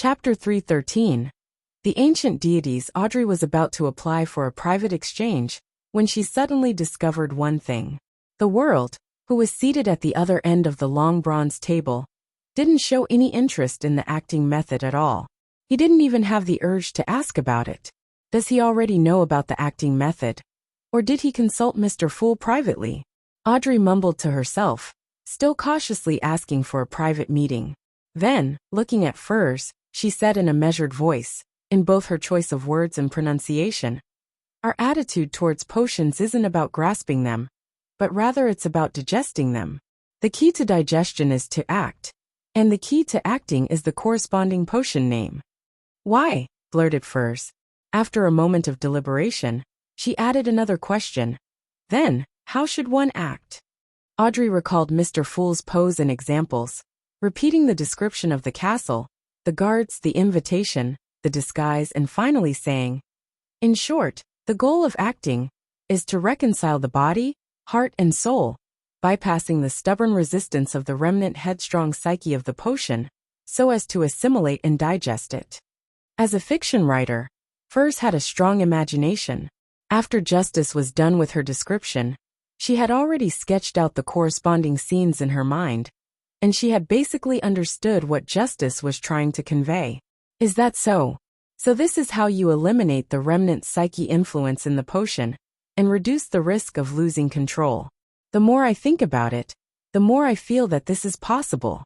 Chapter 313. The Ancient Deities. Audrey was about to apply for a private exchange when she suddenly discovered one thing. The world, who was seated at the other end of the long bronze table, didn't show any interest in the acting method at all. He didn't even have the urge to ask about it. Does he already know about the acting method? Or did he consult Mr. Fool privately? Audrey mumbled to herself, still cautiously asking for a private meeting. Then, looking at Furs, she said in a measured voice, in both her choice of words and pronunciation, "Our attitude towards potions isn't about grasping them, but rather it's about digesting them. The key to digestion is to act, and the key to acting is the corresponding potion name." "Why?" blurted Furs. After a moment of deliberation, she added another question. "Then, how should one act?" Audrey recalled Mr. Fool's pose and examples, repeating the description of the castle, the guards, the invitation, the disguise, and finally saying, "In short, the goal of acting is to reconcile the body, heart, and soul, bypassing the stubborn resistance of the remnant headstrong psyche of the potion, so as to assimilate and digest it." As a fiction writer, Furs had a strong imagination. After Justice was done with her description, she had already sketched out the corresponding scenes in her mind, and she had basically understood what Justice was trying to convey. "Is that so? So this is how you eliminate the remnant psyche influence in the potion, and reduce the risk of losing control. The more I think about it, the more I feel that this is possible."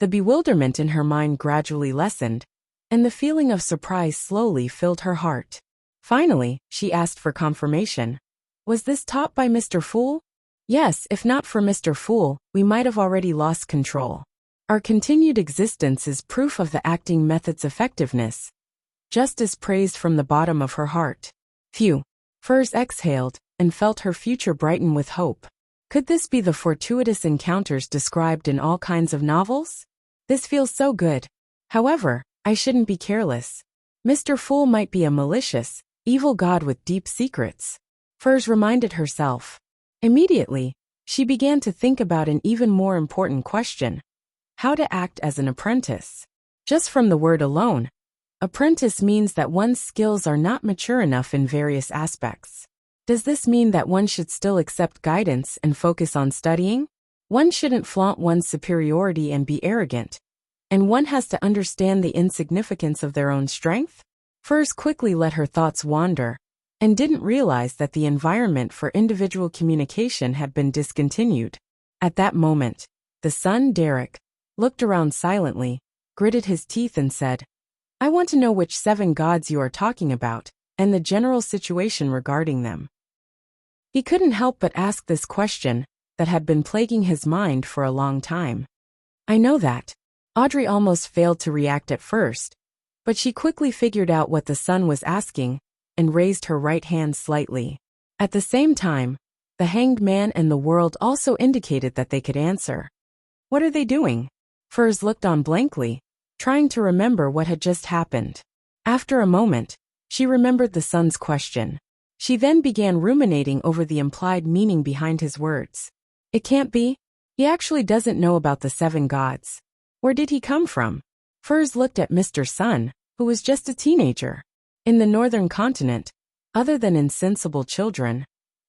The bewilderment in her mind gradually lessened, and the feeling of surprise slowly filled her heart. Finally, she asked for confirmation. "Was this taught by Mr. Fool?" "Yes, if not for Mr. Fool, we might have already lost control. Our continued existence is proof of the acting method's effectiveness." Justice praised from the bottom of her heart. Phew. Furs exhaled, and felt her future brighten with hope. Could this be the fortuitous encounters described in all kinds of novels? This feels so good. However, I shouldn't be careless. Mr. Fool might be a malicious, evil god with deep secrets. Furs reminded herself. Immediately, she began to think about an even more important question: how to act as an apprentice. Just from the word alone, apprentice means that one's skills are not mature enough in various aspects. Does this mean that one should still accept guidance and focus on studying? One shouldn't flaunt one's superiority and be arrogant, and one has to understand the insignificance of their own strength? Furs quickly let her thoughts wander, and didn't realize that the environment for individual communication had been discontinued. At that moment, the son, Derek, looked around silently, gritted his teeth and said, "I want to know which 7 gods you are talking about, and the general situation regarding them." He couldn't help but ask this question that had been plaguing his mind for a long time. "I know that." Audrey almost failed to react at first, but she quickly figured out what the son was asking and raised her right hand slightly. At the same time, the Hanged Man and the world also indicated that they could answer. "What are they doing?" Furs looked on blankly, trying to remember what had just happened. After a moment, she remembered the son's question. She then began ruminating over the implied meaning behind his words. It can't be. He actually doesn't know about the 7 gods. Where did he come from? Furs looked at Mr. Sun, who was just a teenager. In the northern continent, other than insensible children,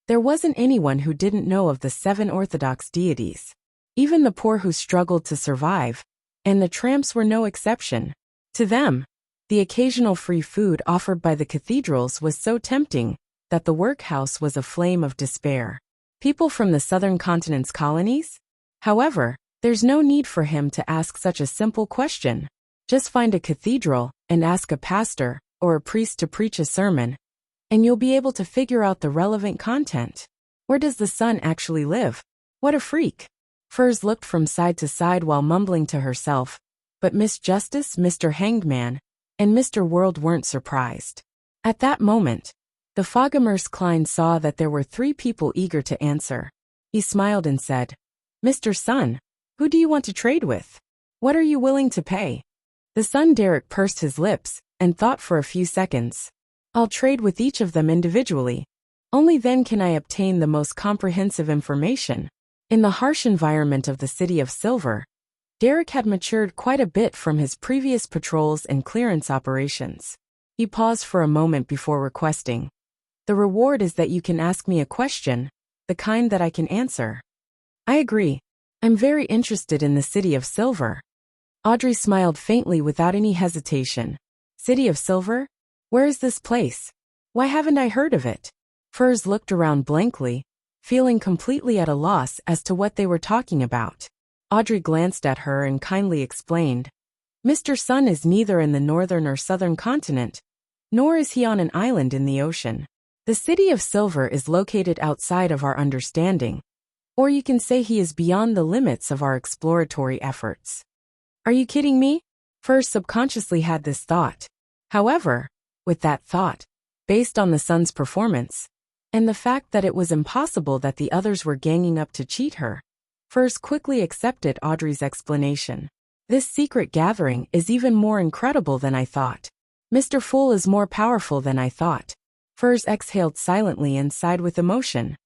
there wasn't anyone who didn't know of the 7 orthodox deities. Even the poor who struggled to survive, and the tramps were no exception. To them, the occasional free food offered by the cathedrals was so tempting that the workhouse was a flame of despair. People from the southern continent's colonies? However, there's no need for him to ask such a simple question. Just find a cathedral and ask a pastor or a priest to preach a sermon, and you'll be able to figure out the relevant content. Where does the son actually live? What a freak. Furs looked from side to side while mumbling to herself, but Miss Justice, Mr. Hanged Man, and Mr. World weren't surprised. At that moment, the Fogimmer's Klein saw that there were 3 people eager to answer. He smiled and said, "Mr. Sun, who do you want to trade with? What are you willing to pay?" The son Derek pursed his lips and thought for a few seconds. "I'll trade with each of them individually. Only then can I obtain the most comprehensive information." In the harsh environment of the City of Silver, Derek had matured quite a bit from his previous patrols and clearance operations. He paused for a moment before requesting, "The reward is that you can ask me a question, the kind that I can answer." "I agree. I'm very interested in the City of Silver." Audrey smiled faintly without any hesitation. "City of Silver? Where is this place? Why haven't I heard of it?" Furs looked around blankly, feeling completely at a loss as to what they were talking about. Audrey glanced at her and kindly explained, "Mr. Sun is neither in the northern or southern continent, nor is he on an island in the ocean. The City of Silver is located outside of our understanding, or you can say he is beyond the limits of our exploratory efforts." "Are you kidding me?" Furs subconsciously had this thought. However, with that thought, based on the Sun's performance, and the fact that it was impossible that the others were ganging up to cheat her, Furs quickly accepted Audrey's explanation. "This secret gathering is even more incredible than I thought. Mr. Fool is more powerful than I thought." Furs exhaled silently and sighed with emotion.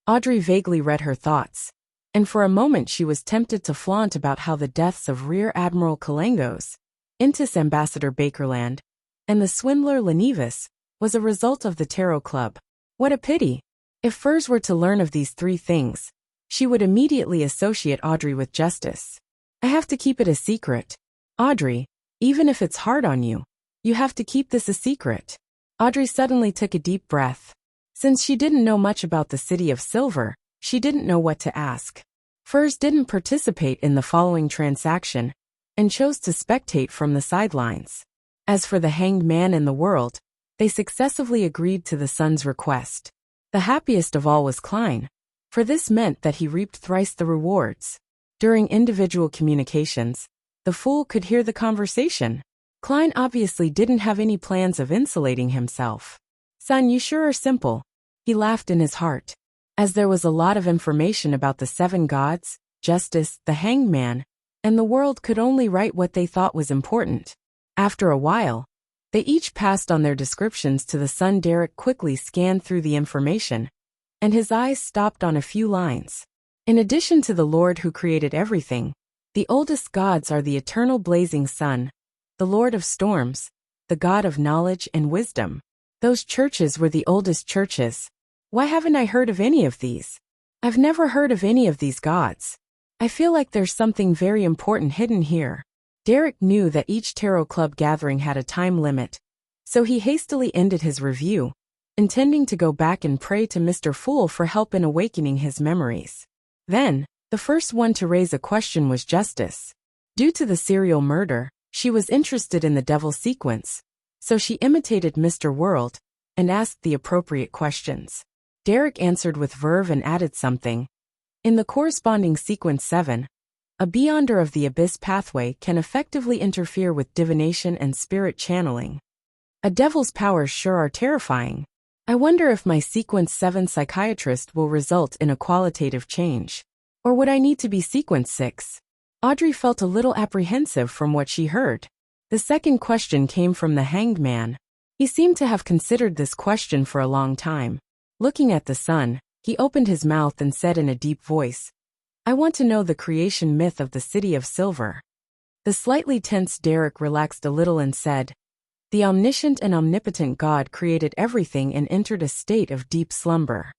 Audrey vaguely read her thoughts, and for a moment she was tempted to flaunt about how the deaths of Rear Admiral Kalangos, Intis Ambassador Bakerland, and the swindler Lenevis was a result of the Tarot Club. What a pity! If Furs were to learn of these three things, she would immediately associate Audrey with justice. "I have to keep it a secret. Audrey, even if it's hard on you, you have to keep this a secret." Audrey suddenly took a deep breath. Since she didn't know much about the City of Silver, she didn't know what to ask. Furs didn't participate in the following transaction, and chose to spectate from the sidelines. As for the hanged man in the world, they successively agreed to the Sun's request. The happiest of all was Klein, for this meant that he reaped thrice the rewards. During individual communications, the Fool could hear the conversation. Klein obviously didn't have any plans of insulating himself. "Son, you sure are simple." He laughed in his heart. As there was a lot of information about the seven gods, justice, the hanged man, and the world could only write what they thought was important. After a while, they each passed on their descriptions to the Sun. Derek quickly scanned through the information, and his eyes stopped on a few lines. In addition to the Lord who created everything, the oldest gods are the eternal blazing sun, the Lord of storms, the God of knowledge and wisdom. Those churches were the oldest churches. Why haven't I heard of any of these? I've never heard of any of these gods. I feel like there's something very important hidden here. Derek knew that each Tarot Club gathering had a time limit, so he hastily ended his review, intending to go back and pray to Mr. Fool for help in awakening his memories. Then, the first one to raise a question was Justice. Due to the serial murder, she was interested in the devil sequence, so she imitated Mr. World and asked the appropriate questions. Derek answered with verve and added something. In the corresponding sequence 7, a Beyonder of the Abyss pathway can effectively interfere with divination and spirit channeling. A devil's powers sure are terrifying. I wonder if my sequence 7 psychiatrist will result in a qualitative change. Or would I need to be sequence 6? Audrey felt a little apprehensive from what she heard. The second question came from the hanged man. He seemed to have considered this question for a long time. Looking at the Sun, he opened his mouth and said in a deep voice, "I want to know the creation myth of the City of Silver." The slightly tense Derek relaxed a little and said, "The omniscient and omnipotent God created everything and entered a state of deep slumber.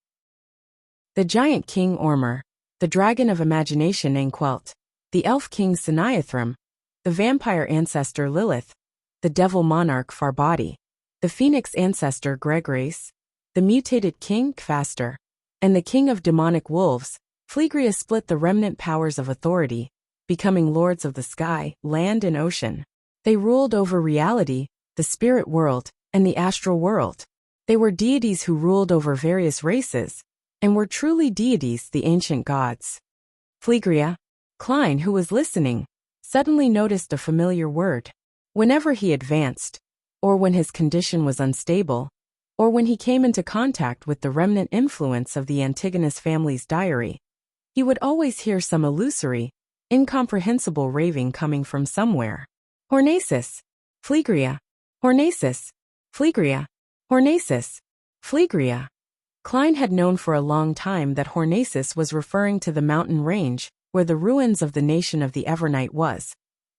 The giant king Ormer, the dragon of imagination Anquelt, the elf king Siniathram, the vampire ancestor Lilith, the devil monarch Farbody, the phoenix ancestor Gregrace, the mutated king Kfaster, and the king of demonic wolves, Phlegria split the remnant powers of authority, becoming lords of the sky, land and ocean. They ruled over reality, the spirit world, and the astral world. They were deities who ruled over various races, and were truly deities, the ancient gods." Phlegria. Klein, who was listening, suddenly noticed a familiar word. Whenever he advanced, or when his condition was unstable, or when he came into contact with the remnant influence of the Antigonus family's diary, he would always hear some illusory, incomprehensible raving coming from somewhere. Hornacis. Phlegria. Hornacis. Phlegria. Hornacis. Phlegria. Klein had known for a long time that Hornacis was referring to the mountain range where the ruins of the nation of the Evernight was,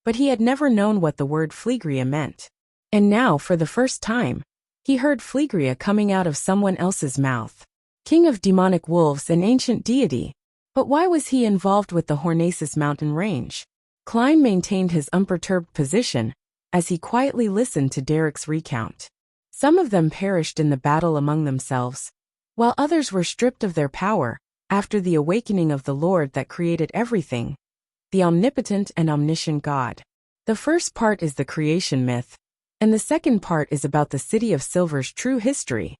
but he had never known what the word Phlegria meant. And now, for the first time, he heard Phlegria coming out of someone else's mouth. King of demonic wolves and ancient deity. But why was he involved with the Hornaces mountain range? Klein maintained his unperturbed position as he quietly listened to Derek's recount. Some of them perished in the battle among themselves, while others were stripped of their power after the awakening of the Lord that created everything, the omnipotent and omniscient God. The first part is the creation myth, and the second part is about the City of Silver's true history.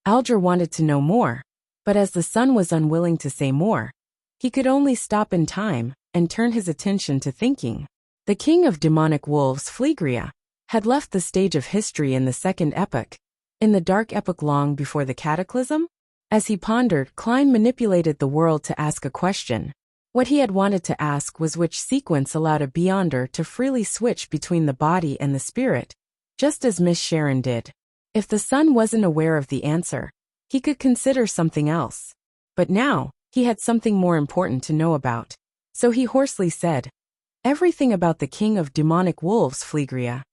Alger wanted to know more, but as the son was unwilling to say more, he could only stop in time and turn his attention to thinking. The king of demonic wolves, Phlegria, had left the stage of history in the second epoch, in the dark epoch long before the cataclysm. As he pondered, Klein manipulated the world to ask a question. What he had wanted to ask was which sequence allowed a Beyonder to freely switch between the body and the spirit, just as Miss Sharon did. If the son wasn't aware of the answer, he could consider something else. But now, he had something more important to know about. So he hoarsely said, "Everything about the king of demonic wolves, Phlegria."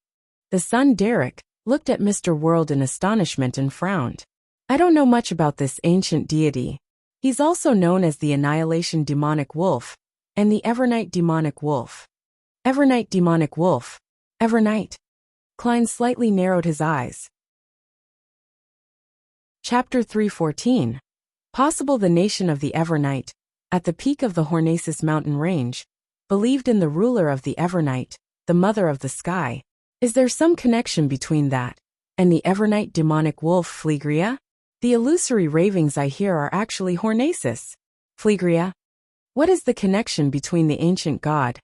The son, Derek, looked at Mr. World in astonishment and frowned. "I don't know much about this ancient deity. He's also known as the Annihilation Demonic Wolf and the Evernight Demonic Wolf." Evernight Demonic Wolf. Evernight. Klein slightly narrowed his eyes. Chapter 314. Possible. The nation of the Evernight, at the peak of the Hornaces mountain range, believed in the ruler of the Evernight, the mother of the sky. Is there some connection between that and the Evernight Demonic Wolf, Phlegria? The illusory ravings I hear are actually Hornaces. Phlegria. What is the connection between the ancient god,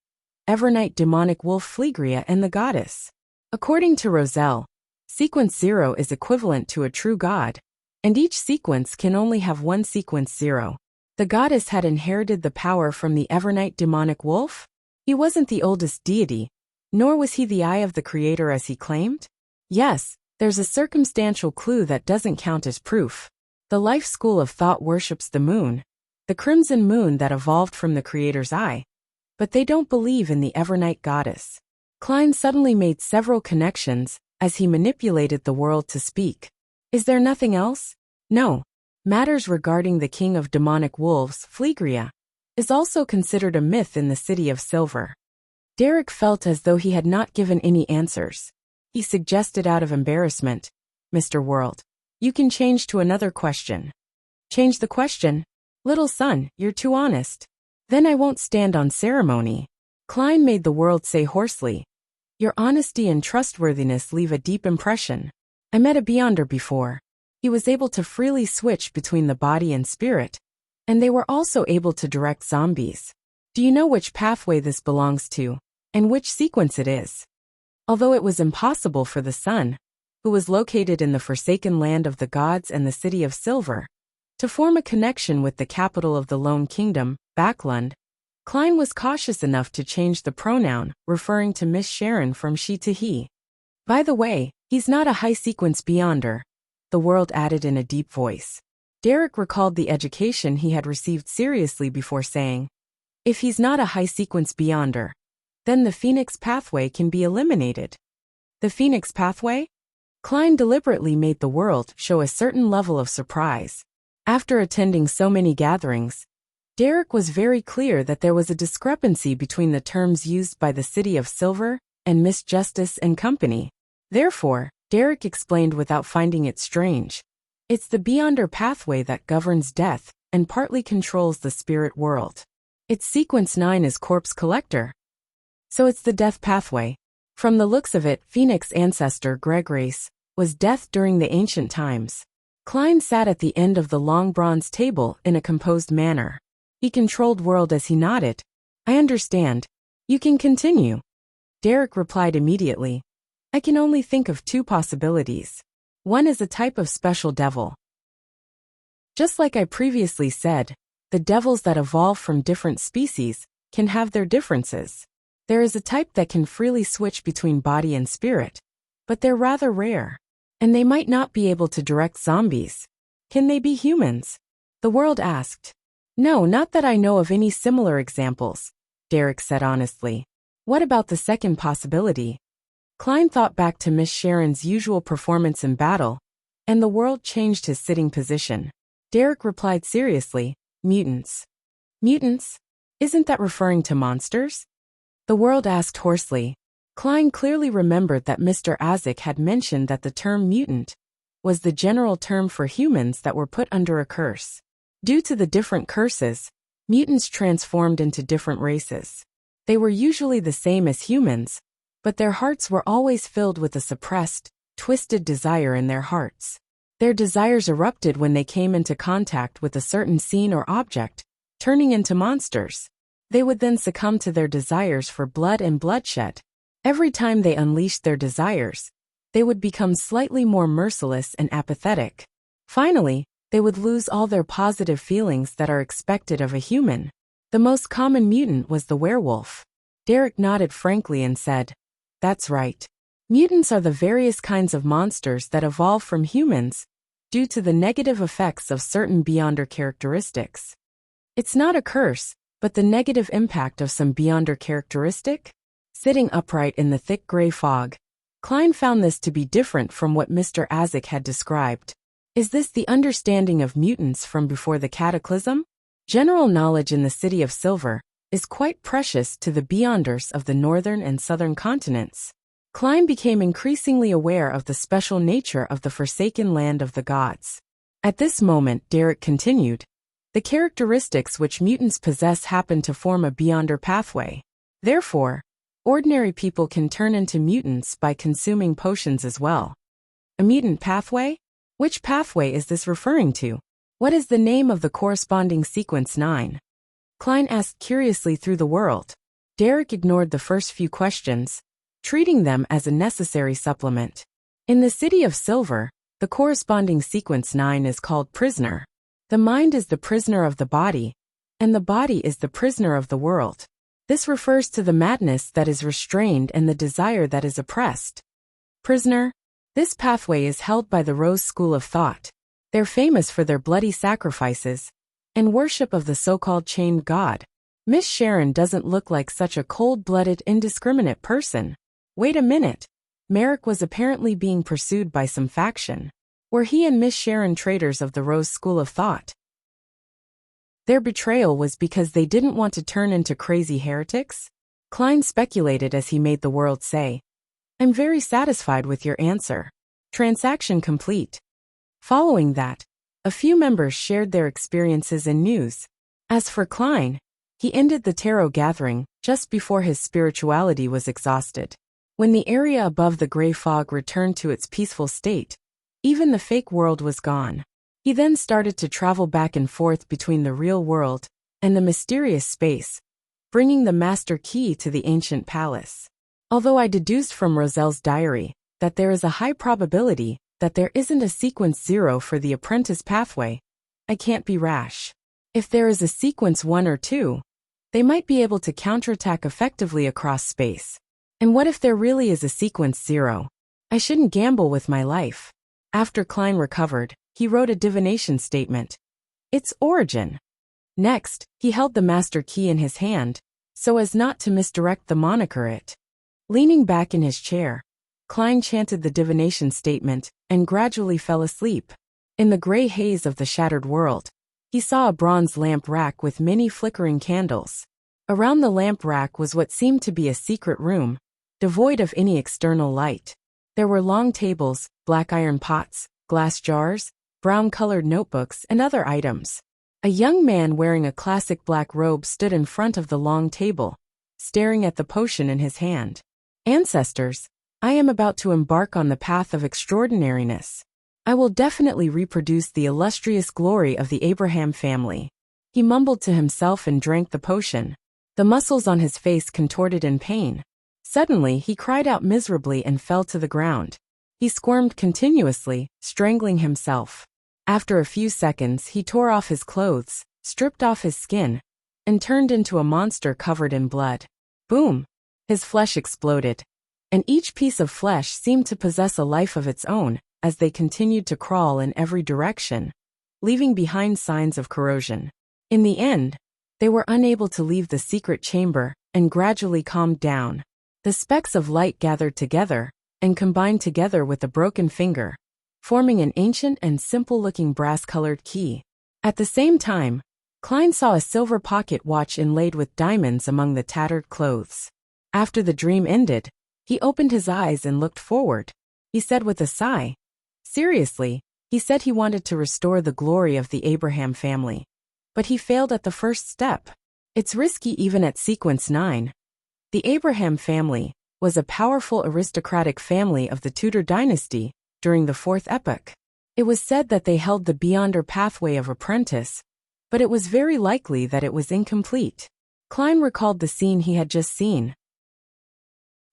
Evernight Demonic Wolf Phlegria, and the goddess? According to Roselle, sequence 0 is equivalent to a true god, and each sequence can only have one sequence 0. The goddess had inherited the power from the Evernight Demonic Wolf? He wasn't the oldest deity, nor was he the eye of the creator as he claimed? Yes, there's a circumstantial clue that doesn't count as proof. The life school of thought worships the moon, the crimson moon that evolved from the creator's eye, but they don't believe in the Evernight goddess. Klein suddenly made several connections as he manipulated the world to speak. Is there nothing else? No. Matters regarding the king of demonic wolves, Phlegria, is also considered a myth in the City of Silver. Derek felt as though he had not given any answers. He suggested out of embarrassment, "Mr. World, you can change to another question." "Change the question? Little son, you're too honest." "Then I won't stand on ceremony." Klein made the world say hoarsely, "Your honesty and trustworthiness leave a deep impression. I met a Beyonder before. He was able to freely switch between the body and spirit, and they were also able to direct zombies. Do you know which pathway this belongs to, and which sequence it is?" Although it was impossible for the son, who was located in the forsaken land of the gods and the City of Silver, to form a connection with the capital of the Lone Kingdom, Backlund, Klein was cautious enough to change the pronoun, referring to Miss Sharon from she to he. "By the way, he's not a high-sequence Beyonder," the world added in a deep voice. Derek recalled the education he had received seriously before saying, "If he's not a high-sequence Beyonder, then the Phoenix pathway can be eliminated." The Phoenix pathway? Klein deliberately made the world show a certain level of surprise. After attending so many gatherings, Derek was very clear that there was a discrepancy between the terms used by the City of Silver and Miss Justice and Company. Therefore, Derek explained without finding it strange, "It's the Beyonder pathway that governs death and partly controls the spirit world. Its sequence 9 is Corpse Collector. So it's the death pathway. From the looks of it, Phoenix ancestor Greg Race was death during the ancient times." Klein sat at the end of the long bronze table in a composed manner. He controlled world as he nodded. "I understand. You can continue." Derek replied immediately, "I can only think of two possibilities. One is a type of special devil. Just like I previously said, the devils that evolve from different species can have their differences. There is a type that can freely switch between body and spirit, but they're rather rare, and they might not be able to direct zombies. Can they be humans?" The world asked. No, not that I know of any similar examples, Derek said honestly. What about the second possibility? Klein thought back to Miss Sharon's usual performance in battle, and the world changed his sitting position. Derek replied seriously, mutants. Mutants? Isn't that referring to monsters? The world asked hoarsely. Klein clearly remembered that Mr. Isaac had mentioned that the term mutant was the general term for humans that were put under a curse. Due to the different curses, mutants transformed into different races. They were usually the same as humans, but their hearts were always filled with a suppressed, twisted desire in their hearts. Their desires erupted when they came into contact with a certain scene or object, turning into monsters. They would then succumb to their desires for blood and bloodshed. Every time they unleashed their desires, they would become slightly more merciless and apathetic. Finally, they would lose all their positive feelings that are expected of a human. The most common mutant was the werewolf. Derek nodded frankly and said, "That's right. Mutants are the various kinds of monsters that evolve from humans due to the negative effects of certain Beyonder characteristics. It's not a curse, but the negative impact of some Beyonder characteristic." Sitting upright in the thick gray fog, Klein found this to be different from what Mr. Isaac had described. Is this the understanding of mutants from before the cataclysm? General knowledge in the City of Silver is quite precious to the Beyonders of the northern and southern continents. Klein became increasingly aware of the special nature of the forsaken land of the gods. At this moment, Derek continued, the characteristics which mutants possess happen to form a Beyonder pathway. Therefore, ordinary people can turn into mutants by consuming potions as well. A mutant pathway? Which pathway is this referring to? What is the name of the corresponding sequence 9? Klein asked curiously through the world. Derek ignored the first few questions, treating them as a necessary supplement. In the City of Silver, the corresponding sequence 9 is called prisoner. The mind is the prisoner of the body, and the body is the prisoner of the world. This refers to the madness that is restrained and the desire that is oppressed. Prisoner? This pathway is held by the Rose School of Thought. They're famous for their bloody sacrifices and worship of the so-called chained god. Miss Sharon doesn't look like such a cold-blooded, indiscriminate person. Wait a minute. Merrick was apparently being pursued by some faction. Were he and Miss Sharon traitors of the Rose School of Thought? Their betrayal was because they didn't want to turn into crazy heretics? Klein speculated as he made the world say, I'm very satisfied with your answer. Transaction complete. Following that, a few members shared their experiences and news. As for Klein, he ended the tarot gathering just before his spirituality was exhausted. When the area above the gray fog returned to its peaceful state, even the fake world was gone. He then started to travel back and forth between the real world and the mysterious space, bringing the master key to the ancient palace. Although I deduced from Roselle's diary that there is a high probability that there isn't a sequence 0 for the apprentice pathway, I can't be rash. If there is a sequence 1 or 2, they might be able to counterattack effectively across space. And what if there really is a sequence 0? I shouldn't gamble with my life. After Klein recovered, he wrote a divination statement. Its origin. Next, he held the master key in his hand, so as not to misdirect the moniker it. Leaning back in his chair, Klein chanted the divination statement and gradually fell asleep. In the gray haze of the shattered world, he saw a bronze lamp rack with many flickering candles. Around the lamp rack was what seemed to be a secret room, devoid of any external light. There were long tables, black iron pots, glass jars, brown-colored notebooks, and other items. A young man wearing a classic black robe stood in front of the long table, staring at the potion in his hand. Ancestors, I am about to embark on the path of extraordinariness. I will definitely reproduce the illustrious glory of the Abraham family. He mumbled to himself and drank the potion. The muscles on his face contorted in pain. Suddenly, he cried out miserably and fell to the ground. He squirmed continuously, strangling himself. After a few seconds, he tore off his clothes, stripped off his skin, and turned into a monster covered in blood. Boom! His flesh exploded, and each piece of flesh seemed to possess a life of its own as they continued to crawl in every direction, leaving behind signs of corrosion. In the end, they were unable to leave the secret chamber and gradually calmed down. The specks of light gathered together and combined together with a broken finger, forming an ancient and simple-looking brass-colored key. At the same time, Klein saw a silver pocket watch inlaid with diamonds among the tattered clothes. After the dream ended, he opened his eyes and looked forward. He said with a sigh, seriously, he said he wanted to restore the glory of the Abraham family. But he failed at the first step. It's risky even at sequence 9. The Abraham family was a powerful aristocratic family of the Tudor dynasty during the Fourth Epoch. It was said that they held the beyonder pathway of apprentice, but it was very likely that it was incomplete. Klein recalled the scene he had just seen.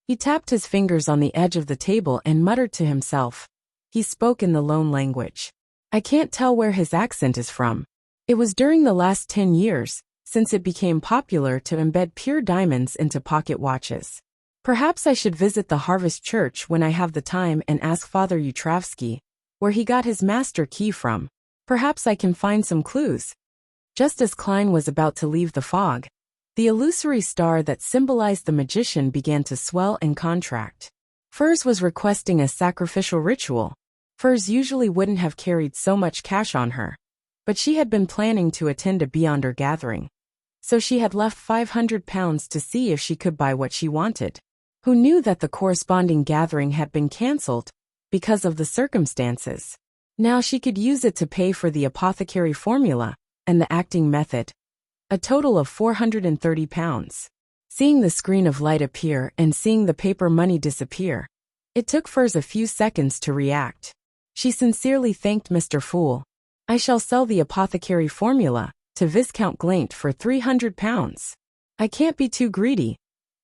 He tapped his fingers on the edge of the table and muttered to himself. He spoke in the Lone language. I can't tell where his accent is from. It was during the last 10 years, since it became popular to embed pure diamonds into pocket watches. Perhaps I should visit the Harvest Church when I have the time and ask Father Yutravsky where he got his master key from. Perhaps I can find some clues. Just as Klein was about to leave the fog, the illusory star that symbolized the magician began to swell and contract. Furs was requesting a sacrificial ritual. Furs usually wouldn't have carried so much cash on her, but she had been planning to attend a beyonder gathering. So she had left £500 to see if she could buy what she wanted. Who knew that the corresponding gathering had been cancelled because of the circumstances? Now she could use it to pay for the apothecary formula and the acting method. A total of £430. Seeing the screen of light appear and seeing the paper money disappear, it took Furs a few seconds to react. She sincerely thanked Mr. Fool. I shall sell the apothecary formula to Viscount Glaint for £300. I can't be too greedy,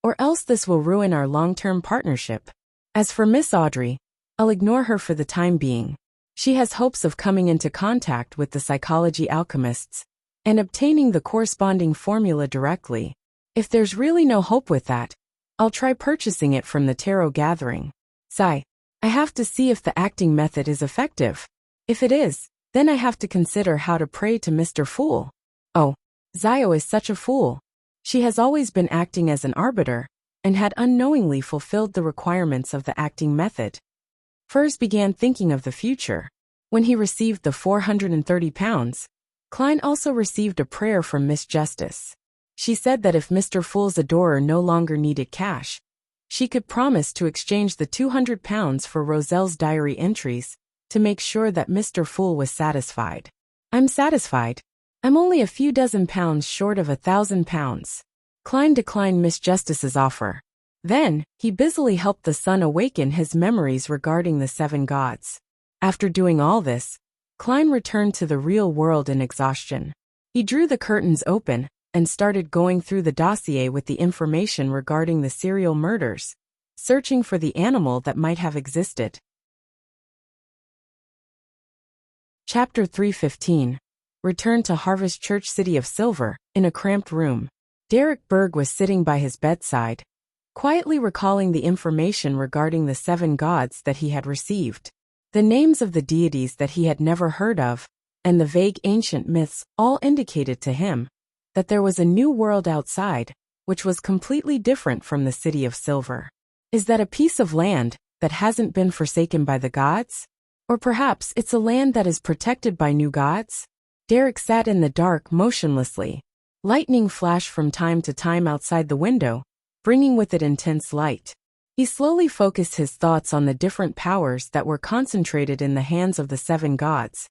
or else this will ruin our long-term partnership. As for Miss Audrey, I'll ignore her for the time being. She has hopes of coming into contact with the psychology alchemists and obtaining the corresponding formula directly. If there's really no hope with that, I'll try purchasing it from the tarot gathering. Sigh. I have to see if the acting method is effective. If it is, then I have to consider how to pray to Mr. Fool. Oh, Zio is such a fool. She has always been acting as an arbiter, and had unknowingly fulfilled the requirements of the acting method. Furs began thinking of the future. When he received the £430, Klein also received a prayer from Miss Justice. She said that if Mr. Fool's adorer no longer needed cash, she could promise to exchange the £200 for Roselle's diary entries to make sure that Mr. Fool was satisfied. I'm satisfied. I'm only a few dozen pounds short of £1,000. Klein declined Miss Justice's offer. Then, he busily helped the son awaken his memories regarding the 7 gods. After doing all this, Klein returned to the real world in exhaustion. He drew the curtains open and started going through the dossier with the information regarding the serial murders, searching for the animal that might have existed. Chapter 315. Return to Harvest Church City of Silver, in a cramped room. Derek Berg was sitting by his bedside, quietly recalling the information regarding the 7 gods that he had received. The names of the deities that he had never heard of, and the vague ancient myths all indicated to him that there was a new world outside, which was completely different from the City of Silver. Is that a piece of land that hasn't been forsaken by the gods? Or perhaps it's a land that is protected by new gods? Derek sat in the dark motionlessly. Lightning flashed from time to time outside the window, bringing with it intense light. He slowly focused his thoughts on the different powers that were concentrated in the hands of the 7 gods,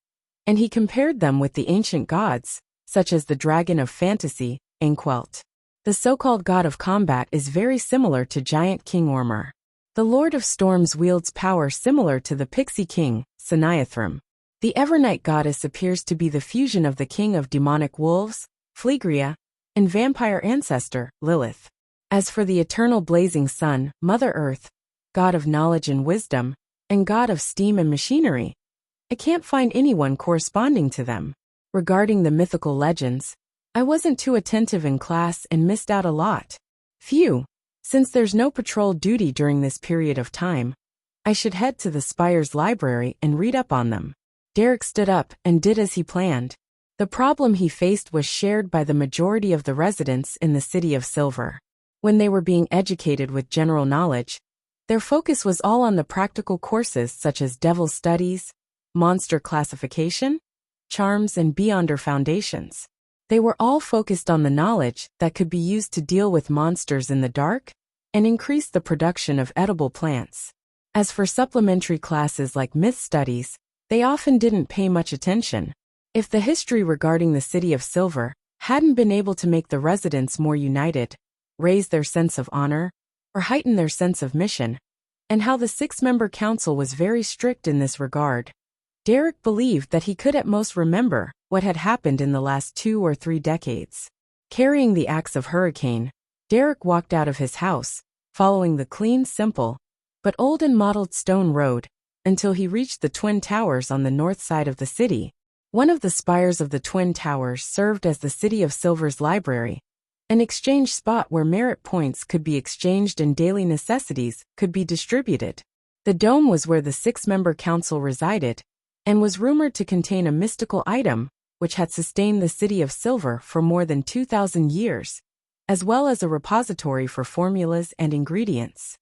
and he compared them with the ancient gods, such as the dragon of fantasy, Anquelt. The so-called god of combat is very similar to giant King Ormur. The Lord of Storms wields power similar to the pixie king, Saniathrim. The Evernight goddess appears to be the fusion of the king of demonic wolves, Phlegria, and vampire ancestor, Lilith. As for the eternal blazing sun, Mother Earth, god of knowledge and wisdom, and god of steam and machinery, I can't find anyone corresponding to them. Regarding the mythical legends, I wasn't too attentive in class and missed out a lot. Phew. Since there's no patrol duty during this period of time, I should head to the Spire's library and read up on them. Derek stood up and did as he planned. The problem he faced was shared by the majority of the residents in the City of Silver. When they were being educated with general knowledge, their focus was all on the practical courses such as devil studies, monster classification, charms, and beyonder foundations. They were all focused on the knowledge that could be used to deal with monsters in the dark and increase the production of edible plants. As for supplementary classes like myth studies, they often didn't pay much attention. If the history regarding the City of Silver hadn't been able to make the residents more united, raise their sense of honor, or heighten their sense of mission, and how the six-member council was very strict in this regard, Derek believed that he could at most remember what had happened in the last 2 or 3 decades. Carrying the axe of Hurricane, Derek walked out of his house, following the clean, simple, but old and mottled stone road, until he reached the Twin Towers on the north side of the city. One of the spires of the Twin Towers served as the City of Silver's library, an exchange spot where merit points could be exchanged and daily necessities could be distributed. The dome was where the six-member council resided, and was rumored to contain a mystical item which had sustained the City of Silver for more than 2,000 years, as well as a repository for formulas and ingredients.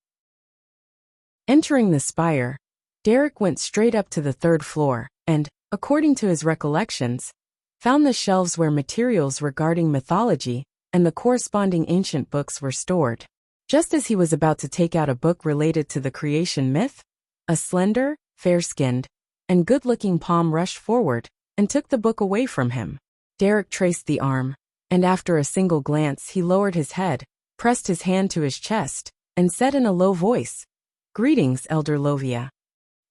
Entering the spire, Derek went straight up to the 3rd floor, and, according to his recollections, found the shelves where materials regarding mythology and the corresponding ancient books were stored. Just as he was about to take out a book related to the creation myth, a slender, fair-skinned, and good-looking palm rushed forward and took the book away from him. Derek traced the arm, and after a single glance he lowered his head, pressed his hand to his chest, and said in a low voice, "Greetings, Elder Lovia."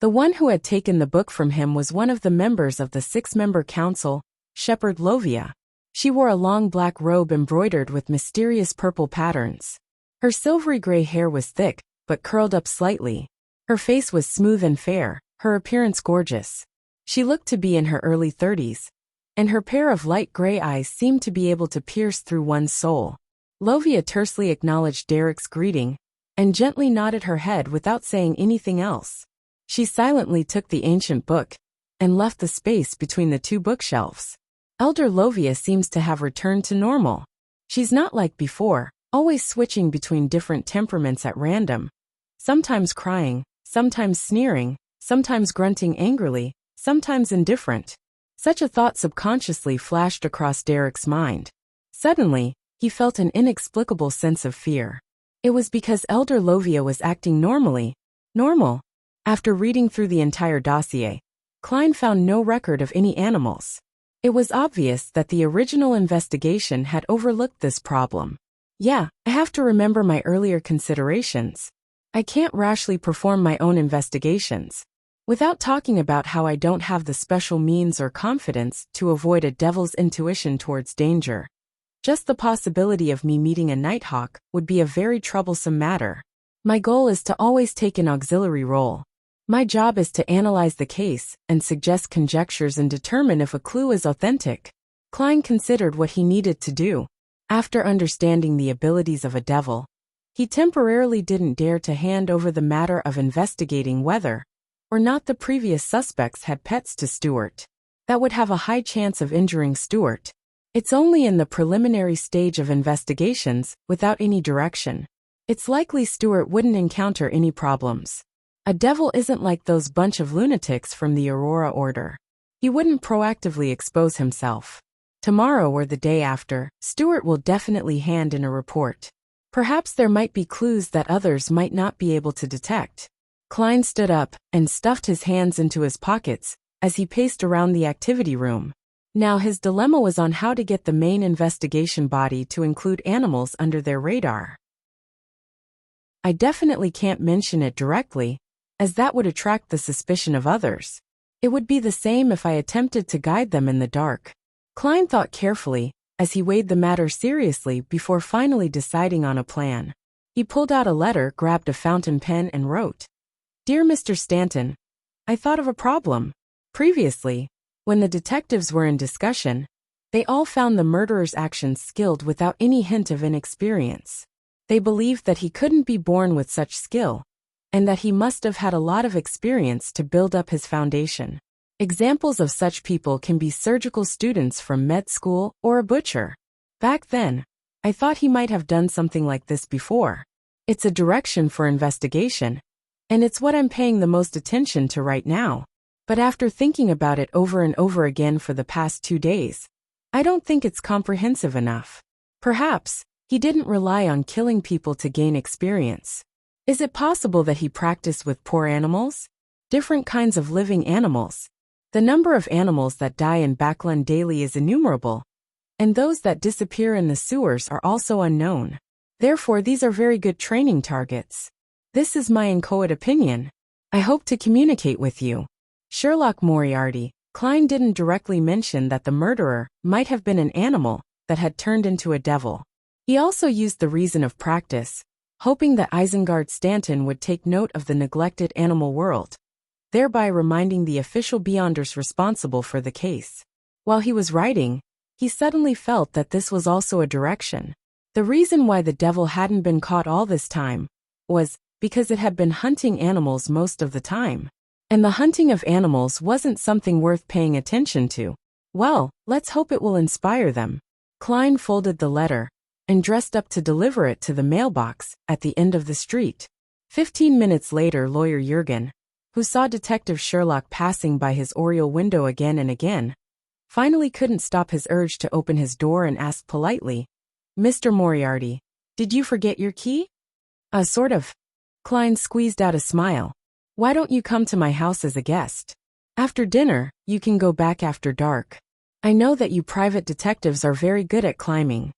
The one who had taken the book from him was one of the members of the six-member council, Shepherd Lovia. She wore a long black robe embroidered with mysterious purple patterns. Her silvery gray hair was thick, but curled up slightly. Her face was smooth and fair, her appearance gorgeous. She looked to be in her early 30s, and her pair of light gray eyes seemed to be able to pierce through one's soul. Lovia tersely acknowledged Derek's greeting, and gently nodded her head without saying anything else. She silently took the ancient book, and left the space between the 2 bookshelves. Elder Lovia seems to have returned to normal. She's not like before, always switching between different temperaments at random, sometimes crying, sometimes sneering, sometimes grunting angrily, sometimes indifferent. Such a thought subconsciously flashed across Derek's mind. Suddenly, he felt an inexplicable sense of fear. It was because Elder Lovia was acting normally. Normal. After reading through the entire dossier, Klein found no record of any animals. It was obvious that the original investigation had overlooked this problem. Yeah, I have to remember my earlier considerations. I can't rashly perform my own investigations. Without talking about how I don't have the special means or confidence to avoid a devil's intuition towards danger. Just the possibility of me meeting a nighthawk would be a very troublesome matter. My goal is to always take an auxiliary role. My job is to analyze the case and suggest conjectures and determine if a clue is authentic. Klein considered what he needed to do. After understanding the abilities of a devil, he temporarily didn't dare to hand over the matter of investigating whether or not the previous suspects had pets to Stewart. That would have a high chance of injuring Stewart. It's only in the preliminary stage of investigations, without any direction. It's likely Stewart wouldn't encounter any problems. A devil isn't like those bunch of lunatics from the Aurora Order. He wouldn't proactively expose himself. Tomorrow or the day after, Stewart will definitely hand in a report. Perhaps there might be clues that others might not be able to detect. Klein stood up and stuffed his hands into his pockets as he paced around the activity room. Now his dilemma was on how to get the main investigation body to include animals under their radar. I definitely can't mention it directly, as that would attract the suspicion of others. It would be the same if I attempted to guide them in the dark. Klein thought carefully, as he weighed the matter seriously before finally deciding on a plan. He pulled out a letter, grabbed a fountain pen and wrote, "Dear Mr. Stanton, I thought of a problem. Previously, when the detectives were in discussion, they all found the murderer's actions skilled without any hint of inexperience. They believed that he couldn't be born with such skill, and that he must have had a lot of experience to build up his foundation. Examples of such people can be surgical students from med school or a butcher. Back then, I thought he might have done something like this before. It's a direction for investigation, and it's what I'm paying the most attention to right now. But after thinking about it over and over again for the past 2 days, I don't think it's comprehensive enough. Perhaps, he didn't rely on killing people to gain experience. Is it possible that he practiced with poor animals? Different kinds of living animals. The number of animals that die in Backland daily is innumerable, and those that disappear in the sewers are also unknown. Therefore, these are very good training targets. This is my inchoate opinion. I hope to communicate with you. Sherlock Moriarty. Klein didn't directly mention that the murderer might have been an animal that had turned into a devil. He also used the reason of practice, hoping that Isengard Stanton would take note of the neglected animal world, thereby reminding the official Beyonders responsible for the case. While he was writing, he suddenly felt that this was also a direction. The reason why the devil hadn't been caught all this time was because it had been hunting animals most of the time. And the hunting of animals wasn't something worth paying attention to. Well, let's hope it will inspire them. Klein folded the letter and dressed up to deliver it to the mailbox at the end of the street. 15 minutes later, lawyer Jurgen, who saw Detective Sherlock passing by his oriel window again and again, finally couldn't stop his urge to open his door and asked politely, "Mr. Moriarty, did you forget your key?" Sort of." Klein squeezed out a smile. "Why don't you come to my house as a guest? After dinner, you can go back after dark. I know that you private detectives are very good at climbing."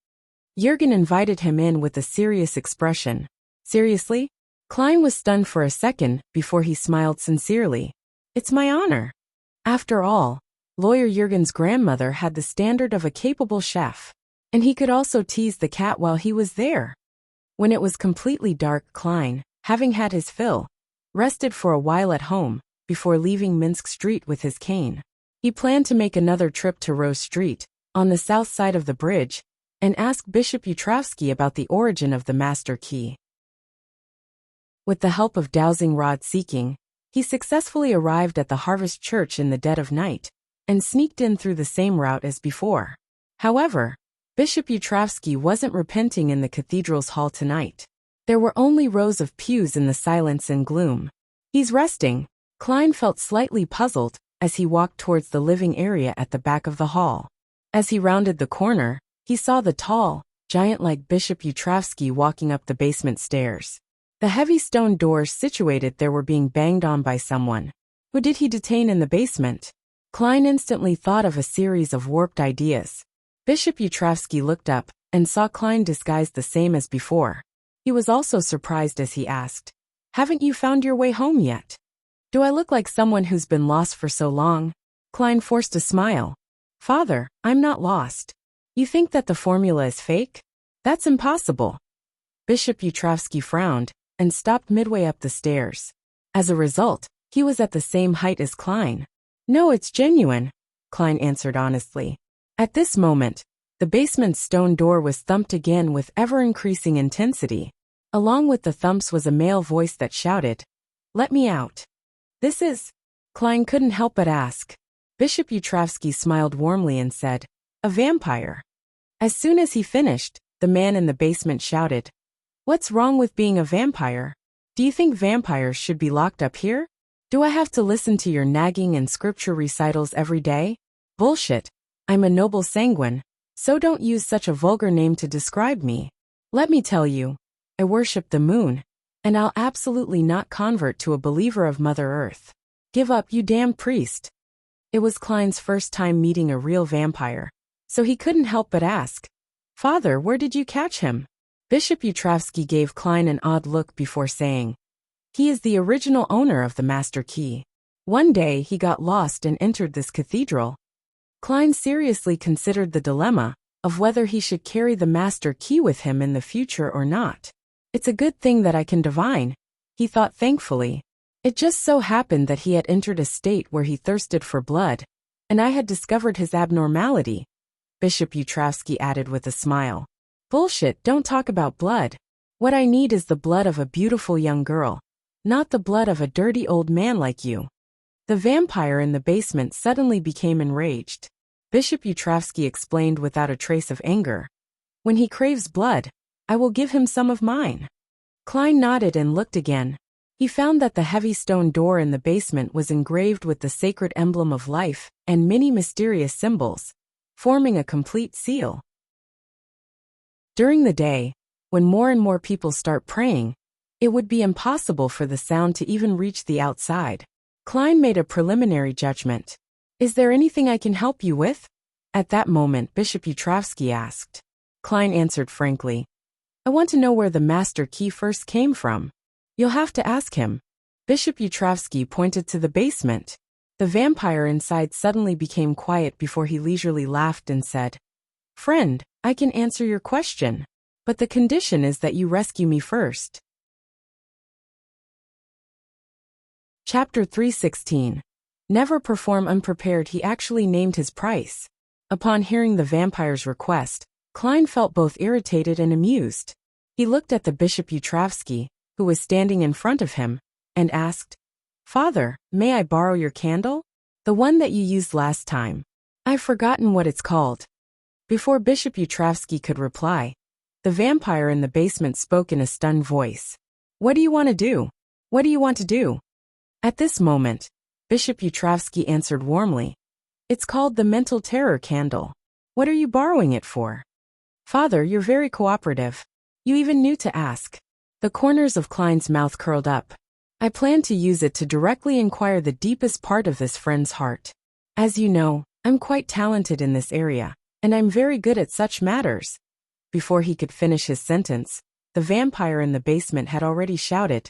Jurgen invited him in with a serious expression. "Seriously?" Klein was stunned for a second before he smiled sincerely. "It's my honor." After all, lawyer Jurgen's grandmother had the standard of a capable chef, and he could also tease the cat while he was there. When it was completely dark, Klein, having had his fill, rested for a while at home before leaving Minsk Street with his cane. He planned to make another trip to Rose Street, on the south side of the bridge, and ask Bishop Utrovsky about the origin of the master key. With the help of dowsing rod seeking, he successfully arrived at the Harvest Church in the dead of night, and sneaked in through the same route as before. However, Bishop Utrovsky wasn't repenting in the cathedral's hall tonight. There were only rows of pews in the silence and gloom. "He's resting." Klein felt slightly puzzled as he walked towards the living area at the back of the hall. As he rounded the corner, he saw the tall, giant-like Bishop Utrovsky walking up the basement stairs. The heavy stone doors situated there were being banged on by someone. Who did he detain in the basement? Klein instantly thought of a series of warped ideas. Bishop Utrovsky looked up and saw Klein disguised the same as before. He was also surprised as he asked, "Haven't you found your way home yet? Do I look like someone who's been lost for so long?" Klein forced a smile. "Father, I'm not lost. You think that the formula is fake? That's impossible." Bishop Utrovsky frowned and stopped midway up the stairs. As a result, he was at the same height as Klein. "No, it's genuine," Klein answered honestly. At this moment, the basement's stone door was thumped again with ever-increasing intensity. Along with the thumps was a male voice that shouted, "Let me out." "This is..." Klein couldn't help but ask. Bishop Utrovsky smiled warmly and said, "A vampire." As soon as he finished, the man in the basement shouted, "What's wrong with being a vampire? Do you think vampires should be locked up here? Do I have to listen to your nagging and scripture recitals every day? Bullshit. I'm a noble sanguine, so don't use such a vulgar name to describe me. Let me tell you, I worship the moon, and I'll absolutely not convert to a believer of Mother Earth. Give up, you damn priest." It was Klein's first time meeting a real vampire, so he couldn't help but ask, "Father, where did you catch him?" Bishop Utrovsky gave Klein an odd look before saying, "He is the original owner of the master key. One day he got lost and entered this cathedral." Klein seriously considered the dilemma of whether he should carry the master key with him in the future or not. "It's a good thing that I can divine," he thought thankfully. "It just so happened that he had entered a state where he thirsted for blood, and I had discovered his abnormality," Bishop Utrovsky added with a smile. "Bullshit, don't talk about blood. What I need is the blood of a beautiful young girl, not the blood of a dirty old man like you." The vampire in the basement suddenly became enraged. Bishop Utravsky explained without a trace of anger. When he craves blood, I will give him some of mine. Klein nodded and looked again. He found that the heavy stone door in the basement was engraved with the sacred emblem of life and many mysterious symbols, forming a complete seal. During the day, when more and more people start praying, it would be impossible for the sound to even reach the outside. Klein made a preliminary judgment. Is there anything I can help you with? At that moment, Bishop Utravsky asked. Klein answered frankly. I want to know where the master key first came from. You'll have to ask him. Bishop Utravsky pointed to the basement. The vampire inside suddenly became quiet before he leisurely laughed and said, Friend, I can answer your question, but the condition is that you rescue me first. Chapter 316. Never perform unprepared. He actually named his price. Upon hearing the vampire's request, Klein felt both irritated and amused. He looked at the Bishop Utravsky, who was standing in front of him, and asked, Father, may I borrow your candle? The one that you used last time. I've forgotten what it's called. Before Bishop Utravsky could reply, the vampire in the basement spoke in a stunned voice. What do you want to do? What do you want to do? At this moment, Bishop Utravsky answered warmly. It's called the mental terror candle. What are you borrowing it for? Father, you're very cooperative. You even knew to ask. The corners of Klein's mouth curled up. I plan to use it to directly inquire the deepest part of this friend's heart. As you know, I'm quite talented in this area, and I'm very good at such matters. Before he could finish his sentence, the vampire in the basement had already shouted,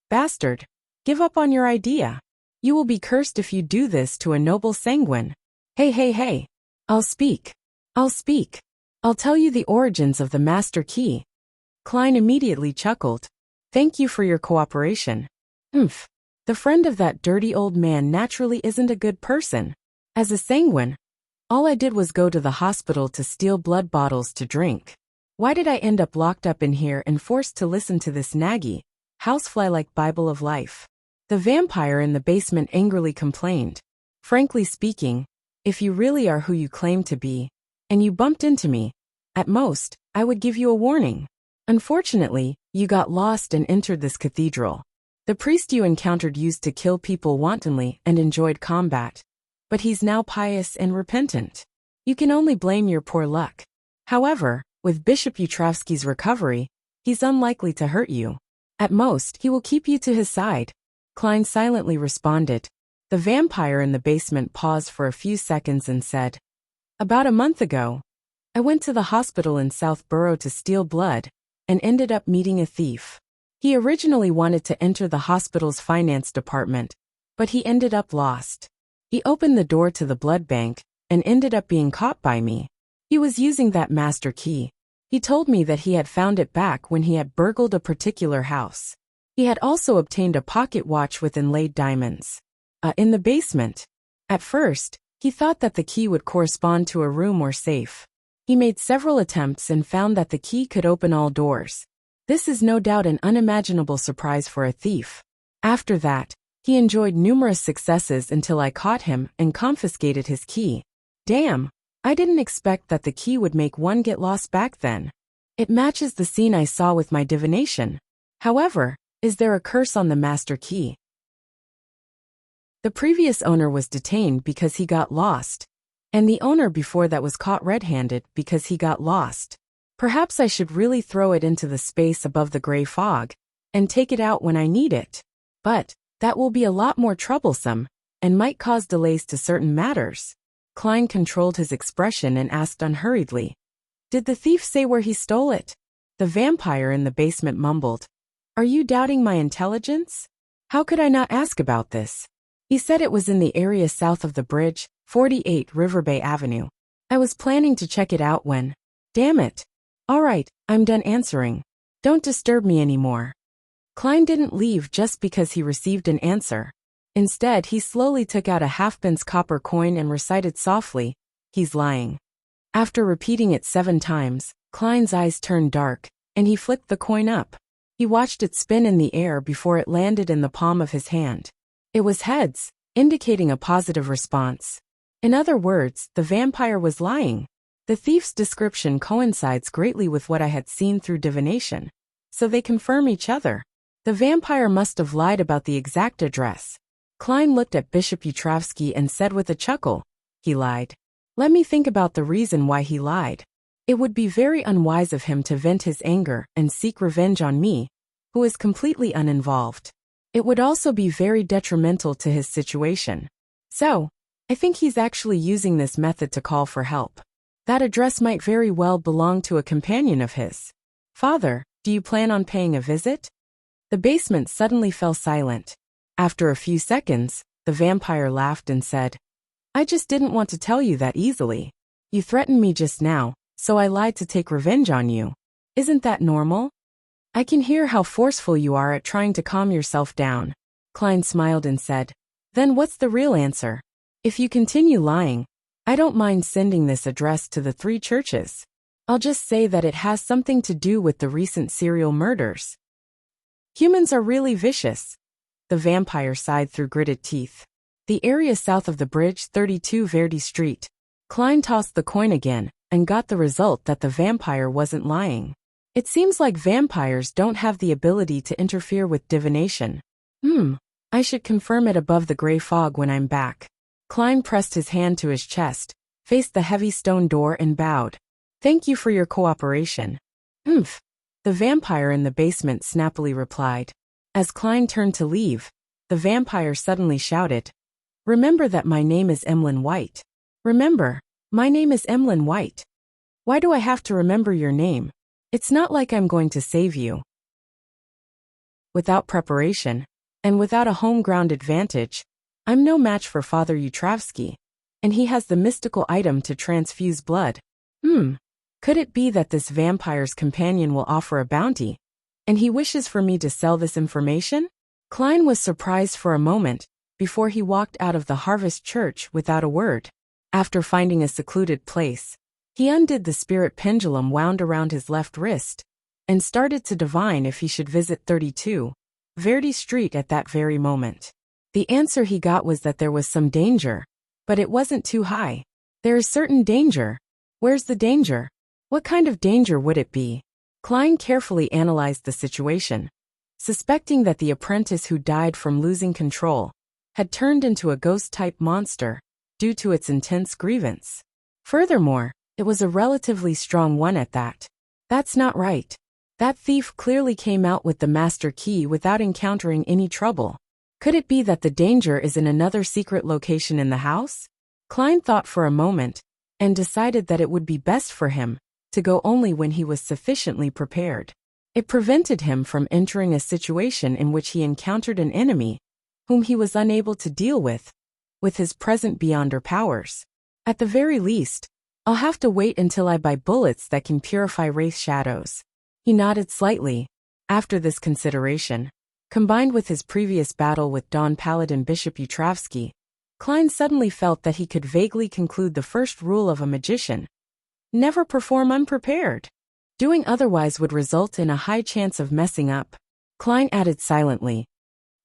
Bastard, give up on your idea. You will be cursed if you do this to a noble sanguine. Hey. I'll speak. I'll tell you the origins of the master key. Klein immediately chuckled. Thank you for your cooperation. The friend of that dirty old man naturally isn't a good person. As a sanguine, all I did was go to the hospital to steal blood bottles to drink. Why did I end up locked up in here and forced to listen to this naggy, housefly-like Bible of life? The vampire in the basement angrily complained. Frankly speaking, if you really are who you claim to be, and you bumped into me, at most, I would give you a warning. Unfortunately, you got lost and entered this cathedral. The priest you encountered used to kill people wantonly and enjoyed combat. But he's now pious and repentant. You can only blame your poor luck. However, with Bishop Utravsky's recovery, he's unlikely to hurt you. At most, he will keep you to his side. Klein silently responded. The vampire in the basement paused for a few seconds and said, About a month ago, I went to the hospital in Southborough to steal blood, and ended up meeting a thief. He originally wanted to enter the hospital's finance department, but he ended up lost. He opened the door to the blood bank, and ended up being caught by me. He was using that master key. He told me that he had found it back when he had burgled a particular house. He had also obtained a pocket watch with inlaid diamonds. In the basement. At first, he thought that the key would correspond to a room or safe. He made several attempts and found that the key could open all doors. This is no doubt an unimaginable surprise for a thief. After that, he enjoyed numerous successes until I caught him and confiscated his key. Damn, I didn't expect that the key would make one get lost back then. It matches the scene I saw with my divination. However, is there a curse on the master key? The previous owner was detained because he got lost, and the owner before that was caught red-handed because he got lost. Perhaps I should really throw it into the space above the gray fog, and take it out when I need it. But that will be a lot more troublesome, and might cause delays to certain matters. Klein controlled his expression and asked unhurriedly, Did the thief say where he stole it? The vampire in the basement mumbled, Are you doubting my intelligence? How could I not ask about this? He said it was in the area south of the bridge, 48 River Bay Avenue. I was planning to check it out when... Damn it. All right, I'm done answering. Don't disturb me anymore. Klein didn't leave just because he received an answer. Instead, he slowly took out a halfpence copper coin and recited softly, He's lying. After repeating it 7 times, Klein's eyes turned dark, and he flicked the coin up. He watched it spin in the air before it landed in the palm of his hand. It was heads. indicating a positive response. In other words, the vampire was lying. The thief's description coincides greatly with what I had seen through divination, so they confirm each other. The vampire must have lied about the exact address. Klein looked at Bishop Yutravsky and said with a chuckle, "He lied. Let me think about the reason why he lied. It would be very unwise of him to vent his anger and seek revenge on me, who is completely uninvolved. It would also be very detrimental to his situation. So, I think he's actually using this method to call for help. That address might very well belong to a companion of his. Father, do you plan on paying a visit?" The basement suddenly fell silent. After a few seconds, the vampire laughed and said, "I just didn't want to tell you that easily. You threatened me just now, so I lied to take revenge on you. Isn't that normal? I can hear how forceful you are at trying to calm yourself down." Klein smiled and said, "Then what's the real answer? If you continue lying, I don't mind sending this address to the 3 churches. I'll just say that it has something to do with the recent serial murders." "Humans are really vicious." The vampire sighed through gritted teeth. "The area south of the bridge, 32 Verdi Street." Klein tossed the coin again and got the result that the vampire wasn't lying. It seems like vampires don't have the ability to interfere with divination. I should confirm it above the gray fog when I'm back. Klein pressed his hand to his chest, faced the heavy stone door and bowed. "Thank you for your cooperation." "Oomph," the vampire in the basement snappily replied. As Klein turned to leave, the vampire suddenly shouted, "Remember that my name is Emlyn White. Remember, my name is Emlyn White. Why do I have to remember your name? It's not like I'm going to save you." Without preparation, and without a home-ground advantage, I'm no match for Father Yutravsky, and he has the mystical item to transfuse blood. Could it be that this vampire's companion will offer a bounty, and he wishes for me to sell this information? Klein was surprised for a moment, before he walked out of the Harvest Church without a word. After finding a secluded place, he undid the spirit pendulum wound around his left wrist, and started to divine if he should visit 32 Verdi Street at that very moment. The answer he got was that there was some danger, but it wasn't too high. There is certain danger. Where's the danger? What kind of danger would it be? Klein carefully analyzed the situation, suspecting that the apprentice who died from losing control had turned into a ghost-type monster due to its intense grievance. Furthermore, it was a relatively strong one at that. That's not right. That thief clearly came out with the master key without encountering any trouble. Could it be that the danger is in another secret location in the house? Klein thought for a moment, and decided that it would be best for him to go only when he was sufficiently prepared. It prevented him from entering a situation in which he encountered an enemy whom he was unable to deal with his present beyonder powers. At the very least, I'll have to wait until I buy bullets that can purify wraith shadows. He nodded slightly. After this consideration, combined with his previous battle with Don Paladin Bishop Yutravsky, Klein suddenly felt that he could vaguely conclude the first rule of a magician: never perform unprepared. Doing otherwise would result in a high chance of messing up. Klein added silently.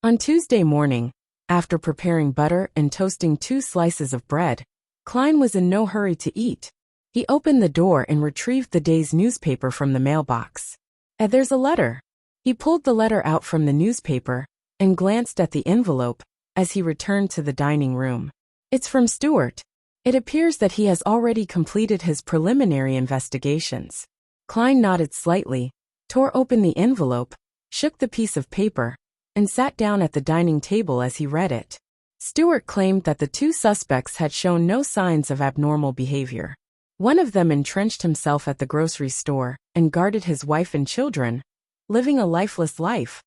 On Tuesday morning, after preparing butter and toasting 2 slices of bread, Klein was in no hurry to eat. He opened the door and retrieved the day's newspaper from the mailbox. And there's a letter. He pulled the letter out from the newspaper and glanced at the envelope as he returned to the dining room. It's from Stuart. It appears that he has already completed his preliminary investigations. Klein nodded slightly, tore open the envelope, shook the piece of paper, and sat down at the dining table as he read it. Stuart claimed that the 2 suspects had shown no signs of abnormal behavior. One of them entrenched himself at the grocery store and guarded his wife and children, living a lifeless life,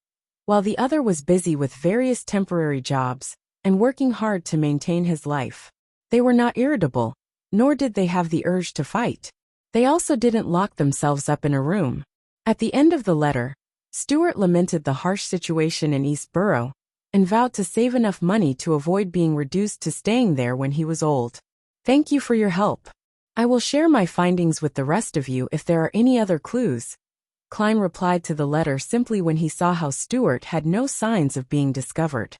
while the other was busy with various temporary jobs and working hard to maintain his life. They were not irritable, nor did they have the urge to fight. They also didn't lock themselves up in a room. At the end of the letter, Stuart lamented the harsh situation in East Borough and vowed to save enough money to avoid being reduced to staying there when he was old. Thank you for your help. I will share my findings with the rest of you if there are any other clues. Klein replied to the letter simply when he saw how Stuart had no signs of being discovered.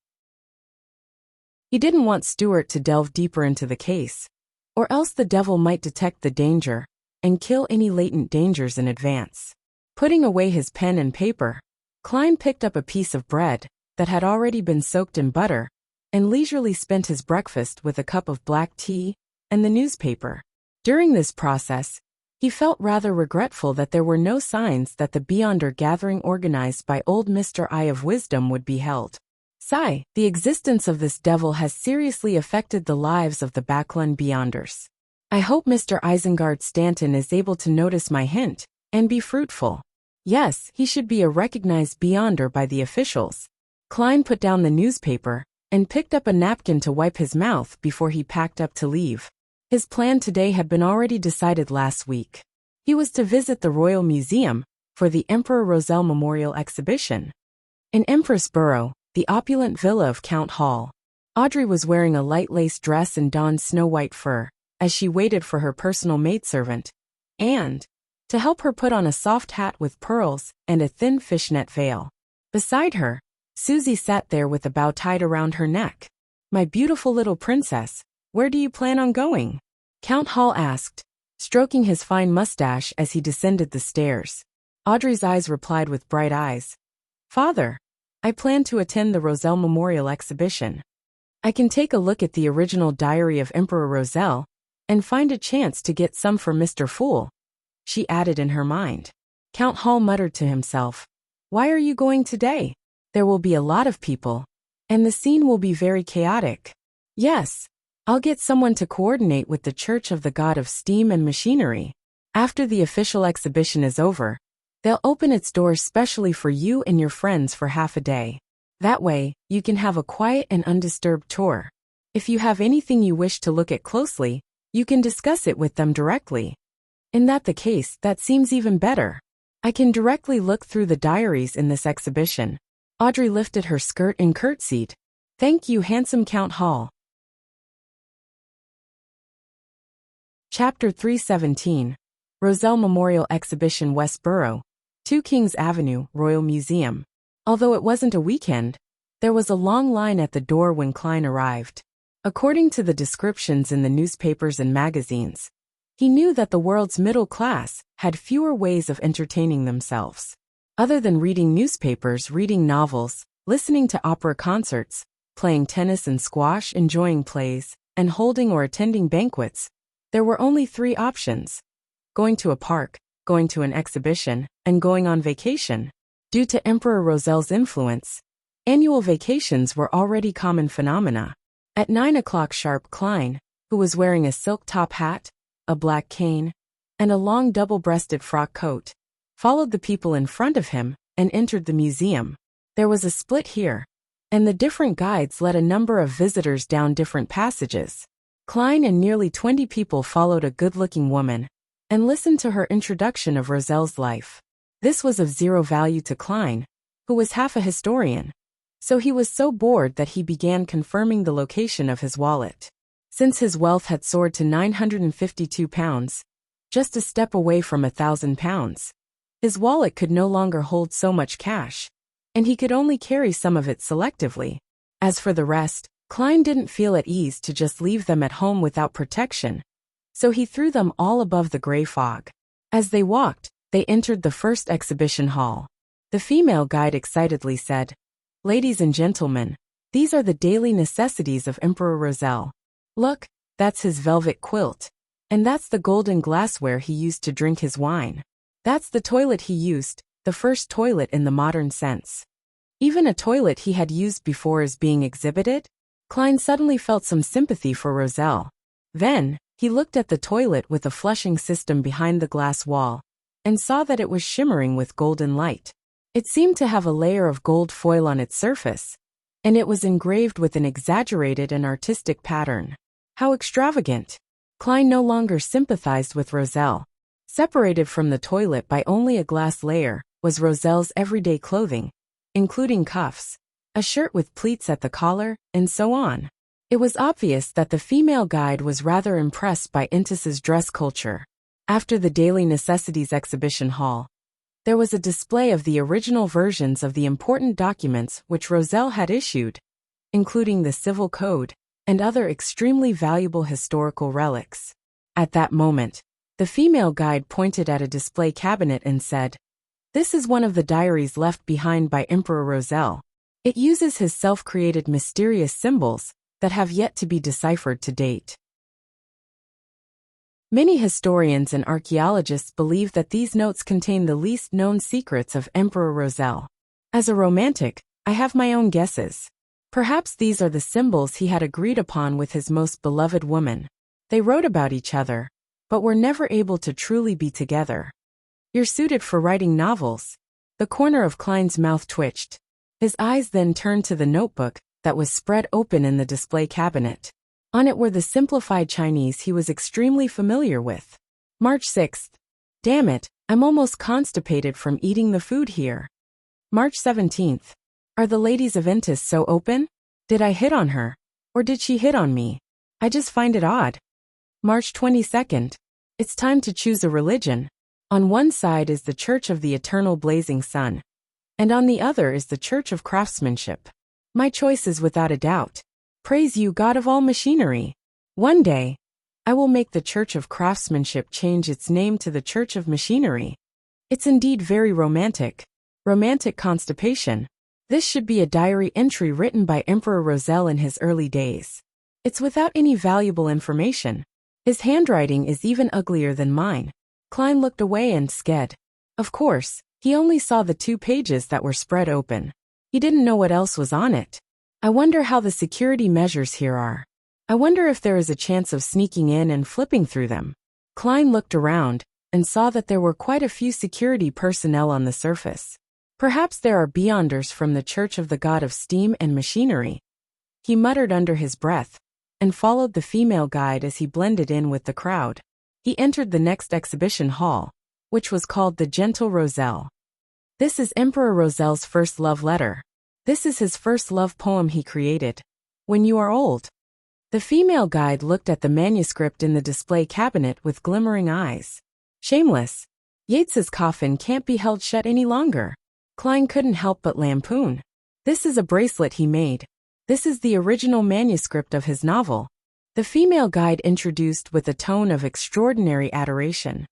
He didn't want Stuart to delve deeper into the case, or else the devil might detect the danger and kill any latent dangers in advance. Putting away his pen and paper, Klein picked up a piece of bread that had already been soaked in butter and leisurely spent his breakfast with a cup of black tea and the newspaper. During this process, he felt rather regretful that there were no signs that the Beyonder gathering organized by old Mr. Eye of Wisdom would be held. Sigh, the existence of this devil has seriously affected the lives of the Backlund Beyonders. I hope Mr. Isengard Stanton is able to notice my hint and be fruitful. Yes, he should be a recognized Beyonder by the officials. Klein put down the newspaper and picked up a napkin to wipe his mouth before he packed up to leave. His plan today had been already decided last week. He was to visit the Royal Museum for the Emperor Roselle Memorial Exhibition. In Empress Borough, the opulent villa of Count Hall, Audrey was wearing a light lace dress and Dawn's snow-white fur as she waited for her personal maidservant, and to help her put on a soft hat with pearls and a thin fishnet veil. Beside her, Susie sat there with a bow tied around her neck. "My beautiful little princess, where do you plan on going?" Count Hall asked, stroking his fine mustache as he descended the stairs. Audrey's eyes replied with bright eyes. "Father, I plan to attend the Roselle Memorial Exhibition. I can take a look at the original diary of Emperor Roselle and find a chance to get some for Mr. Fool," she added in her mind. Count Hall muttered to himself, "Why are you going today? There will be a lot of people, and the scene will be very chaotic. Yes, I'll get someone to coordinate with the Church of the God of Steam and Machinery. After the official exhibition is over, they'll open its doors specially for you and your friends for half a day. That way, you can have a quiet and undisturbed tour. If you have anything you wish to look at closely, you can discuss it with them directly. In that the case, that seems even better. I can directly look through the diaries in this exhibition." Audrey lifted her skirt and curtsied. "Thank you, handsome Count Hall." Chapter 317. Roselle Memorial Exhibition, West Borough, 2 Kings Avenue, Royal Museum. Although it wasn't a weekend, there was a long line at the door when Klein arrived. According to the descriptions in the newspapers and magazines, he knew that the world's middle class had fewer ways of entertaining themselves. Other than reading newspapers, reading novels, listening to opera concerts, playing tennis and squash, enjoying plays, and holding or attending banquets, there were only 3 options: going to a park, going to an exhibition, and going on vacation. Due to Emperor Roselle's influence, annual vacations were already common phenomena. At 9 o'clock sharp, Klein, who was wearing a silk top hat, a black cane, and a long double-breasted frock coat, followed the people in front of him and entered the museum. There was a split here, and the different guides led a number of visitors down different passages. Klein and nearly 20 people followed a good-looking woman and listened to her introduction of Roselle's life. This was of zero value to Klein, who was half a historian, so he was so bored that he began confirming the location of his wallet. Since his wealth had soared to £952, just a step away from £1,000, his wallet could no longer hold so much cash, and he could only carry some of it selectively. As for the rest, Klein didn't feel at ease to just leave them at home without protection, so he threw them all above the gray fog. As they walked, they entered the first exhibition hall. The female guide excitedly said, "Ladies and gentlemen, these are the daily necessities of Emperor Roselle. Look, that's his velvet quilt. And that's the golden glassware he used to drink his wine. That's the toilet he used, the first toilet in the modern sense. Even a toilet he had used before is being exhibited." Klein suddenly felt some sympathy for Roselle. Then, he looked at the toilet with a flushing system behind the glass wall, and saw that it was shimmering with golden light. It seemed to have a layer of gold foil on its surface, and it was engraved with an exaggerated and artistic pattern. How extravagant! Klein no longer sympathized with Roselle. Separated from the toilet by only a glass layer was Roselle's everyday clothing, including cuffs, a shirt with pleats at the collar, and so on. It was obvious that the female guide was rather impressed by Intis's dress culture. After the Daily Necessities exhibition hall, there was a display of the original versions of the important documents which Roselle had issued, including the Civil Code and other extremely valuable historical relics. At that moment, the female guide pointed at a display cabinet and said, "This is one of the diaries left behind by Emperor Roselle. It uses his self-created mysterious symbols that have yet to be deciphered to date." Many historians and archaeologists believe that these notes contain the least known secrets of Emperor Roselle. As a romantic, I have my own guesses. Perhaps these are the symbols he had agreed upon with his most beloved woman. They wrote about each other, but were never able to truly be together. "You're suited for writing novels." The corner of Klein's mouth twitched. His eyes then turned to the notebook that was spread open in the display cabinet. On it were the simplified Chinese he was extremely familiar with. March 6th. Damn it, I'm almost constipated from eating the food here. March 17th. Are the ladies of Intis so open? Did I hit on her? Or did she hit on me? I just find it odd. March 22nd. It's time to choose a religion. On one side is the Church of the Eternal Blazing Sun, and on the other is the Church of Craftsmanship. My choice is without a doubt. Praise you, God of all machinery. One day, I will make the Church of Craftsmanship change its name to the Church of Machinery. It's indeed very romantic. Romantic constipation. This should be a diary entry written by Emperor Roselle in his early days. It's without any valuable information. His handwriting is even uglier than mine. Klein looked away and sked. Of course, he only saw the 2 pages that were spread open. He didn't know what else was on it. I wonder how the security measures here are. I wonder if there is a chance of sneaking in and flipping through them. Klein looked around and saw that there were quite a few security personnel on the surface. Perhaps there are beyonders from the Church of the God of Steam and Machinery. He muttered under his breath and followed the female guide as he blended in with the crowd. He entered the next exhibition hall, which was called the Gentle Roselle. This is Emperor Roselle's first love letter. This is his first love poem he created. When you are old. The female guide looked at the manuscript in the display cabinet with glimmering eyes. Shameless. Yeats's coffin can't be held shut any longer. Klein couldn't help but lampoon. This is a bracelet he made. This is the original manuscript of his novel. The female guide introduced with a tone of extraordinary adoration.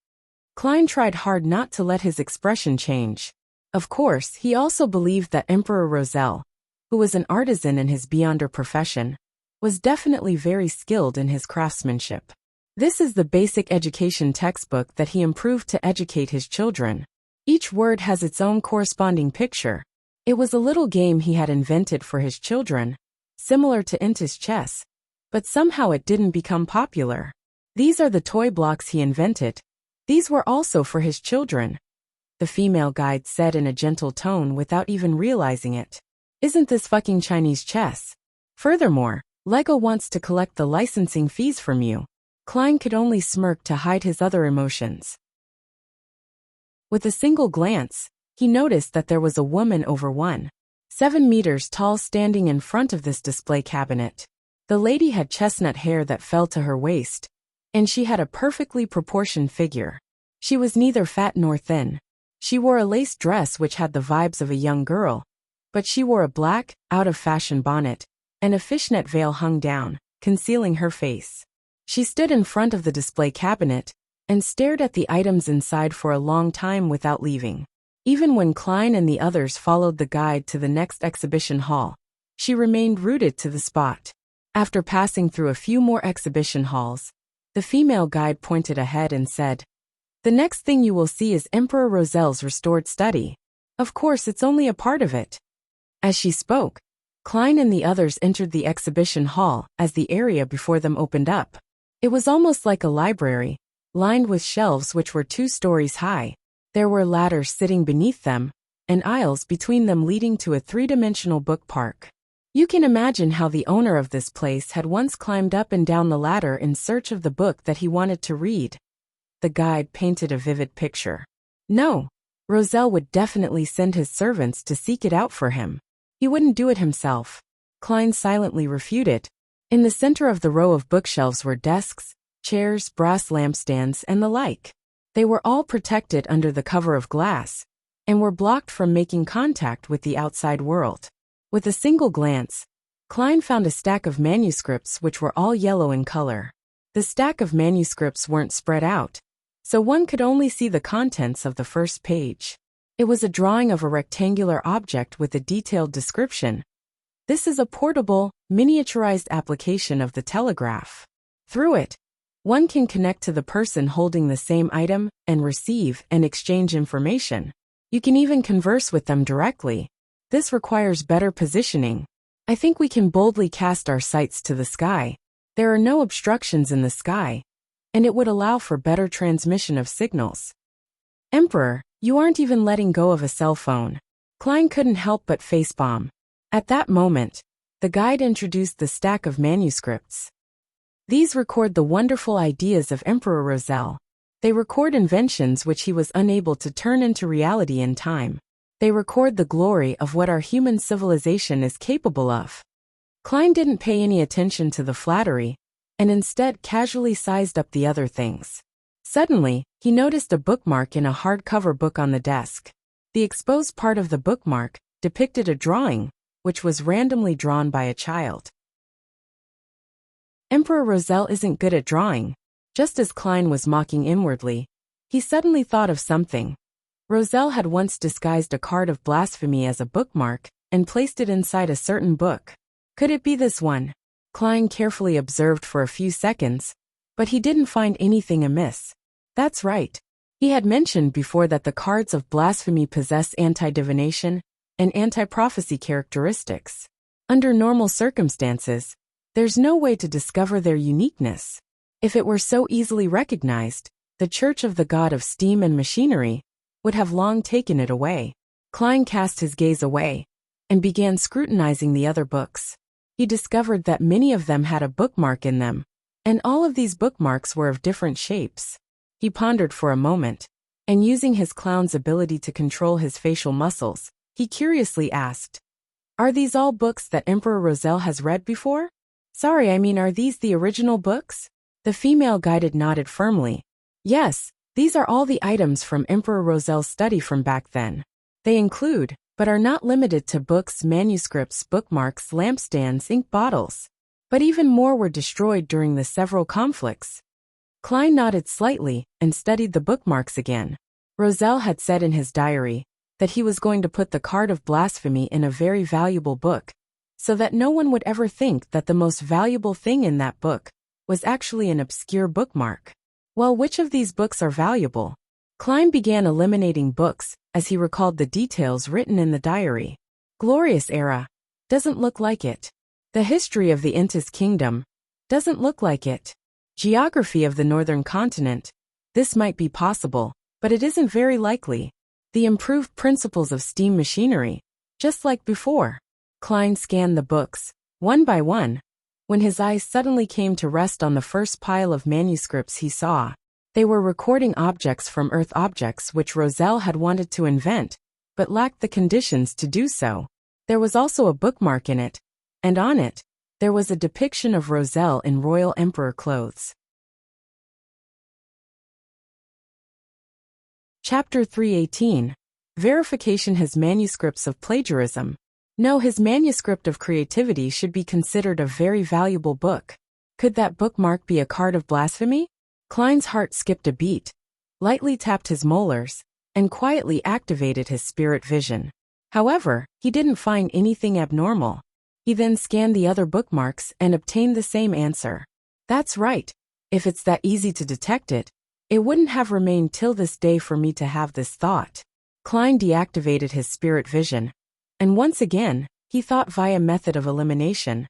Klein tried hard not to let his expression change. Of course, he also believed that Emperor Roselle, who was an artisan in his beyonder profession, was definitely very skilled in his craftsmanship. This is the basic education textbook that he improved to educate his children. Each word has its own corresponding picture. It was a little game he had invented for his children, similar to Intis chess, but somehow it didn't become popular. These are the toy blocks he invented. These were also for his children, the female guide said in a gentle tone without even realizing it. Isn't this fucking Chinese chess? Furthermore, Lego wants to collect the licensing fees from you. Klein could only smirk to hide his other emotions. With a single glance, he noticed that there was a woman over 1.7 meters tall standing in front of this display cabinet. The lady had chestnut hair that fell to her waist, and she had a perfectly proportioned figure. She was neither fat nor thin. She wore a lace dress which had the vibes of a young girl, but she wore a black, out-of-fashion bonnet, and a fishnet veil hung down, concealing her face. She stood in front of the display cabinet and stared at the items inside for a long time without leaving. Even when Klein and the others followed the guide to the next exhibition hall, she remained rooted to the spot. After passing through a few more exhibition halls, the female guide pointed ahead and said, "The next thing you will see is Emperor Roselle's restored study. Of course, it's only a part of it." As she spoke, Klein and the others entered the exhibition hall as the area before them opened up. It was almost like a library, lined with shelves which were 2 stories high. There were ladders sitting beneath them, and aisles between them leading to a 3-dimensional book park. You can imagine how the owner of this place had once climbed up and down the ladder in search of the book that he wanted to read. The guide painted a vivid picture. No, Roselle would definitely send his servants to seek it out for him. He wouldn't do it himself. Klein silently refuted. In the center of the row of bookshelves were desks, chairs, brass lampstands, and the like. They were all protected under the cover of glass, and were blocked from making contact with the outside world. With a single glance, Klein found a stack of manuscripts which were all yellow in color. The stack of manuscripts weren't spread out, so one could only see the contents of the first page. It was a drawing of a rectangular object with a detailed description. This is a portable, miniaturized application of the telegraph. Through it, one can connect to the person holding the same item and receive and exchange information. You can even converse with them directly. This requires better positioning. I think we can boldly cast our sights to the sky. There are no obstructions in the sky, and it would allow for better transmission of signals. Emperor, you aren't even letting go of a cell phone. Klein couldn't help but facepalm. At that moment, the guide introduced the stack of manuscripts. These record the wonderful ideas of Emperor Roselle. They record inventions which he was unable to turn into reality in time. They record the glory of what our human civilization is capable of. Klein didn't pay any attention to the flattery, and instead casually sized up the other things. Suddenly, he noticed a bookmark in a hardcover book on the desk. The exposed part of the bookmark depicted a drawing, which was randomly drawn by a child. Emperor Roselle isn't good at drawing. Just as Klein was mocking inwardly, he suddenly thought of something. Roselle had once disguised a card of blasphemy as a bookmark and placed it inside a certain book. Could it be this one? Klein carefully observed for a few seconds, but he didn't find anything amiss. That's right. He had mentioned before that the cards of blasphemy possess anti-divination and anti-prophecy characteristics. Under normal circumstances, there's no way to discover their uniqueness. If it were so easily recognized, the Church of the God of Steam and Machinery would have long taken it away. Klein cast his gaze away and began scrutinizing the other books. He discovered that many of them had a bookmark in them, and all of these bookmarks were of different shapes. He pondered for a moment, and using his clown's ability to control his facial muscles, he curiously asked, "Are these all books that Emperor Roselle has read before?" "Sorry, are these the original books?" The female guide nodded firmly. "Yes, these are all the items from Emperor Roselle's study from back then. They include, but are not limited to books, manuscripts, bookmarks, lampstands, ink bottles. But even more were destroyed during the several conflicts." Klein nodded slightly and studied the bookmarks again. Roselle had said in his diary that he was going to put the card of blasphemy in a very valuable book, so that no one would ever think that the most valuable thing in that book was actually an obscure bookmark. Well, which of these books are valuable? Klein began eliminating books as he recalled the details written in the diary. Glorious Era. Doesn't look like it. The History of the Intis Kingdom. Doesn't look like it. Geography of the Northern Continent. This might be possible, but it isn't very likely. The Improved Principles of Steam Machinery. Just like before. Klein scanned the books, one by one, when his eyes suddenly came to rest on the first pile of manuscripts he saw. They were recording objects from Earth, objects which Roselle had wanted to invent, but lacked the conditions to do so. There was also a bookmark in it, and on it, there was a depiction of Roselle in royal emperor clothes. Chapter 318. Verification. His manuscripts of plagiarism. No, his manuscript of creativity should be considered a very valuable book. Could that bookmark be a card of blasphemy? Klein's heart skipped a beat, lightly tapped his molars, and quietly activated his spirit vision. However, he didn't find anything abnormal. He then scanned the other bookmarks and obtained the same answer. That's right. If it's that easy to detect it, it wouldn't have remained till this day for me to have this thought. Klein deactivated his spirit vision, and once again, he thought via method of elimination.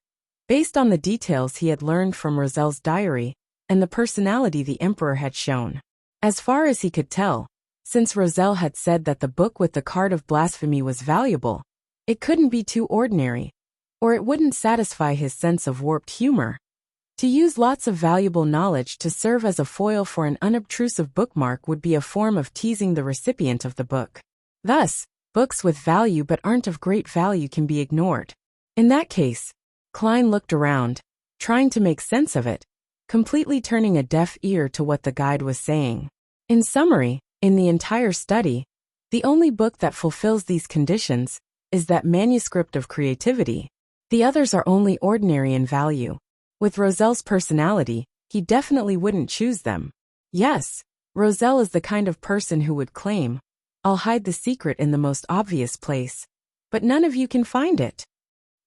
Based on the details he had learned from Roselle's diary, and the personality the emperor had shown. As far as he could tell, since Roselle had said that the book with the card of blasphemy was valuable, it couldn't be too ordinary, or it wouldn't satisfy his sense of warped humor. To use lots of valuable knowledge to serve as a foil for an unobtrusive bookmark would be a form of teasing the recipient of the book. Thus, books with value but aren't of great value can be ignored. In that case, Klein looked around, trying to make sense of it, completely turning a deaf ear to what the guide was saying. In summary, in the entire study, the only book that fulfills these conditions is that manuscript of creativity. The others are only ordinary in value. With Roselle's personality, he definitely wouldn't choose them. Yes, Roselle is the kind of person who would claim, "I'll hide the secret in the most obvious place, but none of you can find it."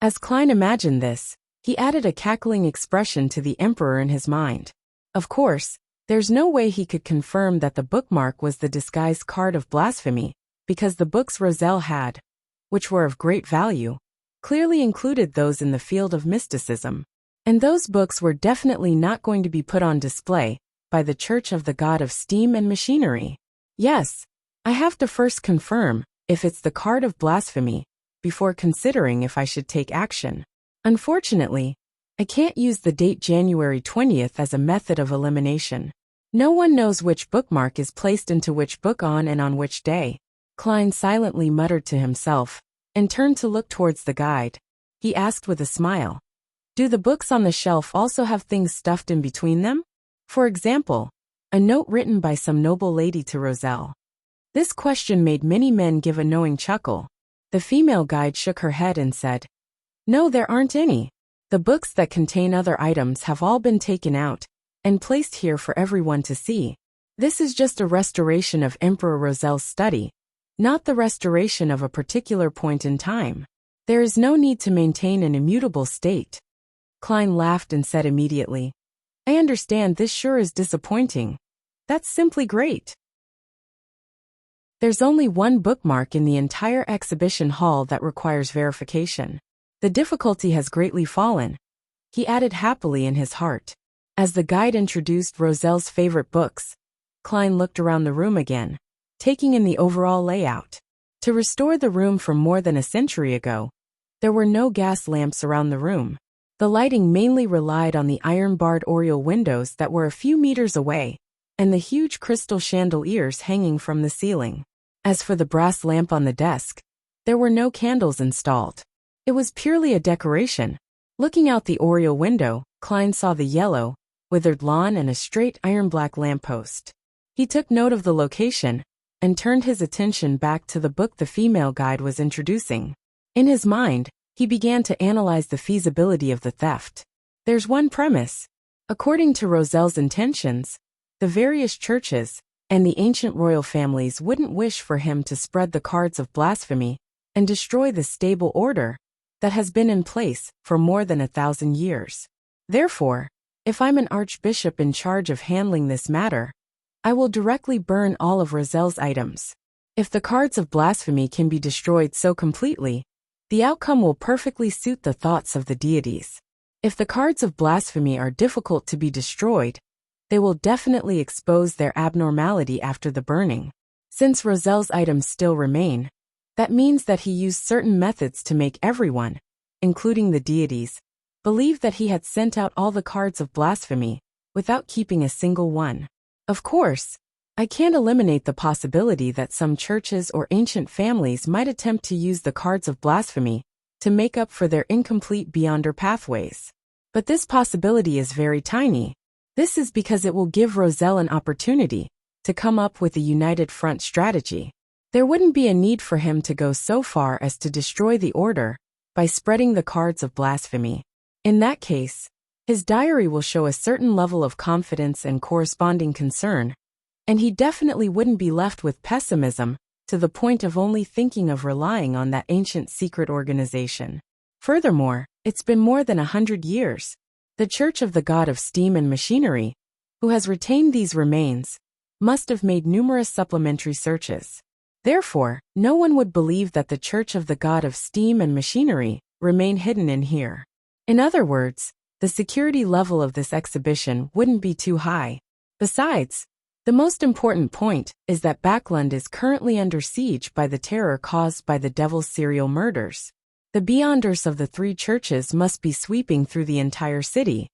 As Klein imagined this, he added a cackling expression to the emperor in his mind. Of course, there's no way he could confirm that the bookmark was the disguised card of blasphemy, because the books Roselle had, which were of great value, clearly included those in the field of mysticism. And those books were definitely not going to be put on display by the Church of the God of Steam and Machinery. Yes, I have to first confirm if it's the card of blasphemy before considering if I should take action. Unfortunately, I can't use the date January 20th as a method of elimination. No one knows which bookmark is placed into which book on which day. Klein silently muttered to himself and turned to look towards the guide. He asked with a smile, "Do the books on the shelf also have things stuffed in between them? For example, a note written by some noble lady to Roselle?" This question made many men give a knowing chuckle. The female guide shook her head and said, "No, there aren't any. The books that contain other items have all been taken out and placed here for everyone to see. This is just a restoration of Emperor Roselle's study, not the restoration of a particular point in time. There is no need to maintain an immutable state." Klein laughed and said immediately, "I understand this sure is disappointing. That's simply great. There's only one bookmark in the entire exhibition hall that requires verification. The difficulty has greatly fallen," he added happily in his heart. As the guide introduced Roselle's favorite books, Klein looked around the room again, taking in the overall layout. To restore the room from more than a century ago, there were no gas lamps around the room. The lighting mainly relied on the iron-barred oriel windows that were a few meters away, and the huge crystal chandeliers hanging from the ceiling. As for the brass lamp on the desk, there were no candles installed. It was purely a decoration. Looking out the oriel window, Klein saw the yellow, withered lawn and a straight iron-black lamppost. He took note of the location and turned his attention back to the book the female guide was introducing. In his mind, he began to analyze the feasibility of the theft. There's one premise. According to Roselle's intentions, the various churches and the ancient royal families wouldn't wish for him to spread the cards of blasphemy and destroy the stable order that has been in place for more than 1,000 years. Therefore, if I'm an archbishop in charge of handling this matter, I will directly burn all of Roselle's items. If the cards of blasphemy can be destroyed so completely, the outcome will perfectly suit the thoughts of the deities. If the cards of blasphemy are difficult to be destroyed, they will definitely expose their abnormality after the burning. Since Roselle's items still remain, that means that he used certain methods to make everyone, including the deities, believe that he had sent out all the cards of blasphemy without keeping a single one. Of course, I can't eliminate the possibility that some churches or ancient families might attempt to use the cards of blasphemy to make up for their incomplete beyonder pathways. But this possibility is very tiny. This is because it will give Roselle an opportunity to come up with a united front strategy. There wouldn't be a need for him to go so far as to destroy the order by spreading the cards of blasphemy. In that case, his diary will show a certain level of confidence and corresponding concern, and he definitely wouldn't be left with pessimism to the point of only thinking of relying on that ancient secret organization. Furthermore, it's been more than 100 years. The Church of the God of Steam and Machinery, who has retained these remains, must have made numerous supplementary searches. Therefore, no one would believe that the Church of the God of Steam and Machinery remain hidden in here. In other words, the security level of this exhibition wouldn't be too high. Besides, the most important point is that Backlund is currently under siege by the terror caused by the Devil's serial murders. The beyonders of the three churches must be sweeping through the entire city.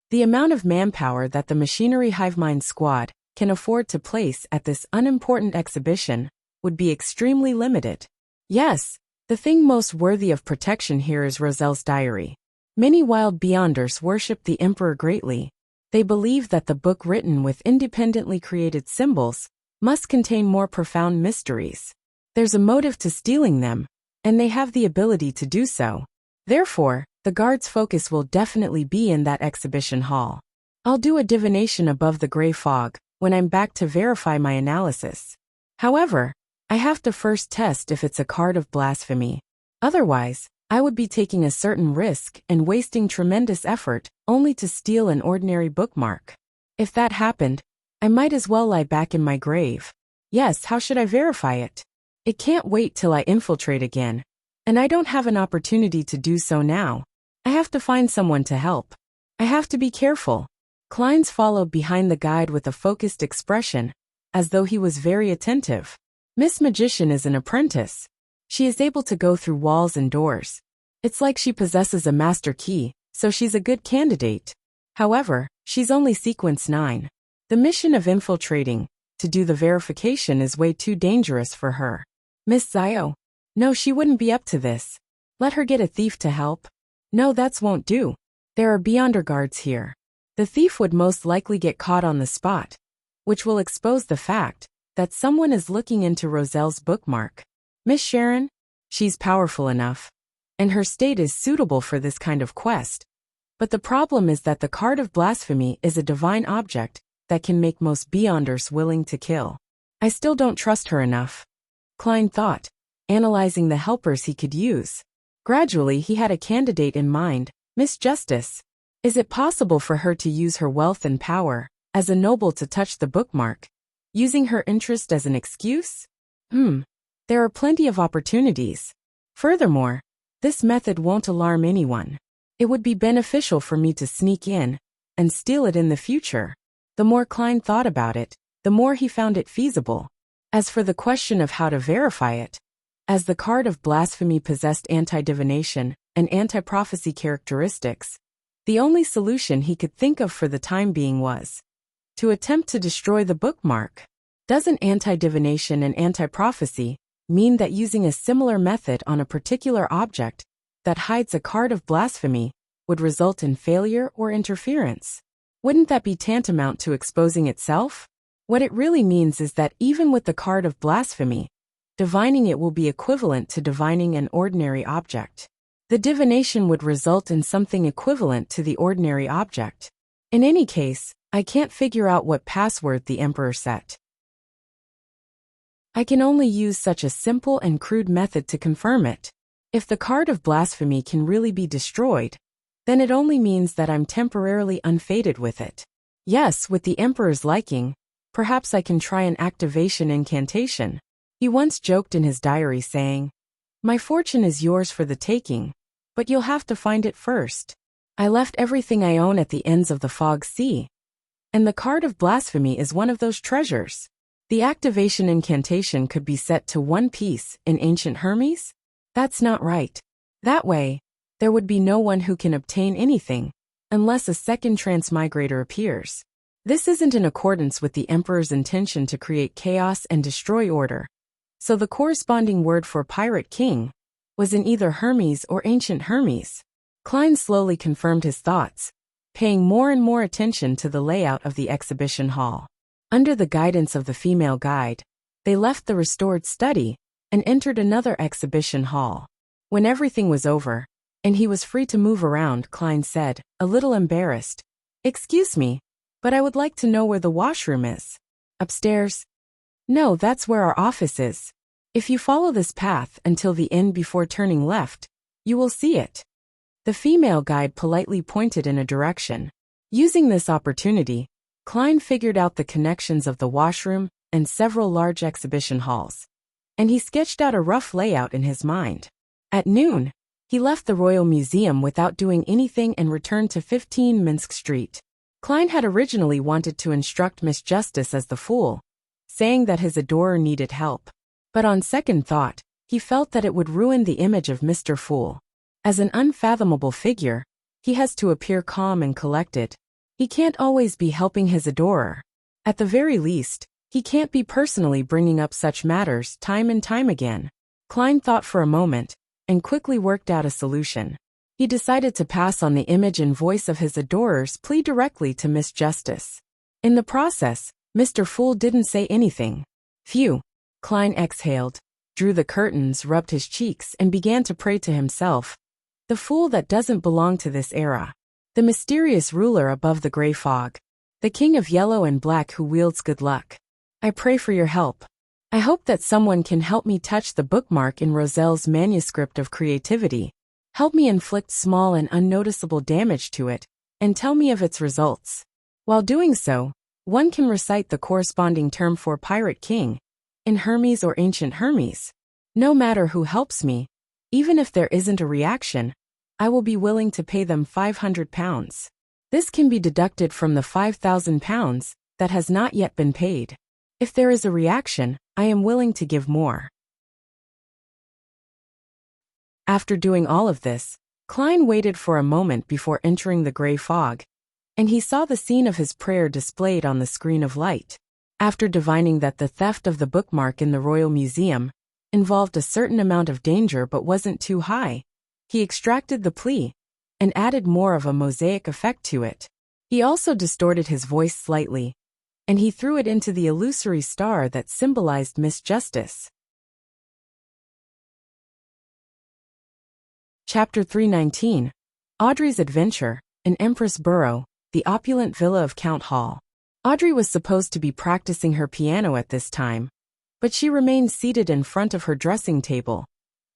The amount of manpower that the Machinery Hivemind squad can afford to place at this unimportant exhibition would be extremely limited. Yes, the thing most worthy of protection here is Roselle's diary. Many wild beyonders worship the Emperor greatly. They believe that the book written with independently created symbols must contain more profound mysteries. There's a motive to stealing them, and they have the ability to do so. Therefore, the guard's focus will definitely be in that exhibition hall. I'll do a divination above the gray fog when I'm back to verify my analysis. However, I have to first test if it's a card of blasphemy. Otherwise, I would be taking a certain risk and wasting tremendous effort only to steal an ordinary bookmark. If that happened, I might as well lie back in my grave. Yes, how should I verify it? It can't wait till I infiltrate again, and I don't have an opportunity to do so now. I have to find someone to help. I have to be careful. Kleins followed behind the guide with a focused expression, as though he was very attentive. Miss Magician is an apprentice. She is able to go through walls and doors. It's like she possesses a master key, so she's a good candidate. However, she's only sequence 9. The mission of infiltrating, to do the verification, is way too dangerous for her. Miss Zio? No, she wouldn't be up to this. Let her get a thief to help. No, that won't do. There are Beyonder guards here. The thief would most likely get caught on the spot, which will expose the fact that someone is looking into Roselle's bookmark. Miss Sharon? She's powerful enough, and her state is suitable for this kind of quest. But the problem is that the card of blasphemy is a divine object that can make most Beyonders willing to kill. I still don't trust her enough. Klein thought, analyzing the helpers he could use. Gradually he had a candidate in mind, Miss Justice. Is it possible for her to use her wealth and power as a noble to touch the bookmark, using her interest as an excuse? There are plenty of opportunities. Furthermore, this method won't alarm anyone. It would be beneficial for me to sneak in and steal it in the future. The more Klein thought about it, the more he found it feasible. As for the question of how to verify it, as the card of blasphemy possessed anti-divination and anti-prophecy characteristics, the only solution he could think of for the time being was to attempt to destroy the bookmark. Doesn't anti-divination and anti-prophecy mean that using a similar method on a particular object that hides a card of blasphemy would result in failure or interference? Wouldn't that be tantamount to exposing itself? What it really means is that even with the card of blasphemy, divining it will be equivalent to divining an ordinary object. The divination would result in something equivalent to the ordinary object. In any case, I can't figure out what password the Emperor set. I can only use such a simple and crude method to confirm it. If the card of blasphemy can really be destroyed, then it only means that I'm temporarily unfated with it. Yes, with the Emperor's liking, perhaps I can try an activation incantation. He once joked in his diary saying, "My fortune is yours for the taking, but you'll have to find it first." I left everything I own at the ends of the fog sea, and the card of blasphemy is one of those treasures. The activation incantation could be set to 1 piece in Ancient Hermes? That's not right. That way, there would be no one who can obtain anything, unless a second transmigrator appears. This isn't in accordance with the Emperor's intention to create chaos and destroy order, so the corresponding word for Pirate King was in either Hermes or Ancient Hermes. Klein slowly confirmed his thoughts, paying more and more attention to the layout of the exhibition hall. Under the guidance of the female guide, they left the restored study and entered another exhibition hall. When everything was over, and he was free to move around, Klein said, a little embarrassed, "Excuse me, but I would like to know where the washroom is." "Upstairs?" "No, that's where our office is. If you follow this path until the end before turning left, you will see it." The female guide politely pointed in a direction. Using this opportunity, Klein figured out the connections of the washroom and several large exhibition halls, and he sketched out a rough layout in his mind. At noon, he left the Royal Museum without doing anything and returned to 15 Minsk Street. Klein had originally wanted to instruct Miss Justice as the fool, saying that his adorer needed help. But on second thought, he felt that it would ruin the image of Mr. Fool. As an unfathomable figure, he has to appear calm and collected. He can't always be helping his adorer. At the very least, he can't be personally bringing up such matters time and time again. Klein thought for a moment, and quickly worked out a solution. He decided to pass on the image and voice of his adorer's plea directly to Miss Justice. In the process, Mr. Fool didn't say anything. Phew, Klein exhaled. drew the curtains, rubbed his cheeks, and began to pray to himself. The fool that doesn't belong to this era. The mysterious ruler above the gray fog. The king of yellow and black who wields good luck. I pray for your help. I hope that someone can help me touch the bookmark in Roselle's manuscript of creativity. Help me inflict small and unnoticeable damage to it, and tell me of its results. While doing so, one can recite the corresponding term for Pirate King, in Hermes or Ancient Hermes. No matter who helps me, even if there isn't a reaction, I will be willing to pay them £500. This can be deducted from the £5,000 that has not yet been paid. If there is a reaction, I am willing to give more. After doing all of this, Klein waited for a moment before entering the gray fog, and he saw the scene of his prayer displayed on the screen of light. After divining that the theft of the bookmark in the Royal Museum involved a certain amount of danger but wasn't too high, he extracted the plea and added more of a mosaic effect to it. He also distorted his voice slightly, and he threw it into the illusory star that symbolized Miss Justice. Chapter 319. Audrey's Adventure, in Empress Borough, the opulent villa of Count Hall. Audrey was supposed to be practicing her piano at this time, but she remained seated in front of her dressing table,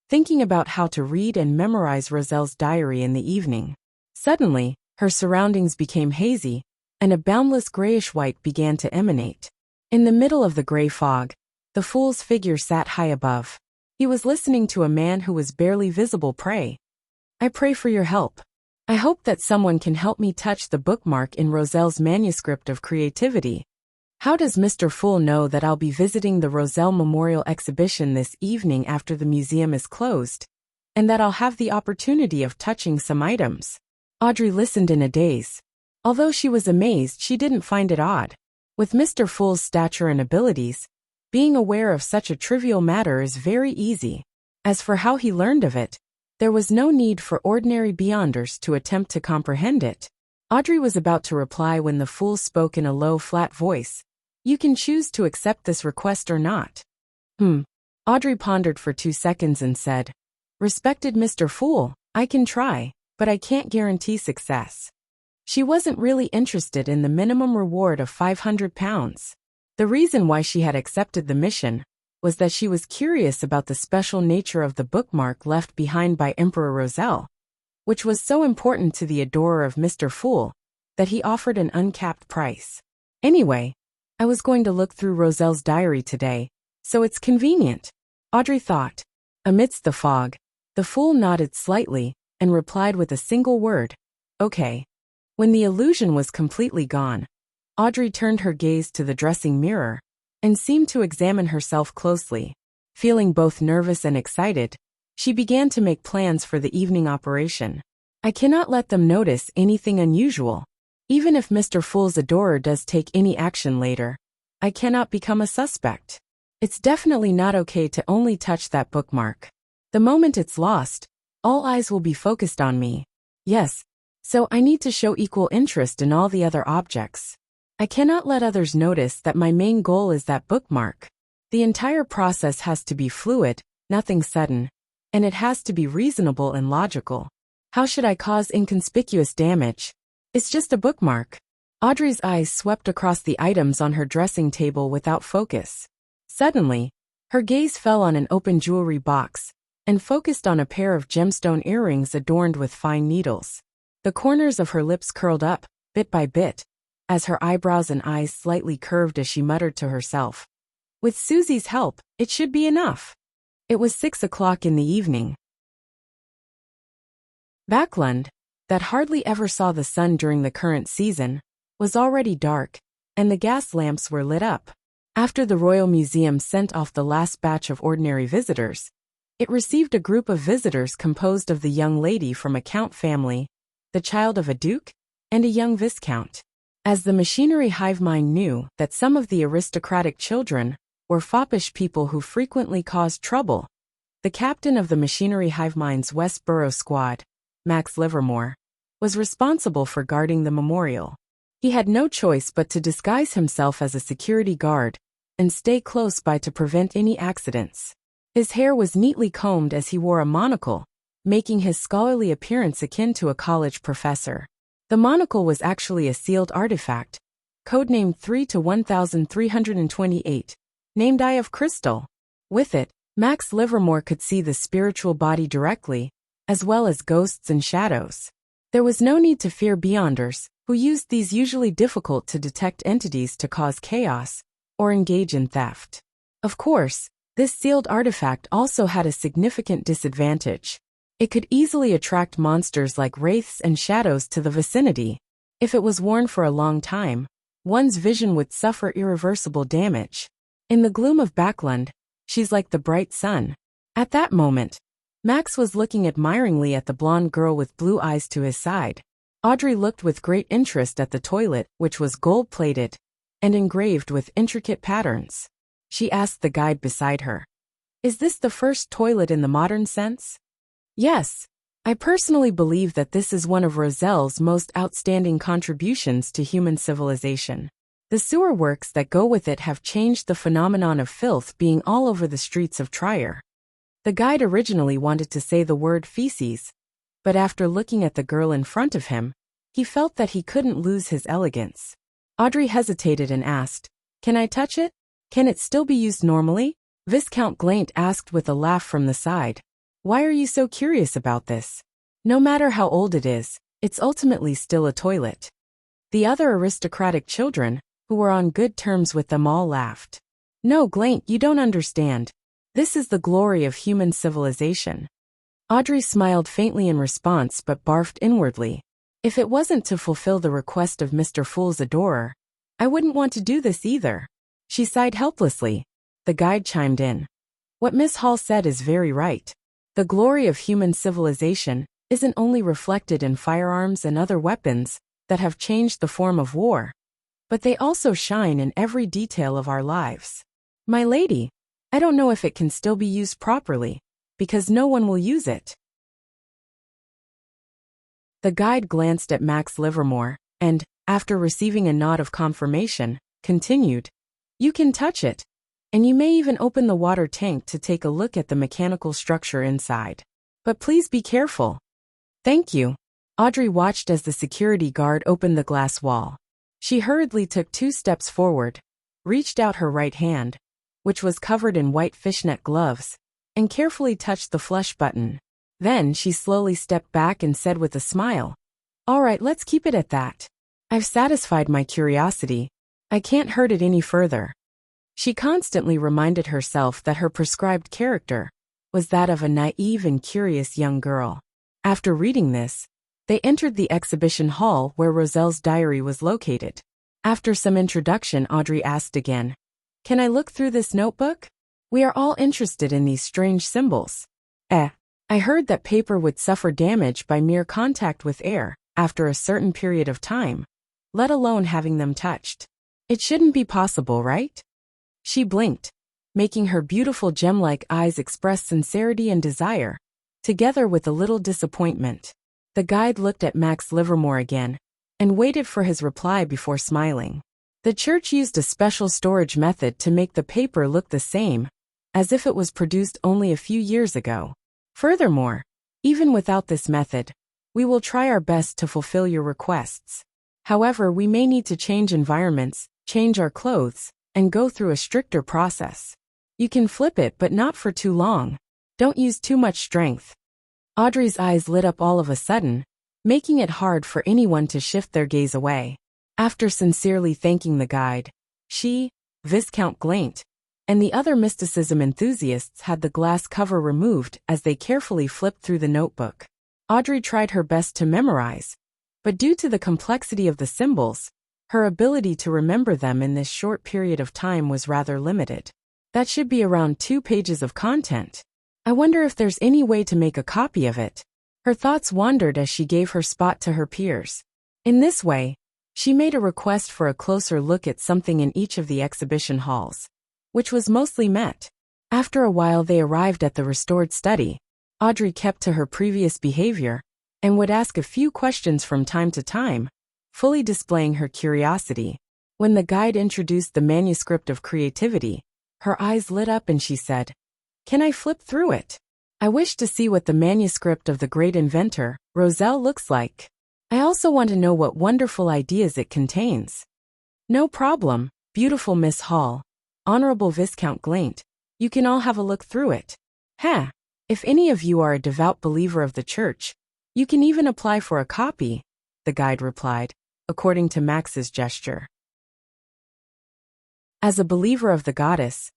thinking about how to read and memorize Roselle's diary in the evening. Suddenly, her surroundings became hazy, and a boundless grayish-white began to emanate. In the middle of the gray fog, the fool's figure sat high above. He was listening to a man who was barely visible pray. I pray for your help. I hope that someone can help me touch the bookmark in Roselle's manuscript of creativity. How does Mr. Fool know that I'll be visiting the Roselle Memorial Exhibition this evening after the museum is closed, and that I'll have the opportunity of touching some items? Audrey listened in a daze. Although she was amazed, she didn't find it odd. With Mr. Fool's stature and abilities, being aware of such a trivial matter is very easy. As for how he learned of it, there was no need for ordinary beyonders to attempt to comprehend it. Audrey was about to reply when the fool spoke in a low, flat voice. You can choose to accept this request or not. Audrey pondered for 2 seconds and said, Respected Mr. Fool, I can try, but I can't guarantee success. She wasn't really interested in the minimum reward of £500. The reason why she had accepted the mission was that she was curious about the special nature of the bookmark left behind by Emperor Roselle, which was so important to the adorer of Mr. Fool that he offered an uncapped price. Anyway, I was going to look through Roselle's diary today, so it's convenient, Audrey thought. Amidst the fog, the fool nodded slightly and replied with a single word, Okay. When the illusion was completely gone, Audrey turned her gaze to the dressing mirror and seemed to examine herself closely. Feeling both nervous and excited, she began to make plans for the evening operation. I cannot let them notice anything unusual. Even if Mr. Fool's adorer does take any action later, I cannot become a suspect. It's definitely not okay to only touch that bookmark. The moment it's lost, all eyes will be focused on me. Yes, so I need to show equal interest in all the other objects. I cannot let others notice that my main goal is that bookmark. The entire process has to be fluid, nothing sudden, and it has to be reasonable and logical. How should I cause inconspicuous damage? It's just a bookmark. Audrey's eyes swept across the items on her dressing table without focus. Suddenly, her gaze fell on an open jewelry box and focused on a pair of gemstone earrings adorned with fine needles. The corners of her lips curled up, bit by bit, as her eyebrows and eyes slightly curved as she muttered to herself. With Susie's help, it should be enough. It was 6 o'clock in the evening. Backlund, that hardly ever saw the sun during the current season, was already dark, and the gas lamps were lit up. After the Royal Museum sent off the last batch of ordinary visitors, it received a group of visitors composed of the young lady from a count family, the child of a duke, and a young viscount. As the machinery hive mind knew that some of the aristocratic children were foppish people who frequently caused trouble, the captain of the machinery hive mind's West Borough squad, Max Livermore, was responsible for guarding the memorial. He had no choice but to disguise himself as a security guard and stay close by to prevent any accidents. His hair was neatly combed as he wore a monocle, making his scholarly appearance akin to a college professor. The monocle was actually a sealed artifact, codenamed 3 to 1328, named Eye of Crystal. With it, Max Livermore could see the spiritual body directly, as well as ghosts and shadows. There was no need to fear Beyonders, who used these usually difficult-to-detect entities to cause chaos or engage in theft. Of course, this sealed artifact also had a significant disadvantage. It could easily attract monsters like wraiths and shadows to the vicinity. If it was worn for a long time, one's vision would suffer irreversible damage. In the gloom of Backland, she's like the bright sun. At that moment, Max was looking admiringly at the blonde girl with blue eyes to his side. Audrey looked with great interest at the toilet, which was gold-plated and engraved with intricate patterns. She asked the guide beside her, "Is this the first toilet in the modern sense?" "Yes. I personally believe that this is one of Roselle's most outstanding contributions to human civilization. The sewer works that go with it have changed the phenomenon of filth being all over the streets of Trier." The guide originally wanted to say the word feces, but after looking at the girl in front of him, he felt that he couldn't lose his elegance. Audrey hesitated and asked, "Can I touch it? Can it still be used normally?" Viscount Glaint asked with a laugh from the side. "Why are you so curious about this? No matter how old it is, it's ultimately still a toilet." The other aristocratic children, who were on good terms with them, all laughed. "No, Glaint, you don't understand. This is the glory of human civilization." Audrey smiled faintly in response but barfed inwardly. "If it wasn't to fulfill the request of Mr. Fool's adorer, I wouldn't want to do this either." She sighed helplessly. The guide chimed in. "What Miss Hall said is very right. The glory of human civilization isn't only reflected in firearms and other weapons that have changed the form of war, but they also shine in every detail of our lives. My lady, I don't know if it can still be used properly, because no one will use it." The guide glanced at Max Livermore, and, after receiving a nod of confirmation, continued, "You can touch it, and you may even open the water tank to take a look at the mechanical structure inside. But please be careful." "Thank you." Audrey watched as the security guard opened the glass wall. She hurriedly took 2 steps forward, reached out her right hand, which was covered in white fishnet gloves, and carefully touched the flush button. Then she slowly stepped back and said with a smile, "All right, let's keep it at that. I've satisfied my curiosity. I can't hurt it any further." She constantly reminded herself that her prescribed character was that of a naive and curious young girl. After reading this, they entered the exhibition hall where Roselle's diary was located. After some introduction, Audrey asked again, "Can I look through this notebook? We are all interested in these strange symbols." I heard that paper would suffer damage by mere contact with air after a certain period of time, let alone having them touched. It shouldn't be possible, right?" She blinked, making her beautiful gem-like eyes express sincerity and desire, together with a little disappointment. The guide looked at Max Livermore again, and waited for his reply before smiling. The church used a special storage method to make the paper look the same, as if it was produced only a few years ago. Furthermore, even without this method, we will try our best to fulfill your requests. However, we may need to change environments, change our clothes, and go through a stricter process. You can flip it, but not for too long. Don't use too much strength." Audrey's eyes lit up all of a sudden, making it hard for anyone to shift their gaze away. After sincerely thanking the guide, she, Viscount Glaint, and the other mysticism enthusiasts had the glass cover removed as they carefully flipped through the notebook. Audrey tried her best to memorize, but due to the complexity of the symbols, her ability to remember them in this short period of time was rather limited. That should be around 2 pages of content. I wonder if there's any way to make a copy of it. Her thoughts wandered as she gave her spot to her peers. In this way, she made a request for a closer look at something in each of the exhibition halls, which was mostly met. After a while they arrived at the restored study. Audrey kept to her previous behavior, and would ask a few questions from time to time, fully displaying her curiosity. When the guide introduced the manuscript of creativity, her eyes lit up and she said, Can I flip through it? I wish to see what the manuscript of the great inventor, Roselle, looks like. I also want to know what wonderful ideas it contains. No problem, beautiful Miss Hall, Honorable Viscount Glaint. You can all have a look through it. If any of you are a devout believer of the church, you can even apply for a copy, the guide replied, according to Max's gesture. As a believer of the goddess,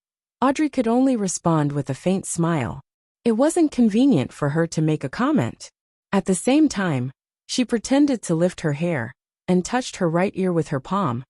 Audrey could only respond with a faint smile. It wasn't convenient for her to make a comment. At the same time, she pretended to lift her hair and touched her right ear with her palm,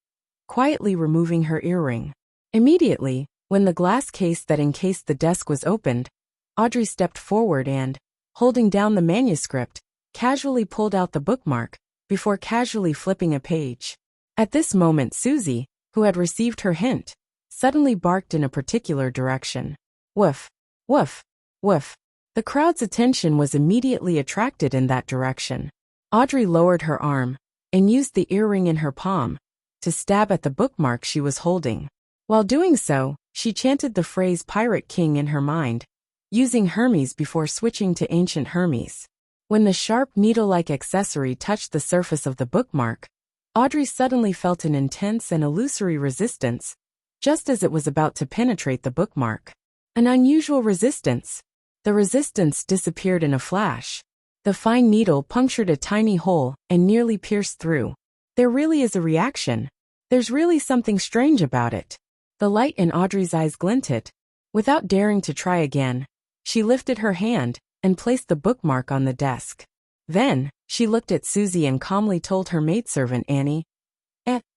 quietly removing her earring. Immediately, when the glass case that encased the desk was opened, Audrey stepped forward and, holding down the manuscript, casually pulled out the bookmark, before casually flipping a page. At this moment Susie, who had received her hint, suddenly barked in a particular direction. Woof, woof, woof. The crowd's attention was immediately attracted in that direction. Audrey lowered her arm and used the earring in her palm to stab at the bookmark she was holding. While doing so, she chanted the phrase Pirate King in her mind, using Hermes before switching to Ancient Hermes. When the sharp needle-like accessory touched the surface of the bookmark, Audrey suddenly felt an intense and illusory resistance, just as it was about to penetrate the bookmark. An unusual resistance. The resistance disappeared in a flash. The fine needle punctured a tiny hole and nearly pierced through. There really is a reaction. There's really something strange about it. The light in Audrey's eyes glinted. Without daring to try again, she lifted her hand and placed the bookmark on the desk. Then, she looked at Susie and calmly told her maidservant Annie,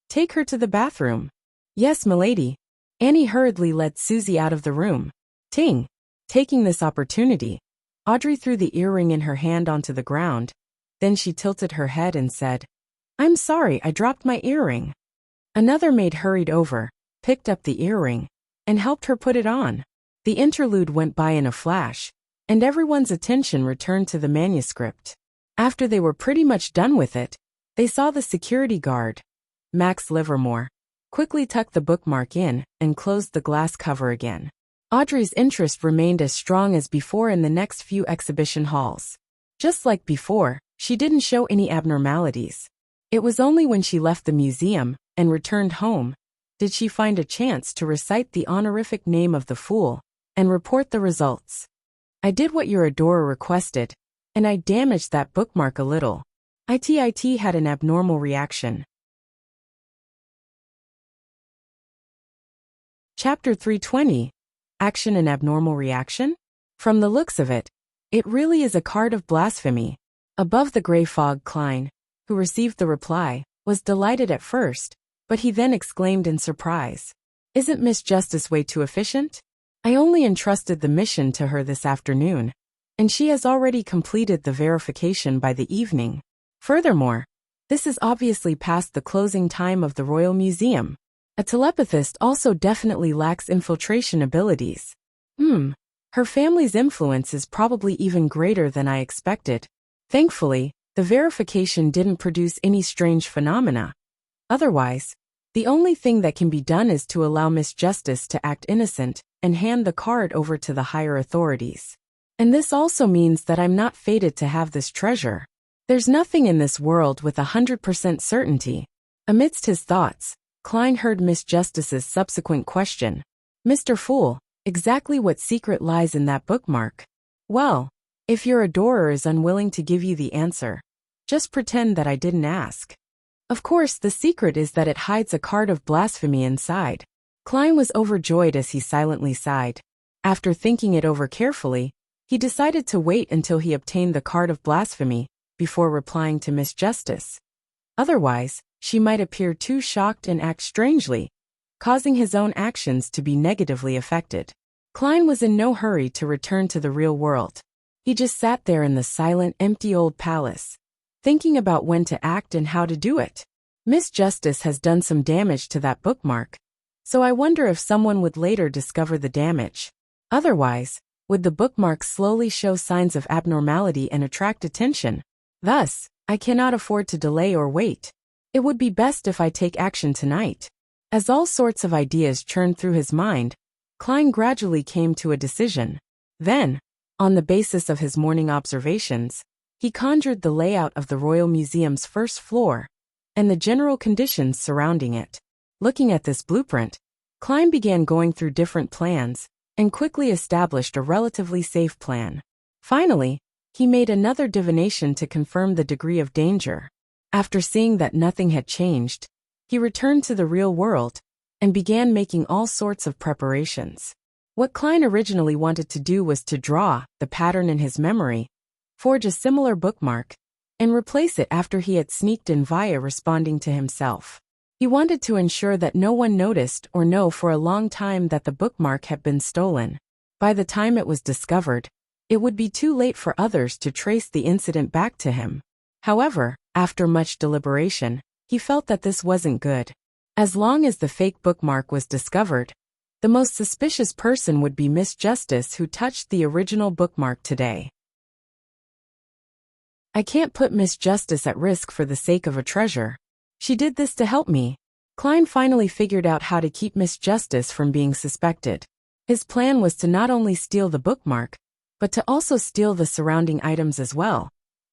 take her to the bathroom. Yes, milady. Annie hurriedly led Susie out of the room. Ting! Taking this opportunity, Audrey threw the earring in her hand onto the ground. Then she tilted her head and said, I'm sorry, I dropped my earring. Another maid hurried over, picked up the earring, and helped her put it on. The interlude went by in a flash, and everyone's attention returned to the manuscript. After they were pretty much done with it, they saw the security guard, Max Livermore, quickly tuck the bookmark in and closed the glass cover again. Audrey's interest remained as strong as before in the next few exhibition halls. Just like before, she didn't show any abnormalities. It was only when she left the museum and returned home did she find a chance to recite the honorific name of the fool and report the results. I did what your adorer requested, and I damaged that bookmark a little. It had an abnormal reaction. Chapter 320. Action and Abnormal Reaction? From the looks of it, it really is a card of blasphemy. Above the gray fog, Klein, who received the reply, was delighted at first, but he then exclaimed in surprise. Isn't Miss Justice way too efficient? I only entrusted the mission to her this afternoon, and she has already completed the verification by the evening. Furthermore, this is obviously past the closing time of the Royal Museum. A telepathist also definitely lacks infiltration abilities. Her family's influence is probably even greater than I expected. Thankfully, the verification didn't produce any strange phenomena. Otherwise, the only thing that can be done is to allow Miss Justice to act innocent and hand the card over to the higher authorities. And this also means that I'm not fated to have this treasure. There's nothing in this world with 100% certainty. Amidst his thoughts, Klein heard Miss Justice's subsequent question. Mr. Fool, exactly what secret lies in that bookmark? Well, if your adorer is unwilling to give you the answer, just pretend that I didn't ask. Of course, the secret is that it hides a card of blasphemy inside. Klein was overjoyed as he silently sighed. After thinking it over carefully, he decided to wait until he obtained the card of blasphemy before replying to Miss Justice. Otherwise, she might appear too shocked and act strangely, causing his own actions to be negatively affected. Klein was in no hurry to return to the real world. He just sat there in the silent, empty old palace, thinking about when to act and how to do it. Miss Justice has done some damage to that bookmark, so I wonder if someone would later discover the damage. Otherwise, would the bookmark slowly show signs of abnormality and attract attention? Thus, I cannot afford to delay or wait. It would be best if I take action tonight. As all sorts of ideas churned through his mind, Klein gradually came to a decision. Then, on the basis of his morning observations, he conjured the layout of the Royal Museum's first floor and the general conditions surrounding it. Looking at this blueprint, Klein began going through different plans and quickly established a relatively safe plan. Finally, he made another divination to confirm the degree of danger. After seeing that nothing had changed, he returned to the real world and began making all sorts of preparations. What Klein originally wanted to do was to draw the pattern in his memory, forge a similar bookmark, and replace it after he had sneaked in via responding to himself. He wanted to ensure that no one noticed or know for a long time that the bookmark had been stolen. By the time it was discovered, it would be too late for others to trace the incident back to him. However, after much deliberation, he felt that this wasn't good. As long as the fake bookmark was discovered, the most suspicious person would be Miss Justice, who touched the original bookmark today. I can't put Miss Justice at risk for the sake of a treasure. She did this to help me. Klein finally figured out how to keep Miss Justice from being suspected. His plan was to not only steal the bookmark, but to also steal the surrounding items as well,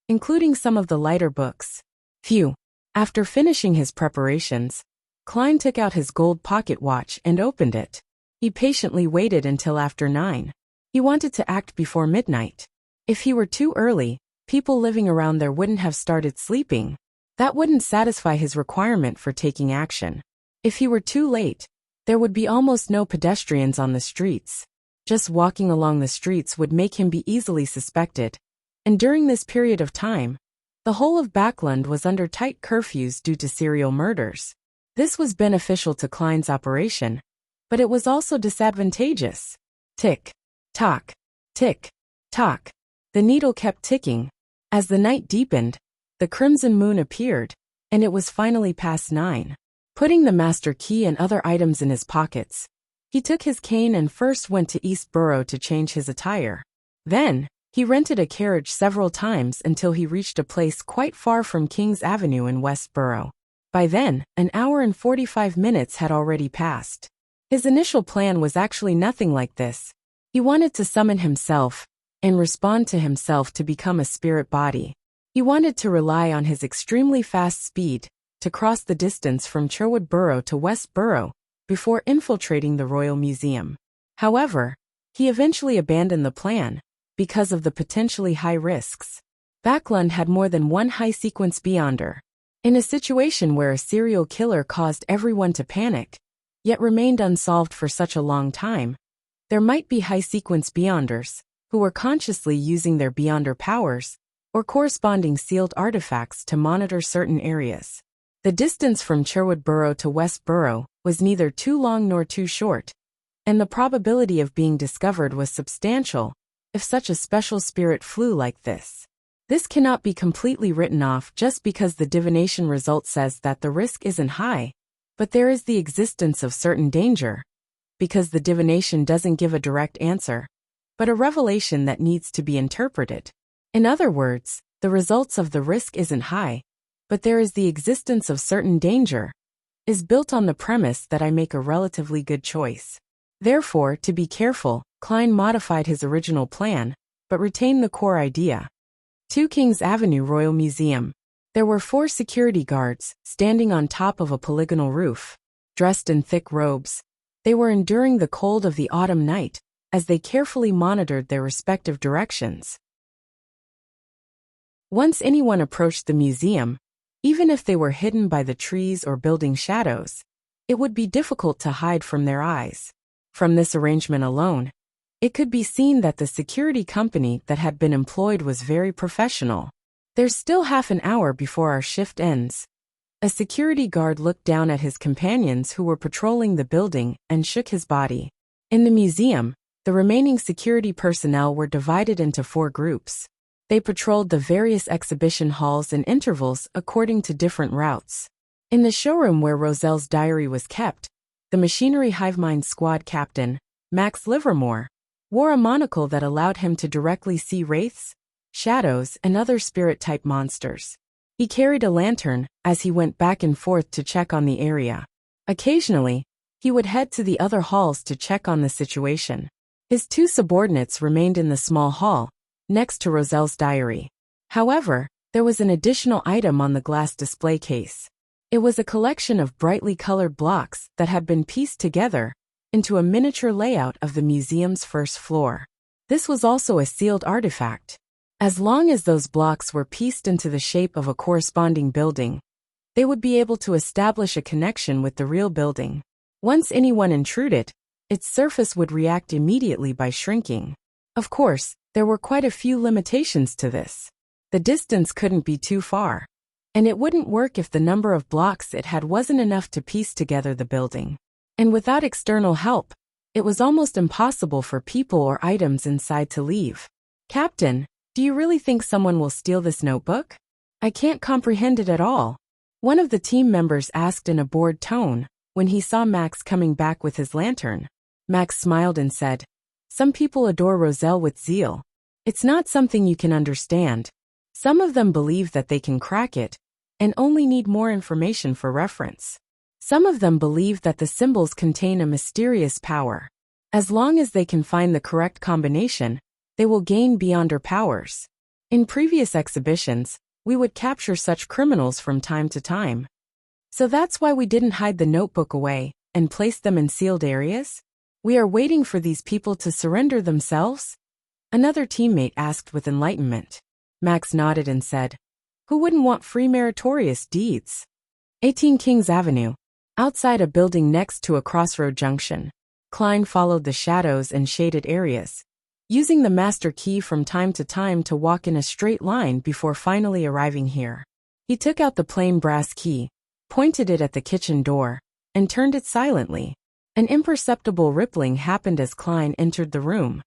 including some of the lighter books. Phew. After finishing his preparations, Klein took out his gold pocket watch and opened it. He patiently waited until after 9. He wanted to act before midnight. If he were too early, people living around there wouldn't have started sleeping. That wouldn't satisfy his requirement for taking action. If he were too late, there would be almost no pedestrians on the streets. Just walking along the streets would make him be easily suspected. And during this period of time, the whole of Backland was under tight curfews due to serial murders. This was beneficial to Klein's operation, but it was also disadvantageous. Tick, tock, tick, tock. The needle kept ticking. As the night deepened, the crimson moon appeared, and it was finally past 9. Putting the master key and other items in his pockets, he took his cane and first went to East Borough to change his attire. Then, he rented a carriage several times until he reached a place quite far from King's Avenue in West Borough. By then, an hour and 45 minutes had already passed. His initial plan was actually nothing like this. He wanted to summon himself and respond to himself to become a spirit body. He wanted to rely on his extremely fast speed to cross the distance from Sherwood Borough to West Borough before infiltrating the Royal Museum. However, he eventually abandoned the plan because of the potentially high risks. Backlund had more than one high-sequence beyonder. In a situation where a serial killer caused everyone to panic, yet remained unsolved for such a long time, there might be high-sequence beyonders who were consciously using their beyonder powers or corresponding sealed artifacts to monitor certain areas. The distance from Sherwood Borough to West Borough was neither too long nor too short, and the probability of being discovered was substantial if such a special spirit flew like this. This cannot be completely written off just because the divination result says that the risk isn't high, but there is the existence of certain danger, because the divination doesn't give a direct answer, but a revelation that needs to be interpreted. In other words, the results of the risk isn't high, but there is the existence of certain danger, is built on the premise that I make a relatively good choice. Therefore, to be careful, Klein modified his original plan, but retained the core idea. 2 Kings Avenue Royal Museum. There were 4 security guards, standing on top of a polygonal roof. Dressed in thick robes, they were enduring the cold of the autumn night, as they carefully monitored their respective directions. Once anyone approached the museum, even if they were hidden by the trees or building shadows, it would be difficult to hide from their eyes. From this arrangement alone, it could be seen that the security company that had been employed was very professional. There's still half an hour before our shift ends. A security guard looked down at his companions who were patrolling the building and shook his body. In the museum, the remaining security personnel were divided into 4 groups. They patrolled the various exhibition halls in intervals according to different routes. In the showroom where Roselle's diary was kept, the Machinery Hivemind squad captain, Max Livermore, wore a monocle that allowed him to directly see wraiths, shadows, and other spirit-type monsters. He carried a lantern as he went back and forth to check on the area. Occasionally, he would head to the other halls to check on the situation. His two subordinates remained in the small hall, next to Roselle's diary. However, there was an additional item on the glass display case. It was a collection of brightly colored blocks that had been pieced together into a miniature layout of the museum's first floor. This was also a sealed artifact. As long as those blocks were pieced into the shape of a corresponding building, they would be able to establish a connection with the real building. Once anyone intruded, its surface would react immediately by shrinking. Of course, there were quite a few limitations to this. The distance couldn't be too far, and it wouldn't work if the number of blocks it had wasn't enough to piece together the building. And without external help, it was almost impossible for people or items inside to leave. Captain, do you really think someone will steal this notebook? I can't comprehend it at all. One of the team members asked in a bored tone when he saw Max coming back with his lantern. Max smiled and said, "Some people adore Roselle with zeal. It's not something you can understand. Some of them believe that they can crack it and only need more information for reference. Some of them believe that the symbols contain a mysterious power. As long as they can find the correct combination, they will gain beyonder powers. In previous exhibitions, we would capture such criminals from time to time. So that's why we didn't hide the notebook away and place them in sealed areas? We are waiting for these people to surrender themselves?" Another teammate asked with enlightenment. Max nodded and said, "Who wouldn't want free meritorious deeds?" 18 Kings Avenue. Outside a building next to a crossroad junction, Klein followed the shadows and shaded areas, using the master key from time to time to walk in a straight line before finally arriving here. He took out the plain brass key, pointed it at the kitchen door, and turned it silently. An imperceptible rippling happened as Klein entered the room.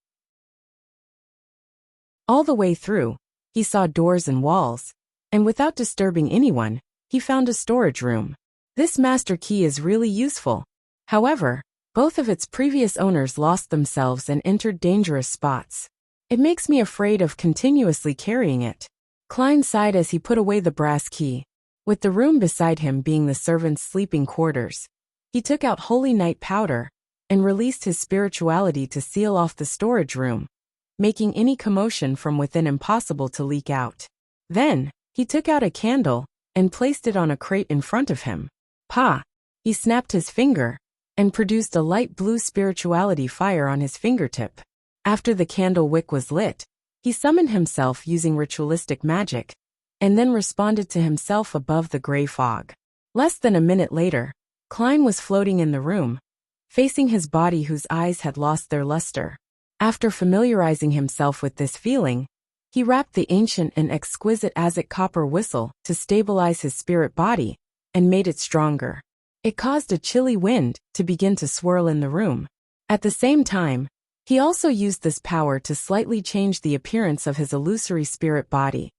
All the way through, he saw doors and walls, and without disturbing anyone, he found a storage room. This master key is really useful. However, both of its previous owners lost themselves and entered dangerous spots. It makes me afraid of continuously carrying it. Klein sighed as he put away the brass key. With the room beside him being the servants' sleeping quarters, he took out holy night powder and released his spirituality to seal off the storage room, making any commotion from within impossible to leak out. Then, he took out a candle and placed it on a crate in front of him. Pa! He snapped his finger and produced a light blue spirituality fire on his fingertip. After the candle wick was lit, he summoned himself using ritualistic magic, and then responded to himself above the gray fog. Less than a minute later, Klein was floating in the room, facing his body whose eyes had lost their luster. After familiarizing himself with this feeling, he wrapped the ancient and exquisite Aztec copper whistle to stabilize his spirit body and made it stronger. It caused a chilly wind to begin to swirl in the room. At the same time, he also used this power to slightly change the appearance of his illusory spirit body,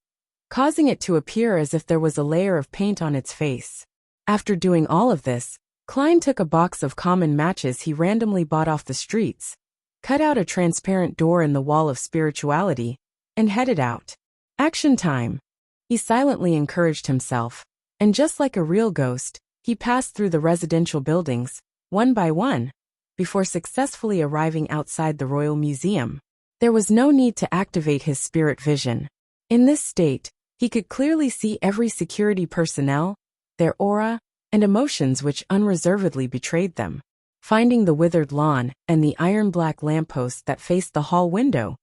causing it to appear as if there was a layer of paint on its face. After doing all of this, Klein took a box of common matches he randomly bought off the streets, cut out a transparent door in the wall of spirituality, and headed out. Action time! He silently encouraged himself, and just like a real ghost, he passed through the residential buildings, one by one, before successfully arriving outside the Royal Museum. There was no need to activate his spirit vision. In this state, he could clearly see every security personnel, their aura, and emotions which unreservedly betrayed them. Finding the withered lawn and the iron-black lamppost that faced the hall window,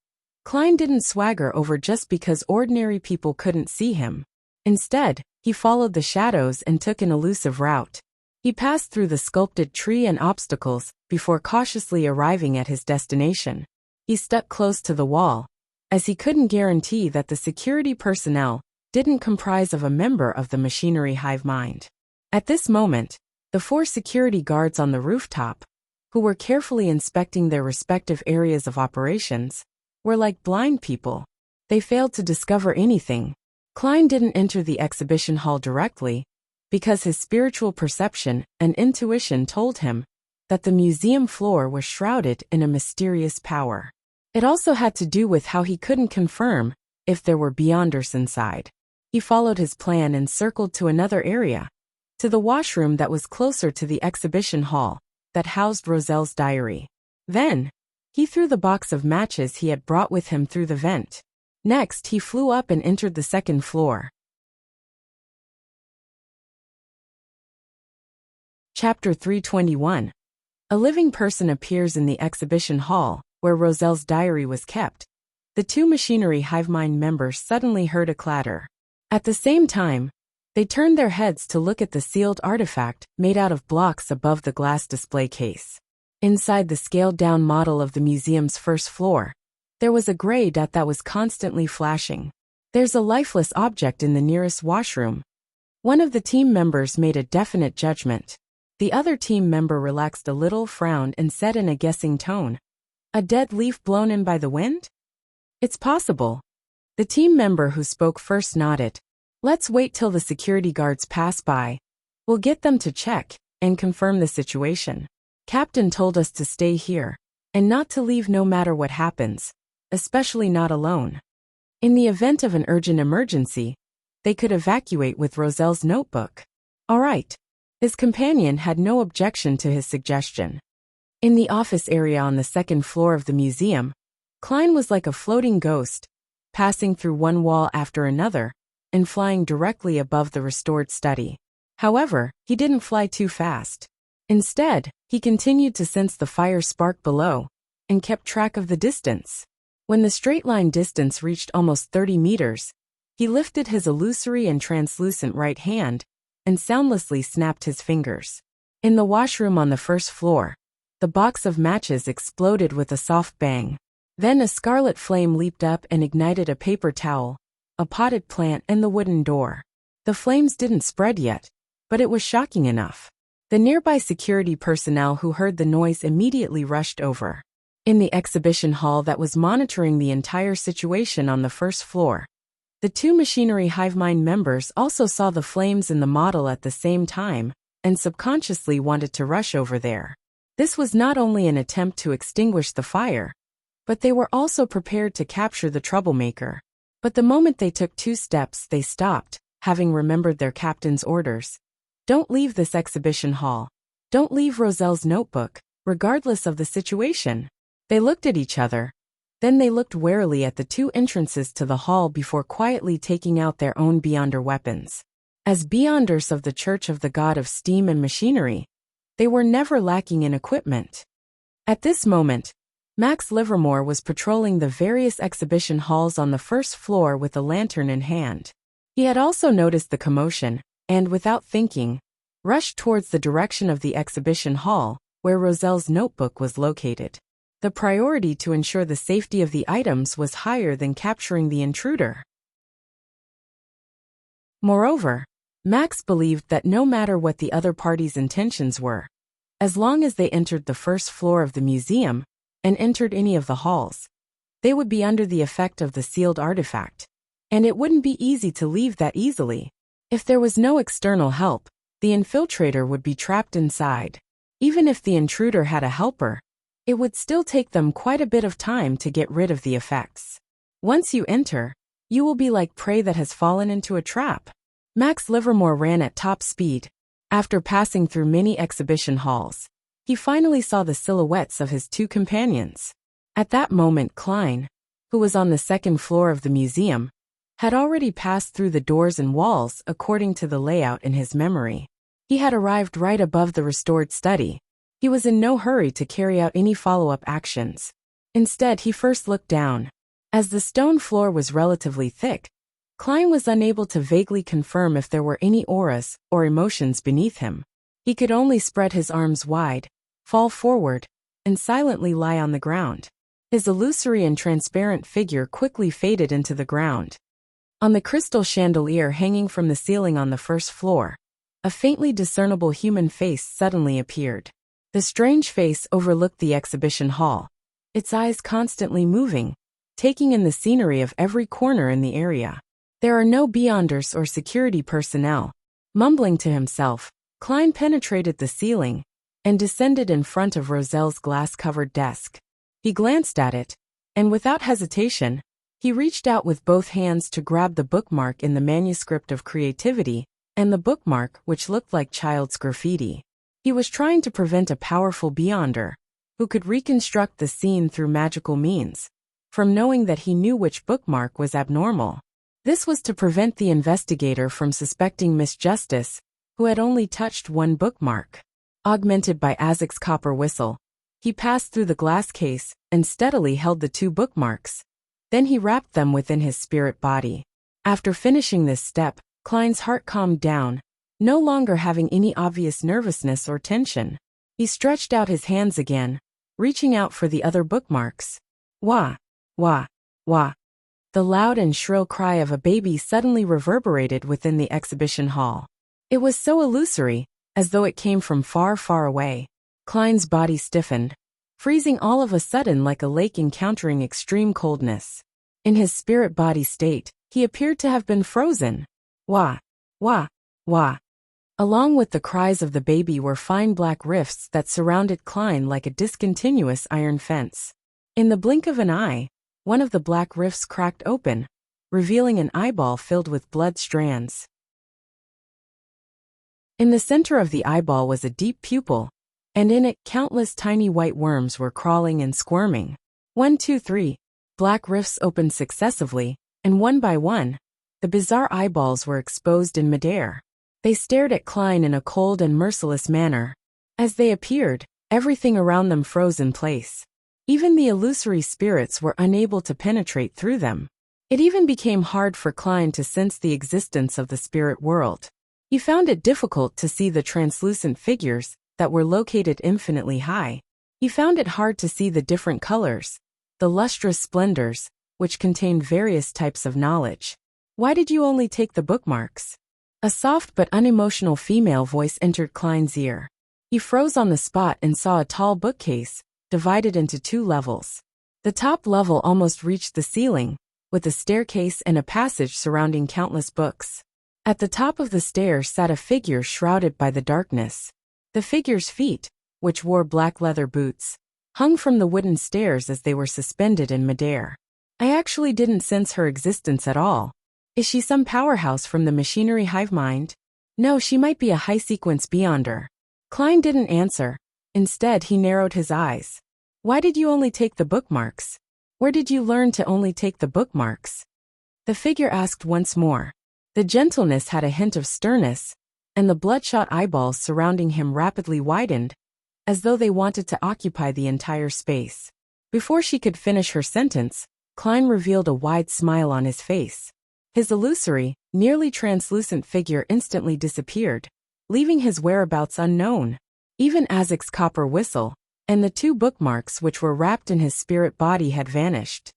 Klein didn't swagger over just because ordinary people couldn't see him. Instead, he followed the shadows and took an elusive route. He passed through the sculpted tree and obstacles before cautiously arriving at his destination. He stuck close to the wall, as he couldn't guarantee that the security personnel didn't comprise of a member of the machinery hive mind. At this moment, the 4 security guards on the rooftop, who were carefully inspecting their respective areas of operations, were like blind people. They failed to discover anything. Klein didn't enter the exhibition hall directly, because his spiritual perception and intuition told him that the museum floor was shrouded in a mysterious power. It also had to do with how he couldn't confirm if there were beyonders inside. He followed his plan and circled to another area, to the washroom that was closer to the exhibition hall that housed Roselle's diary. Then, He threw the box of matches he had brought with him through the vent. Next, he flew up and entered the second floor. Chapter 321. A living person appears in the exhibition hall, where Roselle's diary was kept. The two machinery hive mind members suddenly heard a clatter. At the same time, they turned their heads to look at the sealed artifact made out of blocks above the glass display case. Inside the scaled-down model of the museum's first floor, there was a gray dot that was constantly flashing. "There's a lifeless object in the nearest washroom." One of the team members made a definite judgment. The other team member relaxed a little, frowned, and said in a guessing tone, "A dead leaf blown in by the wind? It's possible." The team member who spoke first nodded. "Let's wait till the security guards pass by. We'll get them to check and confirm the situation. Captain told us to stay here and not to leave no matter what happens, especially not alone. In the event of an urgent emergency, they could evacuate with Roselle's notebook." "All right." His companion had no objection to his suggestion. In the office area on the second floor of the museum, Klein was like a floating ghost, passing through one wall after another and flying directly above the restored study. However, he didn't fly too fast. Instead, he continued to sense the fire spark below and kept track of the distance. When the straight-line distance reached almost 30 meters, he lifted his illusory and translucent right hand and soundlessly snapped his fingers. In the washroom on the first floor, the box of matches exploded with a soft bang. Then a scarlet flame leaped up and ignited a paper towel, a potted plant, and the wooden door. The flames didn't spread yet, but it was shocking enough. The nearby security personnel who heard the noise immediately rushed over. In the exhibition hall that was monitoring the entire situation on the first floor, the two machinery hive mind members also saw the flames in the model at the same time and subconsciously wanted to rush over there. This was not only an attempt to extinguish the fire, but they were also prepared to capture the troublemaker. But the moment they took 2 steps, they stopped, having remembered their captain's orders. "Don't leave this exhibition hall. Don't leave Roselle's notebook, regardless of the situation." They looked at each other. Then they looked warily at the 2 entrances to the hall before quietly taking out their own Beyonder weapons. As Beyonders of the Church of the God of Steam and Machinery, they were never lacking in equipment. At this moment, Max Livermore was patrolling the various exhibition halls on the first floor with a lantern in hand. He had also noticed the commotion, and without thinking, rushed towards the direction of the exhibition hall, where Roselle's notebook was located. The priority to ensure the safety of the items was higher than capturing the intruder. Moreover, Max believed that no matter what the other party's intentions were, as long as they entered the first floor of the museum and entered any of the halls, they would be under the effect of the sealed artifact, and it wouldn't be easy to leave that easily. If there was no external help, the infiltrator would be trapped inside. Even if the intruder had a helper, it would still take them quite a bit of time to get rid of the effects. Once you enter, you will be like prey that has fallen into a trap. Max Livermore ran at top speed. After passing through many exhibition halls, he finally saw the silhouettes of his 2 companions. At that moment, Klein, who was on the second floor of the museum, had already passed through the doors and walls according to the layout in his memory. He had arrived right above the restored study. He was in no hurry to carry out any follow-up actions. Instead, he first looked down. As the stone floor was relatively thick, Klein was unable to vaguely confirm if there were any auras or emotions beneath him. He could only spread his arms wide, fall forward, and silently lie on the ground. His illusory and transparent figure quickly faded into the ground. On the crystal chandelier hanging from the ceiling on the first floor, a faintly discernible human face suddenly appeared. The strange face overlooked the exhibition hall, its eyes constantly moving, taking in the scenery of every corner in the area. There are no Beyonders or security personnel. Mumbling to himself, Klein penetrated the ceiling and descended in front of Roselle's glass-covered desk. He glanced at it, and without hesitation, he reached out with both hands to grab the bookmark in the manuscript of creativity and the bookmark which looked like child's graffiti. He was trying to prevent a powerful Beyonder, who could reconstruct the scene through magical means, from knowing that he knew which bookmark was abnormal. This was to prevent the investigator from suspecting Miss Justice, who had only touched one bookmark. Augmented by Isaac's copper whistle, he passed through the glass case and steadily held the two bookmarks. Then he wrapped them within his spirit body. After finishing this step, Klein's heart calmed down, no longer having any obvious nervousness or tension. He stretched out his hands again, reaching out for the other bookmarks. Wah, wah, wah. The loud and shrill cry of a baby suddenly reverberated within the exhibition hall. It was so illusory, as though it came from far, far away. Klein's body stiffened, freezing all of a sudden like a lake encountering extreme coldness. In his spirit body state, he appeared to have been frozen. Wah, wah, wah. Along with the cries of the baby were fine black rifts that surrounded Klein like a discontinuous iron fence. In the blink of an eye, one of the black rifts cracked open, revealing an eyeball filled with blood strands. In the center of the eyeball was a deep pupil, and in it countless tiny white worms were crawling and squirming. 1, 2, 3. Black rifts opened successively, and one by one, the bizarre eyeballs were exposed in midair. They stared at Klein in a cold and merciless manner. As they appeared, everything around them froze in place. Even the illusory spirits were unable to penetrate through them. It even became hard for Klein to sense the existence of the spirit world. He found it difficult to see the translucent figures that were located infinitely high. He found it hard to see the different colors, the lustrous splendors, which contained various types of knowledge. Why did you only take the bookmarks? A soft but unemotional female voice entered Klein's ear. He froze on the spot and saw a tall bookcase, divided into 2 levels. The top level almost reached the ceiling, with a staircase and a passage surrounding countless books. At the top of the stairs sat a figure shrouded by the darkness. The figure's feet, which wore black leather boots, hung from the wooden stairs as they were suspended in midair. I actually didn't sense her existence at all. Is she some powerhouse from the machinery hive mind? No, she might be a high-sequence beyonder. Klein didn't answer. Instead, he narrowed his eyes. Why did you only take the bookmarks? Where did you learn to only take the bookmarks? The figure asked once more. The gentleness had a hint of sternness, and the bloodshot eyeballs surrounding him rapidly widened, as though they wanted to occupy the entire space. Before she could finish her sentence, Klein revealed a wide smile on his face. His illusory, nearly translucent figure instantly disappeared, leaving his whereabouts unknown. Even Isaac's copper whistle, and the 2 bookmarks which were wrapped in his spirit body had vanished.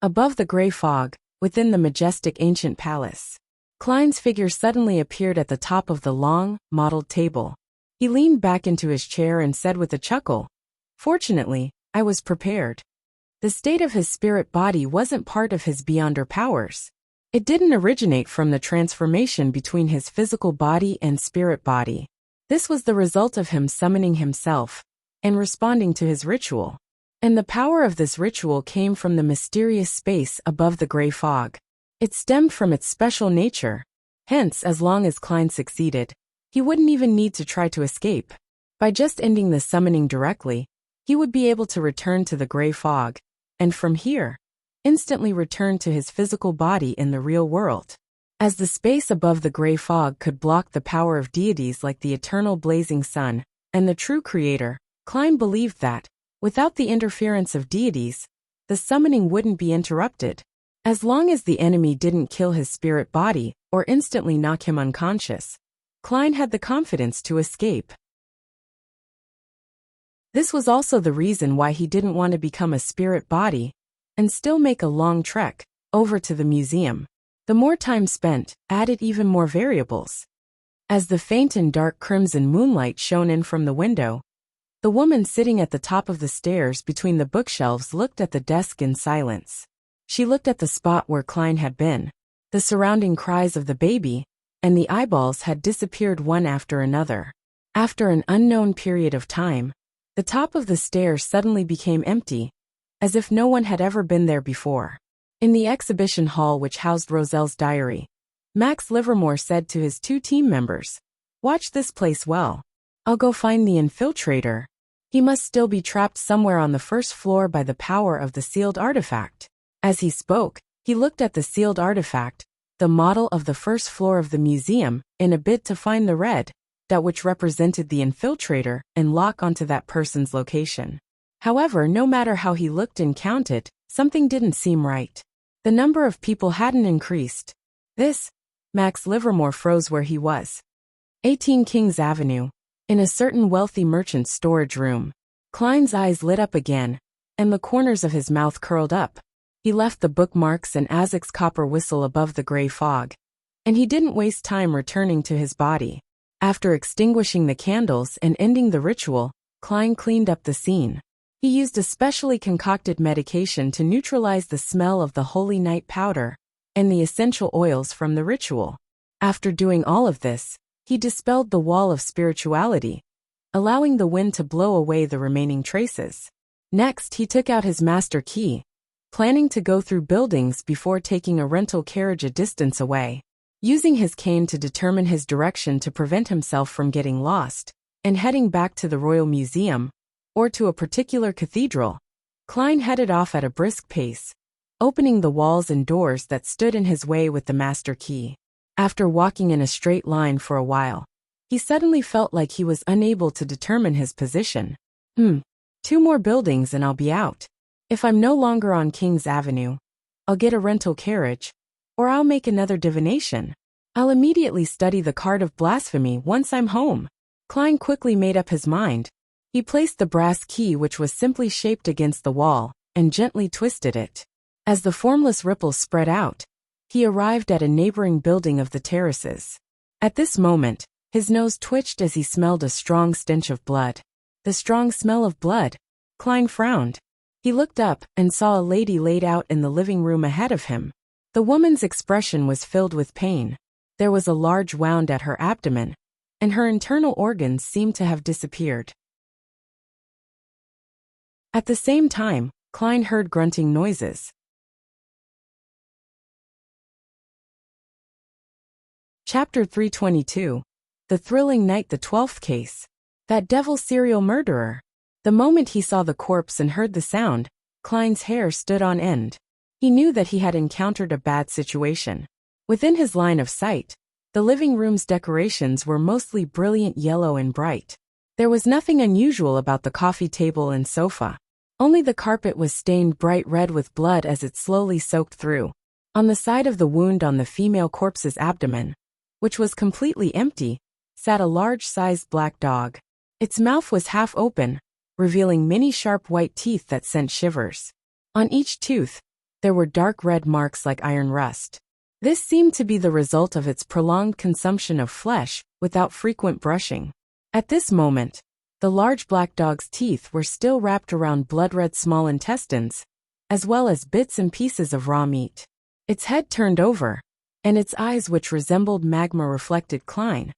Above the gray fog, within the majestic ancient palace, Klein's figure suddenly appeared at the top of the long, mottled table. He leaned back into his chair and said with a chuckle, "Fortunately, I was prepared." The state of his spirit body wasn't part of his beyonder powers. It didn't originate from the transformation between his physical body and spirit body. This was the result of him summoning himself and responding to his ritual. And the power of this ritual came from the mysterious space above the gray fog. It stemmed from its special nature. Hence, as long as Klein succeeded, he wouldn't even need to try to escape. By just ending the summoning directly, he would be able to return to the gray fog, and from here, instantly return to his physical body in the real world. As the space above the gray fog could block the power of deities like the eternal blazing sun and the true creator, Klein believed that, without the interference of deities, the summoning wouldn't be interrupted. As long as the enemy didn't kill his spirit body or instantly knock him unconscious, Klein had the confidence to escape. This was also the reason why he didn't want to become a spirit body and still make a long trek over to the museum. The more time spent added even more variables. As the faint and dark crimson moonlight shone in from the window, the woman sitting at the top of the stairs between the bookshelves looked at the desk in silence. She looked at the spot where Klein had been. The surrounding cries of the baby and the eyeballs had disappeared one after another. After an unknown period of time, the top of the stairs suddenly became empty, as if no one had ever been there before. In the exhibition hall which housed Roselle's diary, Max Livermore said to his 2 team members, "Watch this place well. I'll go find the infiltrator." He must still be trapped somewhere on the first floor by the power of the sealed artifact. As he spoke, he looked at the sealed artifact, the model of the first floor of the museum, in a bid to find the red dot which represented the infiltrator and lock onto that person's location. However, no matter how he looked and counted, something didn't seem right. The number of people hadn't increased. Max Livermore froze where he was. 18 Kings Avenue. In a certain wealthy merchant's storage room. Klein's eyes lit up again, and the corners of his mouth curled up. He left the bookmarks and Azek's copper whistle above the gray fog. And he didn't waste time returning to his body. After extinguishing the candles and ending the ritual, Klein cleaned up the scene. He used a specially concocted medication to neutralize the smell of the holy night powder and the essential oils from the ritual. After doing all of this, he dispelled the wall of spirituality, allowing the wind to blow away the remaining traces. Next, he took out his master key, planning to go through buildings before taking a rental carriage a distance away. Using his cane to determine his direction to prevent himself from getting lost, and heading back to the Royal Museum, or to a particular cathedral, Klein headed off at a brisk pace, opening the walls and doors that stood in his way with the master key. After walking in a straight line for a while, he suddenly felt like he was unable to determine his position. 2 more buildings and I'll be out. If I'm no longer on King's Avenue, I'll get a rental carriage, or I'll make another divination. I'll immediately study the card of blasphemy once I'm home. Klein quickly made up his mind. He placed the brass key, which was simply shaped against the wall, and gently twisted it. As the formless ripples spread out, he arrived at a neighboring building of the terraces. At this moment, his nose twitched as he smelled a strong stench of blood. The strong smell of blood? Klein frowned. He looked up and saw a lady laid out in the living room ahead of him. The woman's expression was filled with pain. There was a large wound at her abdomen, and her internal organs seemed to have disappeared. At the same time, Klein heard grunting noises. Chapter 322. The Thrilling Night, the 12th Case. That devil serial murderer. The moment he saw the corpse and heard the sound, Klein's hair stood on end. He knew that he had encountered a bad situation. Within his line of sight, the living room's decorations were mostly brilliant yellow and bright. There was nothing unusual about the coffee table and sofa. Only the carpet was stained bright red with blood as it slowly soaked through. On the side of the wound on the female corpse's abdomen, which was completely empty, sat a large-sized black dog. Its mouth was half open, revealing many sharp white teeth that sent shivers. On each tooth, there were dark red marks like iron rust. This seemed to be the result of its prolonged consumption of flesh without frequent brushing. At this moment, the large black dog's teeth were still wrapped around blood-red small intestines, as well as bits and pieces of raw meat. Its head turned over, and its eyes, which resembled magma, reflected Klein,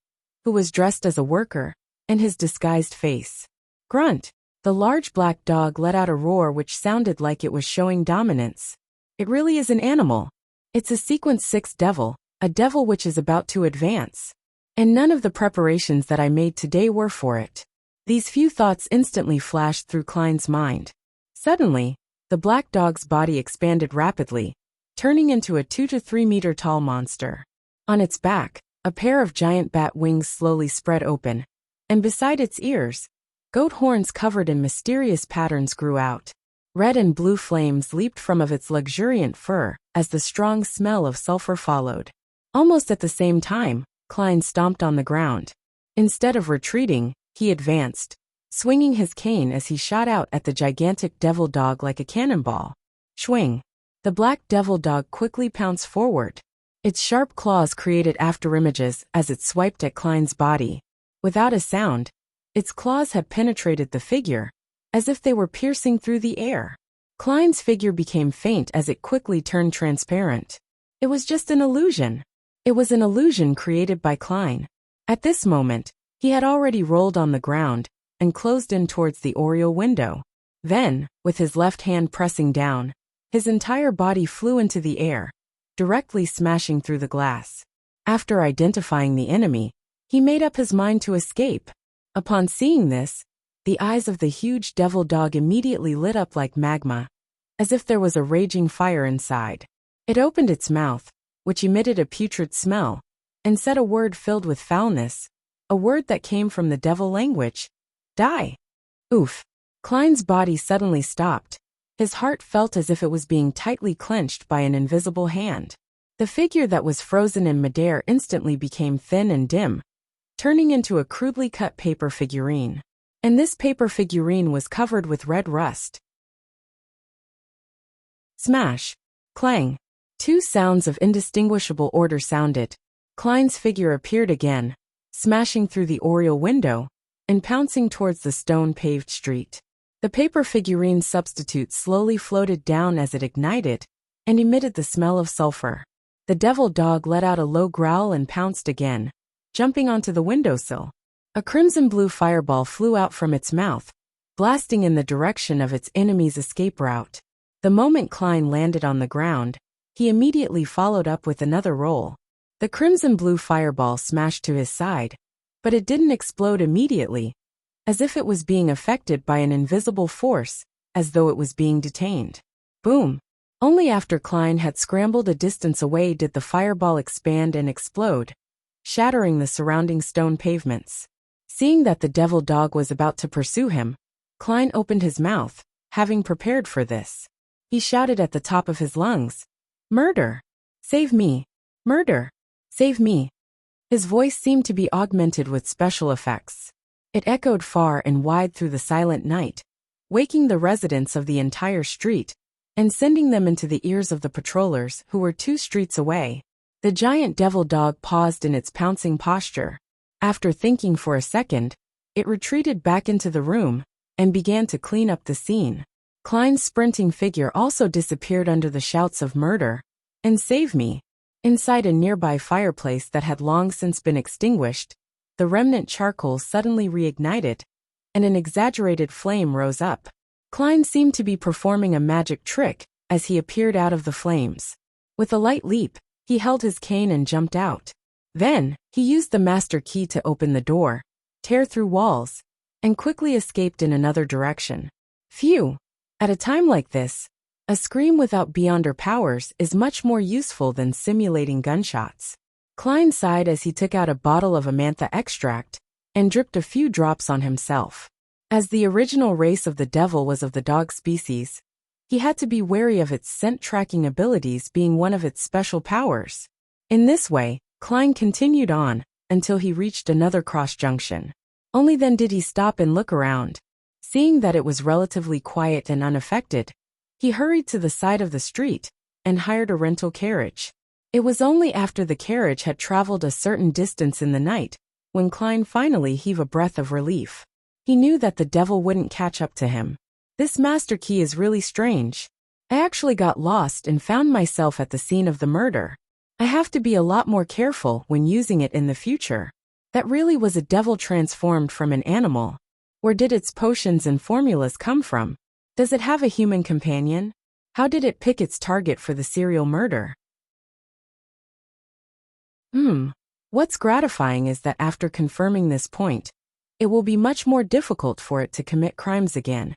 who was dressed as a worker, and his disguised face. Grunt! The large black dog let out a roar which sounded like it was showing dominance. It really is an animal. It's a sequence 6 devil, a devil which is about to advance. And none of the preparations that I made today were for it. These few thoughts instantly flashed through Klein's mind. Suddenly, the black dog's body expanded rapidly, turning into a 2 to 3 meter tall monster. On its back, a pair of giant bat wings slowly spread open, and beside its ears, goat horns covered in mysterious patterns grew out. Red and blue flames leaped from of its luxuriant fur as the strong smell of sulfur followed. Almost at the same time, Klein stomped on the ground. Instead of retreating, he advanced, swinging his cane as he shot out at the gigantic devil dog like a cannonball. Schwing! The black devil dog quickly pounced forward. Its sharp claws created afterimages as it swiped at Klein's body. Without a sound, its claws had penetrated the figure, as if they were piercing through the air. Klein's figure became faint as it quickly turned transparent. It was just an illusion. It was an illusion created by Klein. At this moment, he had already rolled on the ground and closed in towards the oriel window. Then, with his left hand pressing down, his entire body flew into the air, directly smashing through the glass. After identifying the enemy, he made up his mind to escape. Upon seeing this, The eyes of the huge devil dog immediately lit up like magma, as if there was a raging fire inside. It opened its mouth, which emitted a putrid smell, and said a word filled with foulness, a word that came from the devil language. Die. Oof. Klein's body suddenly stopped. His heart felt as if it was being tightly clenched by an invisible hand. The figure that was frozen in midair instantly became thin and dim, turning into a crudely cut paper figurine. And this paper figurine was covered with red rust. Smash. Clang. Two sounds of indistinguishable order sounded. Klein's figure appeared again, smashing through the oriel window and pouncing towards the stone-paved street. The paper figurine substitute slowly floated down as it ignited and emitted the smell of sulfur. The devil dog let out a low growl and pounced again, jumping onto the windowsill. A crimson-blue fireball flew out from its mouth, blasting in the direction of its enemy's escape route. The moment Klein landed on the ground, he immediately followed up with another roll. The crimson-blue fireball smashed to his side, but it didn't explode immediately, as if it was being affected by an invisible force, as though it was being detained. Boom! Only after Klein had scrambled a distance away did the fireball expand and explode, shattering the surrounding stone pavements. Seeing that the devil dog was about to pursue him, Klein opened his mouth, having prepared for this. He shouted at the top of his lungs, "Murder! Save me! Murder! Save me!" His voice seemed to be augmented with special effects. It echoed far and wide through the silent night, waking the residents of the entire street and sending them into the ears of the patrollers who were 2 streets away. The giant devil dog paused in its pouncing posture. After thinking for a second, it retreated back into the room and began to clean up the scene. Klein's sprinting figure also disappeared under the shouts of "Murder" and "Save me." Inside a nearby fireplace that had long since been extinguished, the remnant charcoal suddenly reignited, and an exaggerated flame rose up. Klein seemed to be performing a magic trick as he appeared out of the flames. With a light leap, he held his cane and jumped out. Then, he used the master key to open the door, tear through walls, and quickly escaped in another direction. Phew! At a time like this, a scream without beyonder powers is much more useful than simulating gunshots. Klein sighed as he took out a bottle of Amantha extract and dripped a few drops on himself. As the original race of the devil was of the dog species, he had to be wary of its scent-tracking abilities being one of its special powers. In this way, Klein continued on until he reached another cross-junction. Only then did he stop and look around. Seeing that it was relatively quiet and unaffected, he hurried to the side of the street and hired a rental carriage. It was only after the carriage had traveled a certain distance in the night when Klein finally heaved a breath of relief. He knew that the devil wouldn't catch up to him. This master key is really strange. I actually got lost and found myself at the scene of the murder. I have to be a lot more careful when using it in the future. That really was a devil transformed from an animal. Where did its potions and formulas come from? Does it have a human companion? How did it pick its target for the serial murder? What's gratifying is that after confirming this point, it will be much more difficult for it to commit crimes again,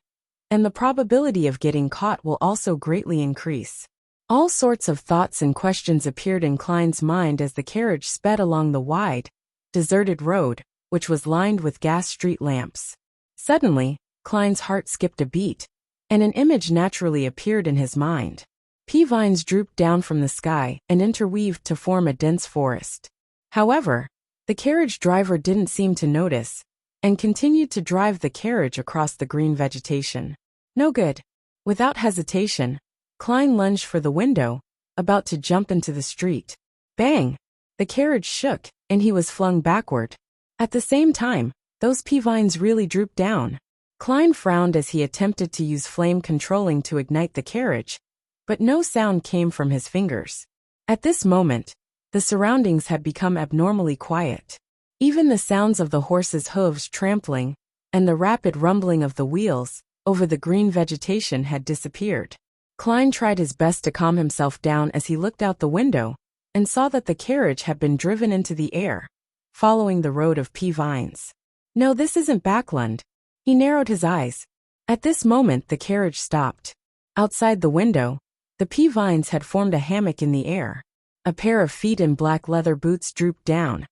and the probability of getting caught will also greatly increase. All sorts of thoughts and questions appeared in Klein's mind as the carriage sped along the wide, deserted road, which was lined with gas street lamps. Suddenly, Klein's heart skipped a beat, and an image naturally appeared in his mind. Pea vines drooped down from the sky and interweaved to form a dense forest. However, the carriage driver didn't seem to notice, and continued to drive the carriage across the green vegetation. No good. Without hesitation, Klein lunged for the window, about to jump into the street. Bang! The carriage shook, and he was flung backward. At the same time, those pea vines really drooped down. Klein frowned as he attempted to use flame controlling to ignite the carriage, but no sound came from his fingers. At this moment, the surroundings had become abnormally quiet. Even the sounds of the horse's hooves trampling and the rapid rumbling of the wheels over the green vegetation had disappeared. Klein tried his best to calm himself down as he looked out the window and saw that the carriage had been driven into the air, following the road of pea vines. No, this isn't Backland. He narrowed his eyes. At this moment the carriage stopped. Outside the window, the pea vines had formed a hammock in the air. A pair of feet in black leather boots drooped down,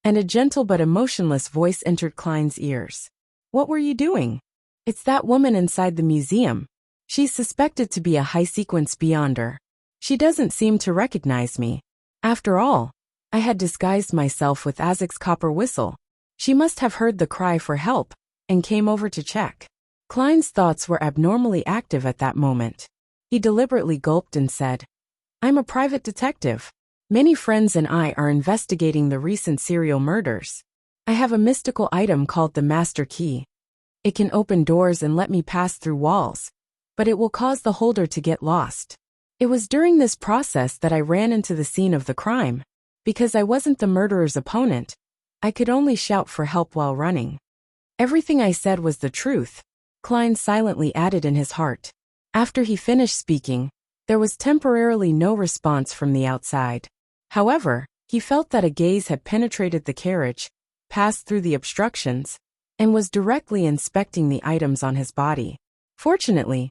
and a gentle but emotionless voice entered Klein's ears. "What were you doing?" "It's that woman inside the museum. She's suspected to be a high-sequence beyonder. She doesn't seem to recognize me. After all, I had disguised myself with Azek's copper whistle. She must have heard the cry for help and came over to check." Klein's thoughts were abnormally active at that moment. He deliberately gulped and said, "I'm a private detective. Many friends and I are investigating the recent serial murders. I have a mystical item called the Master Key. It can open doors and let me pass through walls, but it will cause the holder to get lost. It was during this process that I ran into the scene of the crime. Because I wasn't the murderer's opponent, I could only shout for help while running." Everything I said was the truth, Klein silently added in his heart. After he finished speaking, there was temporarily no response from the outside. However, he felt that a gaze had penetrated the carriage, passed through the obstructions, and was directly inspecting the items on his body. Fortunately,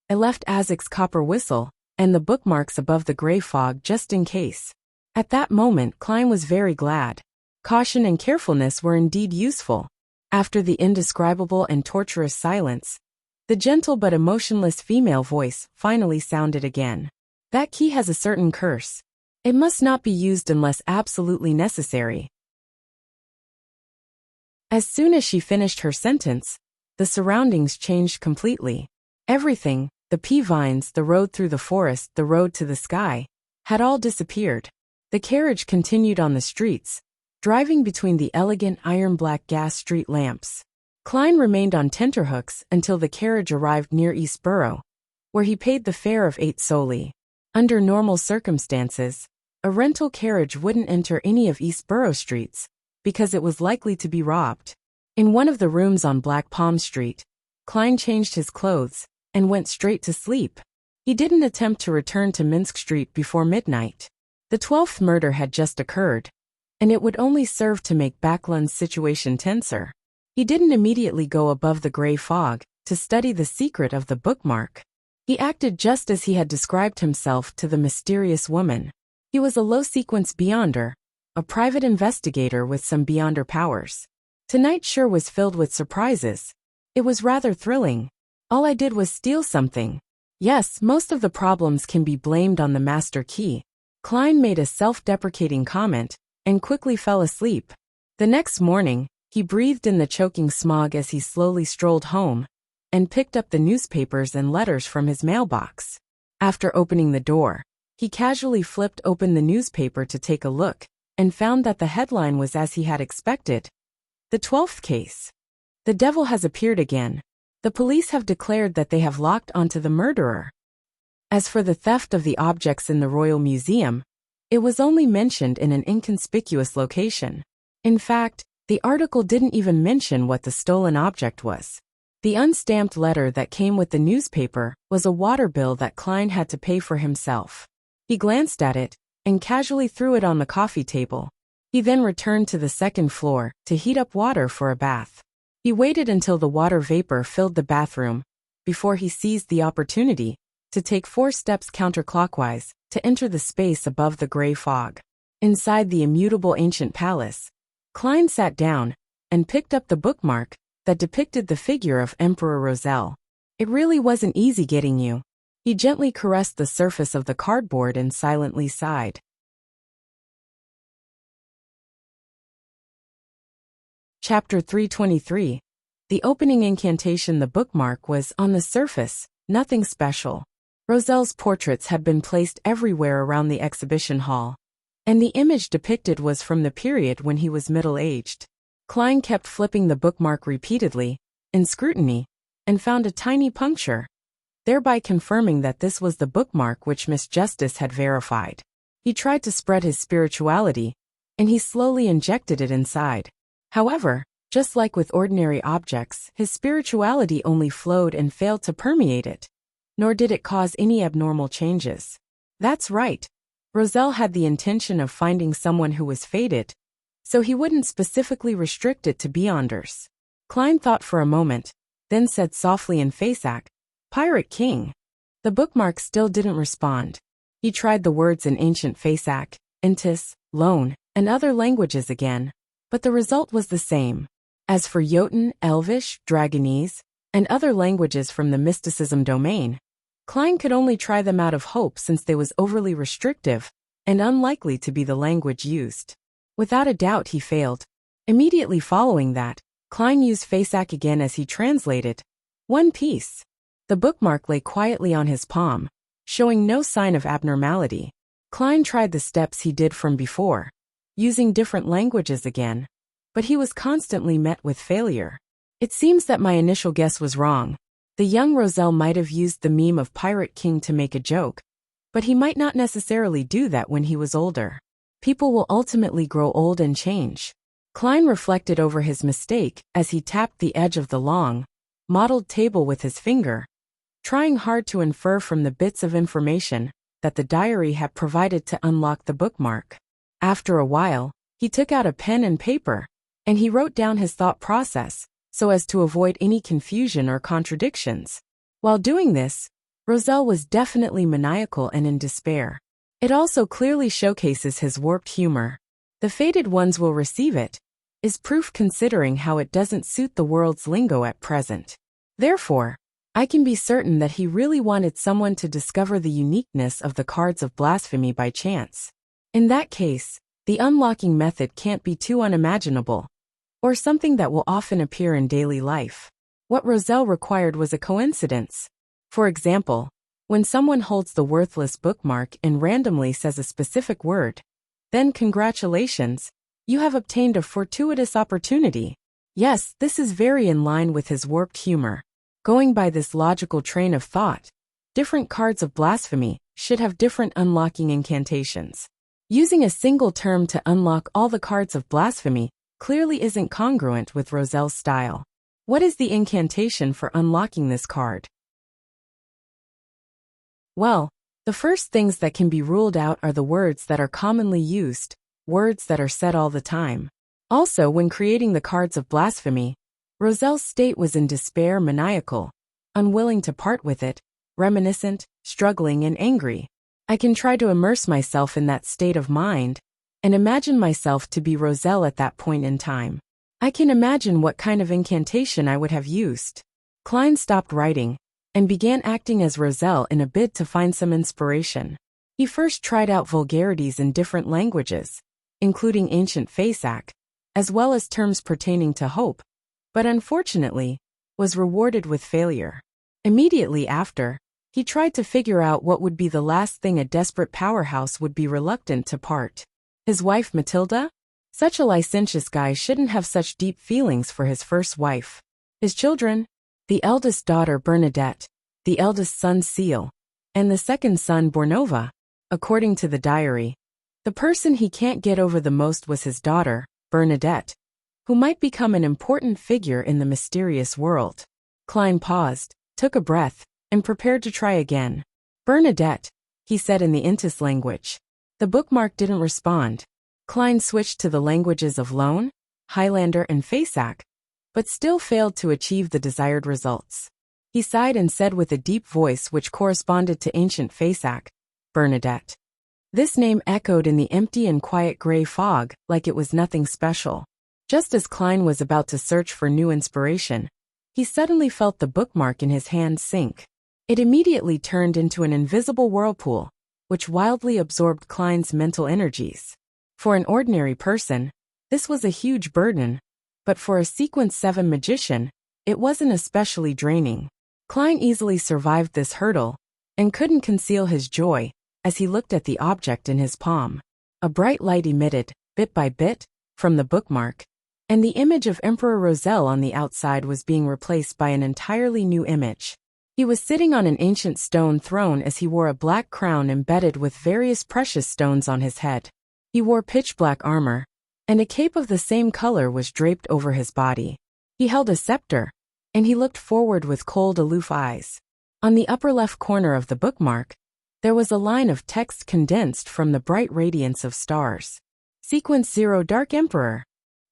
I left Azek's copper whistle and the bookmarks above the gray fog just in case. At that moment Klein was very glad. Caution and carefulness were indeed useful. After the indescribable and torturous silence, the gentle but emotionless female voice finally sounded again. "That key has a certain curse. It must not be used unless absolutely necessary." As soon as she finished her sentence, the surroundings changed completely. Everything, the pea vines, the road through the forest, the road to the sky, had all disappeared. The carriage continued on the streets, driving between the elegant iron-black gas street lamps. Klein remained on tenterhooks until the carriage arrived near East Borough, where he paid the fare of 8 soldi. Under normal circumstances, a rental carriage wouldn't enter any of East Borough streets, because it was likely to be robbed. In one of the rooms on Black Palm Street, Klein changed his clothes and went straight to sleep. He didn't attempt to return to Minsk Street before midnight. The 12th murder had just occurred, and it would only serve to make Backlund's situation tenser. He didn't immediately go above the gray fog to study the secret of the bookmark. He acted just as he had described himself to the mysterious woman. He was a low-sequence beyonder, a private investigator with some beyonder powers. Tonight sure was filled with surprises. It was rather thrilling. All I did was steal something. Yes, most of the problems can be blamed on the master key. Klein made a self-deprecating comment and quickly fell asleep. The next morning, he breathed in the choking smog as he slowly strolled home and picked up the newspapers and letters from his mailbox. After opening the door, he casually flipped open the newspaper to take a look and found that the headline was as he had expected. The 12th case. The devil has appeared again. The police have declared that they have locked onto the murderer. As for the theft of the objects in the Royal Museum, it was only mentioned in an inconspicuous location. In fact, the article didn't even mention what the stolen object was. The unstamped letter that came with the newspaper was a water bill that Klein had to pay for himself. He glanced at it and casually threw it on the coffee table. He then returned to the second floor to heat up water for a bath. He waited until the water vapor filled the bathroom before he seized the opportunity to take 4 steps counterclockwise to enter the space above the gray fog. Inside the immutable ancient palace, Klein sat down and picked up the bookmark that depicted the figure of Emperor Roselle. It really wasn't easy getting you. He gently caressed the surface of the cardboard and silently sighed. Chapter 323. The opening incantation. The bookmark was, on the surface, nothing special. Roselle's portraits had been placed everywhere around the exhibition hall, and the image depicted was from the period when he was middle-aged. Klein kept flipping the bookmark repeatedly, in scrutiny, and found a tiny puncture, thereby confirming that this was the bookmark which Miss Justice had verified. He tried to spread his spirituality, and he slowly injected it inside. However, just like with ordinary objects, his spirituality only flowed and failed to permeate it, nor did it cause any abnormal changes. That's right. Roselle had the intention of finding someone who was fated, so he wouldn't specifically restrict it to beyonders. Klein thought for a moment, then said softly in Faceac, "Pirate King." The bookmark still didn't respond. He tried the words in ancient Faceac, Intis, Loan, and other languages again, but the result was the same. As for Jotun, Elvish, Dragonese, and other languages from the mysticism domain, Klein could only try them out of hope since they was overly restrictive and unlikely to be the language used. Without a doubt he failed. Immediately following that, Klein used Faceac again as he translated One Piece. The bookmark lay quietly on his palm, showing no sign of abnormality. Klein tried the steps he did from before, using different languages again, but he was constantly met with failure. It seems that my initial guess was wrong. The young Roselle might have used the meme of Pirate King to make a joke, but he might not necessarily do that when he was older. People will ultimately grow old and change. Klein reflected over his mistake as he tapped the edge of the long, mottled table with his finger, trying hard to infer from the bits of information that the diary had provided to unlock the bookmark. After a while, he took out a pen and paper, and he wrote down his thought process, so as to avoid any confusion or contradictions. While doing this, Roselle was definitely maniacal and in despair. It also clearly showcases his warped humor. The fated ones will receive it, is proof considering how it doesn't suit the world's lingo at present. Therefore, I can be certain that he really wanted someone to discover the uniqueness of the cards of blasphemy by chance. In that case, the unlocking method can't be too unimaginable, or something that will often appear in daily life. What Roselle required was a coincidence. For example, when someone holds the worthless bookmark and randomly says a specific word, then congratulations, you have obtained a fortuitous opportunity. Yes, this is very in line with his warped humor. Going by this logical train of thought, different cards of blasphemy should have different unlocking incantations. Using a single term to unlock all the cards of blasphemy clearly isn't congruent with Roselle's style. What is the incantation for unlocking this card? Well, the first things that can be ruled out are the words that are commonly used, words that are said all the time. Also, when creating the cards of blasphemy, Roselle's state was in despair, maniacal, unwilling to part with it, reminiscent, struggling and angry. I can try to immerse myself in that state of mind and imagine myself to be Roselle at that point in time. I can imagine what kind of incantation I would have used. Klein stopped writing and began acting as Roselle in a bid to find some inspiration. He first tried out vulgarities in different languages, including ancient Faceac, as well as terms pertaining to hope, but unfortunately, was rewarded with failure. Immediately after, he tried to figure out what would be the last thing a desperate powerhouse would be reluctant to part. His wife Matilda? Such a licentious guy shouldn't have such deep feelings for his first wife. His children? The eldest daughter Bernadette, the eldest son Seal, and the second son Bornova. According to the diary, the person he can't get over the most was his daughter, Bernadette, who might become an important figure in the mysterious world. Klein paused, took a breath, and prepared to try again. Bernadette, he said in the Intis language. The bookmark didn't respond. Klein switched to the languages of Loan, Highlander and Faceac, but still failed to achieve the desired results. He sighed and said with a deep voice which corresponded to ancient Faceac, Bernadette. This name echoed in the empty and quiet gray fog like it was nothing special. Just as Klein was about to search for new inspiration, he suddenly felt the bookmark in his hand sink. It immediately turned into an invisible whirlpool, which wildly absorbed Klein's mental energies. For an ordinary person, this was a huge burden, but for a Sequence 7 magician, it wasn't especially draining. Klein easily survived this hurdle, and couldn't conceal his joy as he looked at the object in his palm. A bright light emitted, bit by bit, from the bookmark, and the image of Emperor Roselle on the outside was being replaced by an entirely new image. He was sitting on an ancient stone throne as he wore a black crown embedded with various precious stones on his head. He wore pitch-black armor, and a cape of the same color was draped over his body. He held a scepter, and he looked forward with cold, aloof eyes. On the upper left corner of the bookmark, there was a line of text condensed from the bright radiance of stars. Sequence 0, Dark Emperor.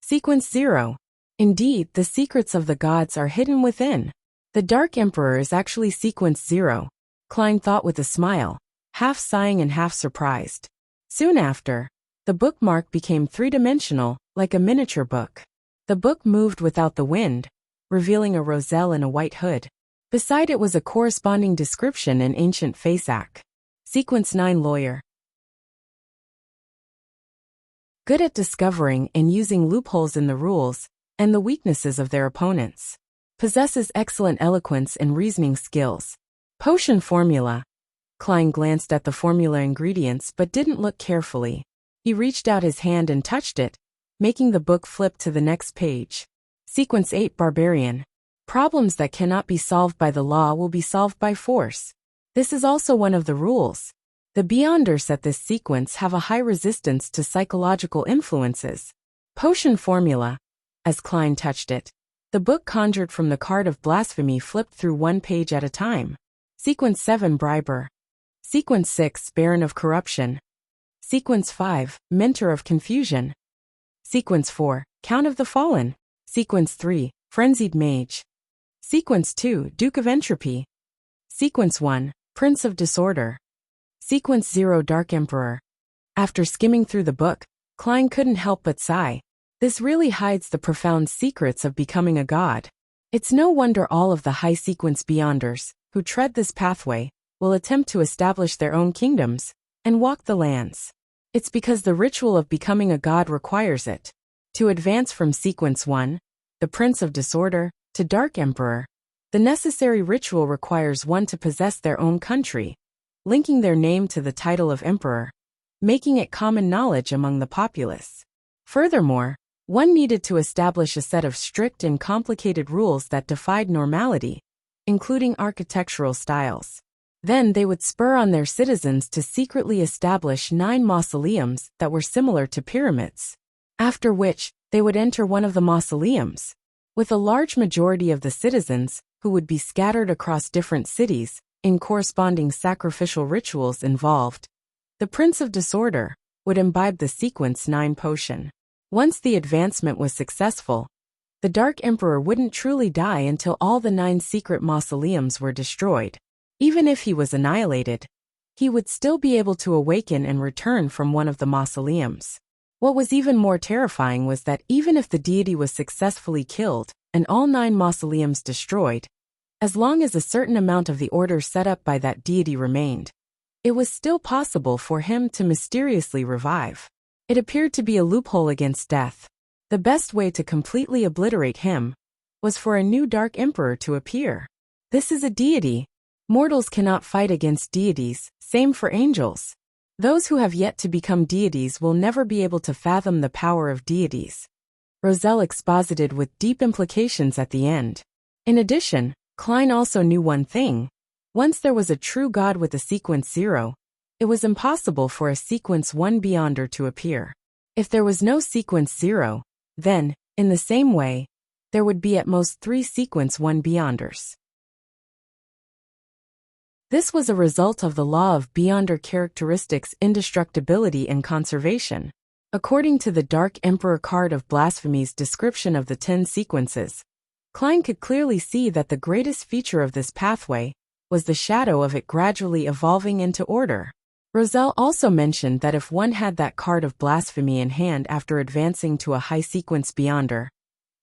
Sequence 0. Indeed, the secrets of the gods are hidden within. The Dark Emperor is actually sequence 0, Klein thought with a smile, half sighing and half surprised. Soon after, the bookmark became three-dimensional, like a miniature book. The book moved without the wind, revealing a roselle and a white hood. Beside it was a corresponding description in ancient Fasak. Sequence 9 Lawyer. Good at discovering and using loopholes in the rules and the weaknesses of their opponents. Possesses excellent eloquence and reasoning skills. Potion formula. Klein glanced at the formula ingredients but didn't look carefully. He reached out his hand and touched it, making the book flip to the next page. Sequence 8 Barbarian. Problems that cannot be solved by the law will be solved by force. This is also one of the rules. The Beyonders at this sequence have a high resistance to psychological influences. Potion formula. As Klein touched it, the book conjured from the card of blasphemy flipped through one page at a time. Sequence 7 Briber. Sequence 6 Baron of Corruption. Sequence 5 Mentor of Confusion. Sequence 4 Count of the Fallen. Sequence 3 Frenzied Mage. Sequence 2 Duke of Entropy. Sequence 1 Prince of Disorder. Sequence 0 Dark Emperor. After skimming through the book, Klein couldn't help but sigh. This really hides the profound secrets of becoming a god. It's no wonder all of the high-sequence Beyonders, who tread this pathway, will attempt to establish their own kingdoms and walk the lands. It's because the ritual of becoming a god requires it. To advance from Sequence 1, the Prince of Disorder, to Dark Emperor, the necessary ritual requires one to possess their own country, linking their name to the title of emperor, making it common knowledge among the populace. Furthermore, one needed to establish a set of strict and complicated rules that defied normality, including architectural styles. Then they would spur on their citizens to secretly establish 9 mausoleums that were similar to pyramids. After which, they would enter one of the mausoleums, with a large majority of the citizens, who would be scattered across different cities, in corresponding sacrificial rituals involved. The Prince of Disorder would imbibe the Sequence 9 potion. Once the advancement was successful, the Dark Emperor wouldn't truly die until all the 9 secret mausoleums were destroyed. Even if he was annihilated, he would still be able to awaken and return from one of the mausoleums. What was even more terrifying was that even if the deity was successfully killed and all 9 mausoleums destroyed, as long as a certain amount of the order set up by that deity remained, it was still possible for him to mysteriously revive. It appeared to be a loophole against death. The best way to completely obliterate him was for a new Dark Emperor to appear. This is a deity. Mortals cannot fight against deities, same for angels. Those who have yet to become deities will never be able to fathom the power of deities. Roselle exposited with deep implications at the end. In addition, Klein also knew one thing. Once there was a true god with a Sequence 0, it was impossible for a Sequence 1 Beyonder to appear. If there was no Sequence 0, then, in the same way, there would be at most 3 Sequence 1 Beyonders. This was a result of the law of Beyonder characteristics, indestructibility and conservation. According to the Dark Emperor card of Blasphemy's description of the 10 sequences, Klein could clearly see that the greatest feature of this pathway was the shadow of it gradually evolving into order. Roselle also mentioned that if one had that card of blasphemy in hand after advancing to a high sequence Beyonder,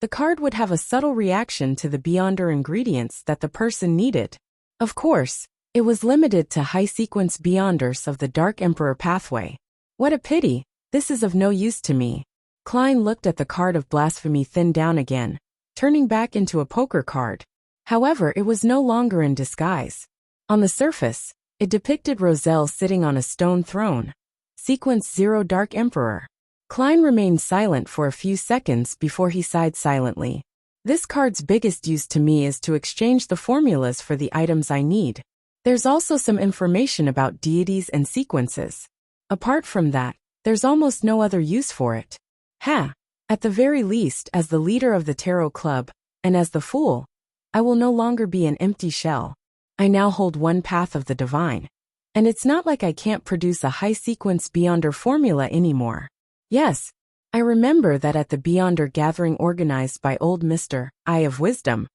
the card would have a subtle reaction to the Beyonder ingredients that the person needed. Of course, it was limited to high sequence Beyonders of the Dark Emperor pathway. What a pity, this is of no use to me. Klein looked at the card of blasphemy thinned down again, turning back into a poker card. However, it was no longer in disguise. On the surface, it depicted Roselle sitting on a stone throne. Sequence 0 Dark Emperor. Klein remained silent for a few seconds before he sighed silently. This card's biggest use to me is to exchange the formulas for the items I need. There's also some information about deities and sequences. Apart from that, there's almost no other use for it. At the very least, as the leader of the Tarot Club, and as the Fool, I will no longer be an empty shell. I now hold one path of the divine. And it's not like I can't produce a high-sequence Beyonder formula anymore. Yes, I remember that at the Beyonder gathering organized by old Mr. Eye of Wisdom,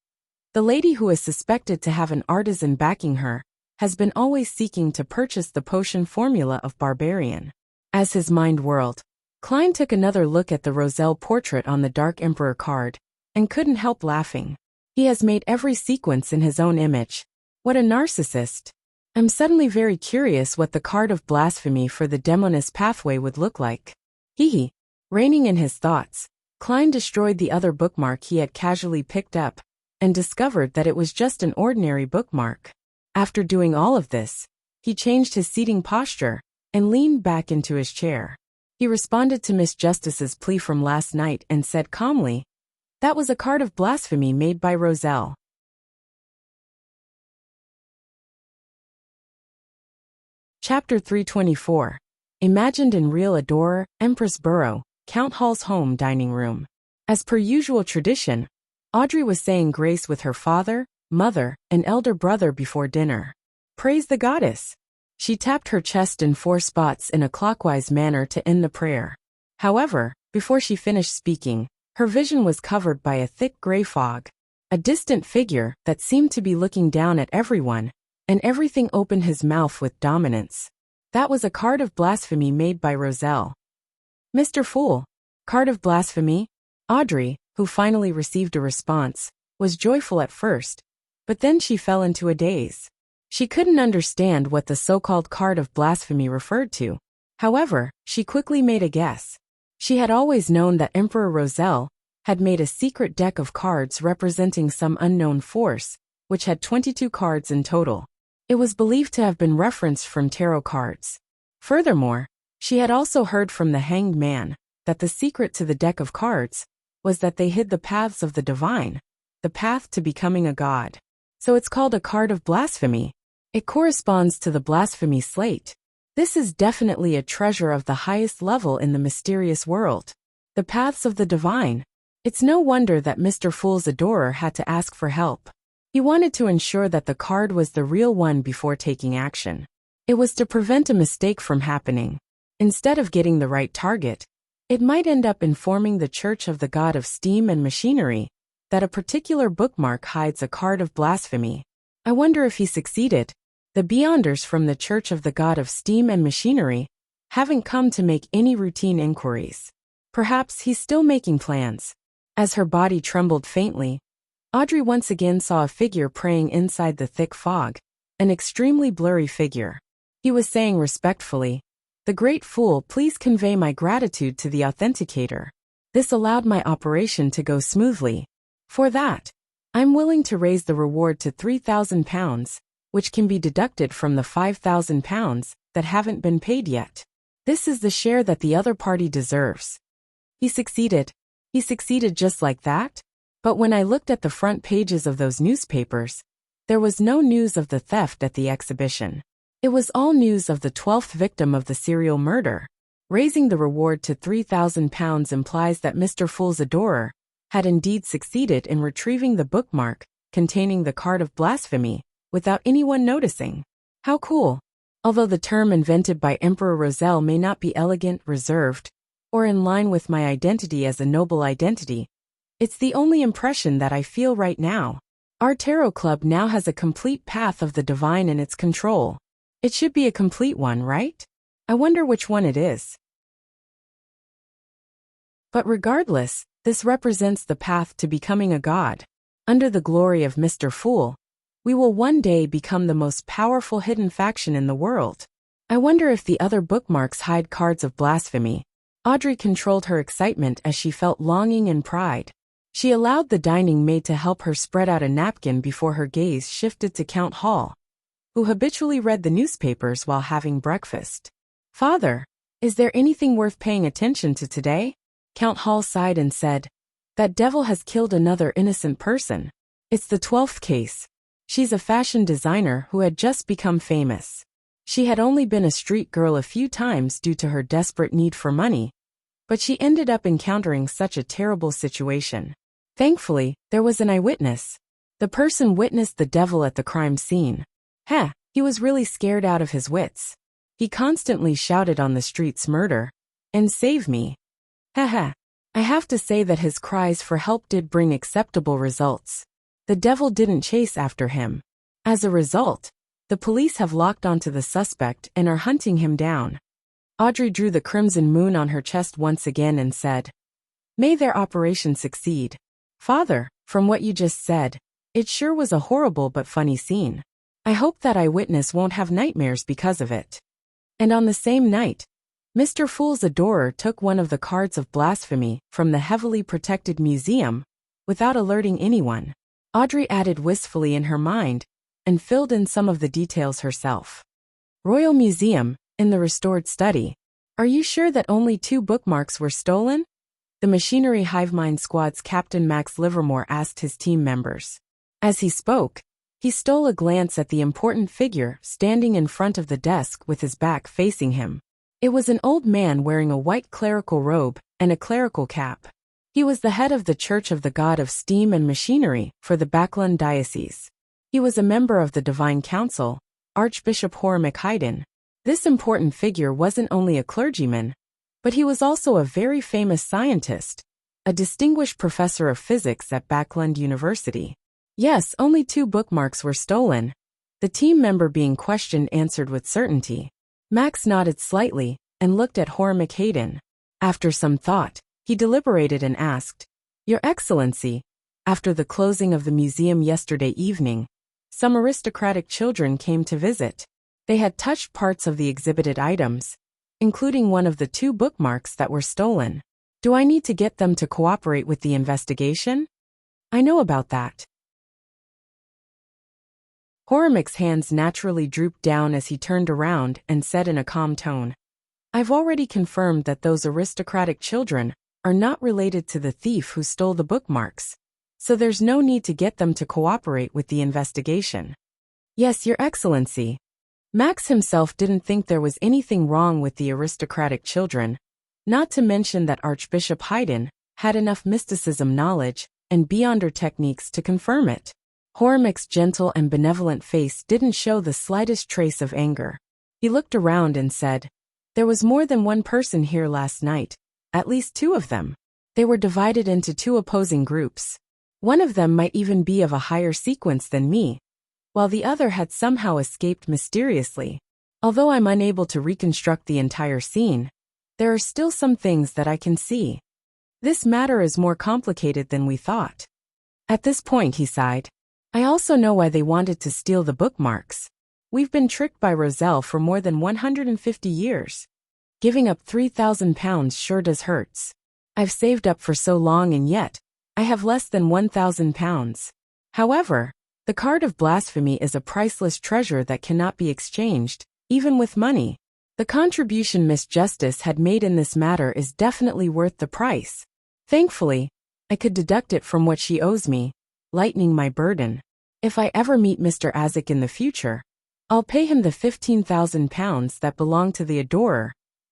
The lady who is suspected to have an artisan backing her has been always seeking to purchase the potion formula of Barbarian. As his mind whirled, Klein took another look at the Roselle portrait on the Dark Emperor card and couldn't help laughing. He has made every sequence in his own image. What a narcissist. I'm suddenly very curious what the card of blasphemy for the Demoness pathway would look like. Hee. Reining in his thoughts, Klein destroyed the other bookmark he had casually picked up and discovered that it was just an ordinary bookmark. After doing all of this, he changed his seating posture and leaned back into his chair. He responded to Miss Justice's plea from last night and said calmly, "That was a card of blasphemy made by Roselle." Chapter 324. Imagined in Real Adorer, Empress Burrow, Count Hall's home dining room. As per usual tradition, Audrey was saying grace with her father, mother, and elder brother before dinner. Praise the goddess. She tapped her chest in 4 spots in a clockwise manner to end the prayer. However, before she finished speaking, her vision was covered by a thick gray fog. A distant figure that seemed to be looking down at everyone, and everything opened his mouth with dominance. That was a card of blasphemy made by Roselle. Mr. Fool. Card of blasphemy? Audrey, who finally received a response, was joyful at first, but then she fell into a daze. She couldn't understand what the so-called card of blasphemy referred to. However, she quickly made a guess. She had always known that Emperor Roselle had made a secret deck of cards representing some unknown force, which had 22 cards in total. It was believed to have been referenced from tarot cards. Furthermore, she had also heard from the Hanged Man that the secret to the deck of cards was that they hid the paths of the divine, the path to becoming a god. So it's called a card of blasphemy. It corresponds to the blasphemy slate. This is definitely a treasure of the highest level in the mysterious world. The paths of the divine. It's no wonder that Mr. Fool's adorer had to ask for help. He wanted to ensure that the card was the real one before taking action. It was to prevent a mistake from happening. Instead of getting the right target, it might end up informing the Church of the God of Steam and Machinery that a particular bookmark hides a card of blasphemy. I wonder if he succeeded. The Beyonders from the Church of the God of Steam and Machinery haven't come to make any routine inquiries. Perhaps he's still making plans. As her body trembled faintly, Audrey once again saw a figure praying inside the thick fog, an extremely blurry figure. He was saying respectfully, "The great fool, please convey my gratitude to the authenticator. This allowed my operation to go smoothly. For that, I'm willing to raise the reward to £3,000, which can be deducted from the £5,000 that haven't been paid yet. This is the share that the other party deserves." He succeeded. He succeeded just like that? But when I looked at the front pages of those newspapers, there was no news of the theft at the exhibition. It was all news of the 12th victim of the serial murder. Raising the reward to £3,000 implies that Mr. Fool's adorer had indeed succeeded in retrieving the bookmark containing the card of blasphemy without anyone noticing. How cool! Although the term invented by Emperor Roselle may not be elegant, reserved, or in line with my identity as a noble identity, it's the only impression that I feel right now. Our tarot club now has a complete path of the divine in its control. It should be a complete one, right? I wonder which one it is. But regardless, this represents the path to becoming a god. Under the glory of Mr. Fool, we will one day become the most powerful hidden faction in the world. I wonder if the other bookmarks hide cards of blasphemy. Audrey controlled her excitement as she felt longing and pride. She allowed the dining maid to help her spread out a napkin before her gaze shifted to Count Hall, who habitually read the newspapers while having breakfast. "Father, is there anything worth paying attention to today?" Count Hall sighed and said, "That devil has killed another innocent person. It's the 12th case. She's a fashion designer who had just become famous. She had only been a street girl a few times due to her desperate need for money, but she ended up encountering such a terrible situation. Thankfully, there was an eyewitness. The person witnessed the devil at the crime scene. He was really scared out of his wits. He constantly shouted on the streets, 'Murder!' and 'Save me!' I have to say that his cries for help did bring acceptable results. The devil didn't chase after him. As a result, the police have locked onto the suspect and are hunting him down. Audrey drew the crimson moon on her chest once again and said, "May their operation succeed." "Father, from what you just said, it sure was a horrible but funny scene. I hope that eyewitness won't have nightmares because of it." And on the same night, Mr. Fool's adorer took one of the cards of blasphemy from the heavily protected museum without alerting anyone. Audrey added wistfully in her mind and filled in some of the details herself. "Royal Museum, in the restored study. Are you sure that only 2 bookmarks were stolen?" The Machinery Hivemind Squad's Captain Max Livermore asked his team members. As he spoke, he stole a glance at the important figure standing in front of the desk with his back facing him. It was an old man wearing a white clerical robe and a clerical cap. He was the head of the Church of the God of Steam and Machinery for the Backlund Diocese. He was a member of the Divine Council, Archbishop Horace Haydn. This important figure wasn't only a clergyman, but he was also a very famous scientist, a distinguished professor of physics at Backlund University. Yes, only 2 bookmarks were stolen. The team member being questioned answered with certainty. Max nodded slightly and looked at Horace Haydn. After some thought, he deliberated and asked, "Your Excellency, after the closing of the museum yesterday evening, some aristocratic children came to visit. They had touched parts of the exhibited items, including one of the 2 bookmarks that were stolen. Do I need to get them to cooperate with the investigation?" "I know about that." Horamic's hands naturally drooped down as he turned around and said in a calm tone, "I've already confirmed that those aristocratic children are not related to the thief who stole the bookmarks, so there's no need to get them to cooperate with the investigation." "Yes, Your Excellency." Max himself didn't think there was anything wrong with the aristocratic children, not to mention that Archbishop Haydn had enough mysticism knowledge and beyonder techniques to confirm it. Horamic's gentle and benevolent face didn't show the slightest trace of anger. He looked around and said, "There was more than one person here last night, at least 2 of them. They were divided into 2 opposing groups. One of them might even be of a higher sequence than me, while the other had somehow escaped mysteriously. Although I'm unable to reconstruct the entire scene, there are still some things that I can see. This matter is more complicated than we thought." At this point he sighed. "I also know why they wanted to steal the bookmarks. We've been tricked by Roselle for more than 150 years. Giving up £3,000 sure does hurts. I've saved up for so long and yet, I have less than £1,000. However, the card of blasphemy is a priceless treasure that cannot be exchanged, even with money. The contribution Miss Justice had made in this matter is definitely worth the price. Thankfully, I could deduct it from what she owes me, lightening my burden. If I ever meet Mr. Azik in the future, I'll pay him the £15,000 that belong to the adorer,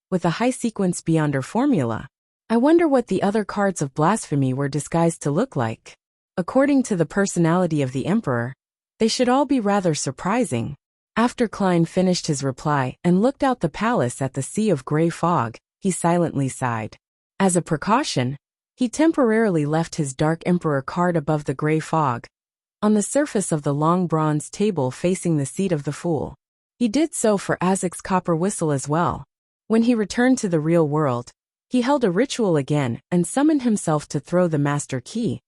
with a high sequence beyonder formula. I wonder what the other cards of blasphemy were disguised to look like. According to the personality of the Emperor, they should all be rather surprising." After Klein finished his reply and looked out the palace at the sea of grey fog, he silently sighed. As a precaution, he temporarily left his Dark Emperor card above the grey fog, on the surface of the long bronze table facing the seat of the Fool. He did so for Azik's copper whistle as well. When he returned to the real world, he held a ritual again and summoned himself to throw the Master Key,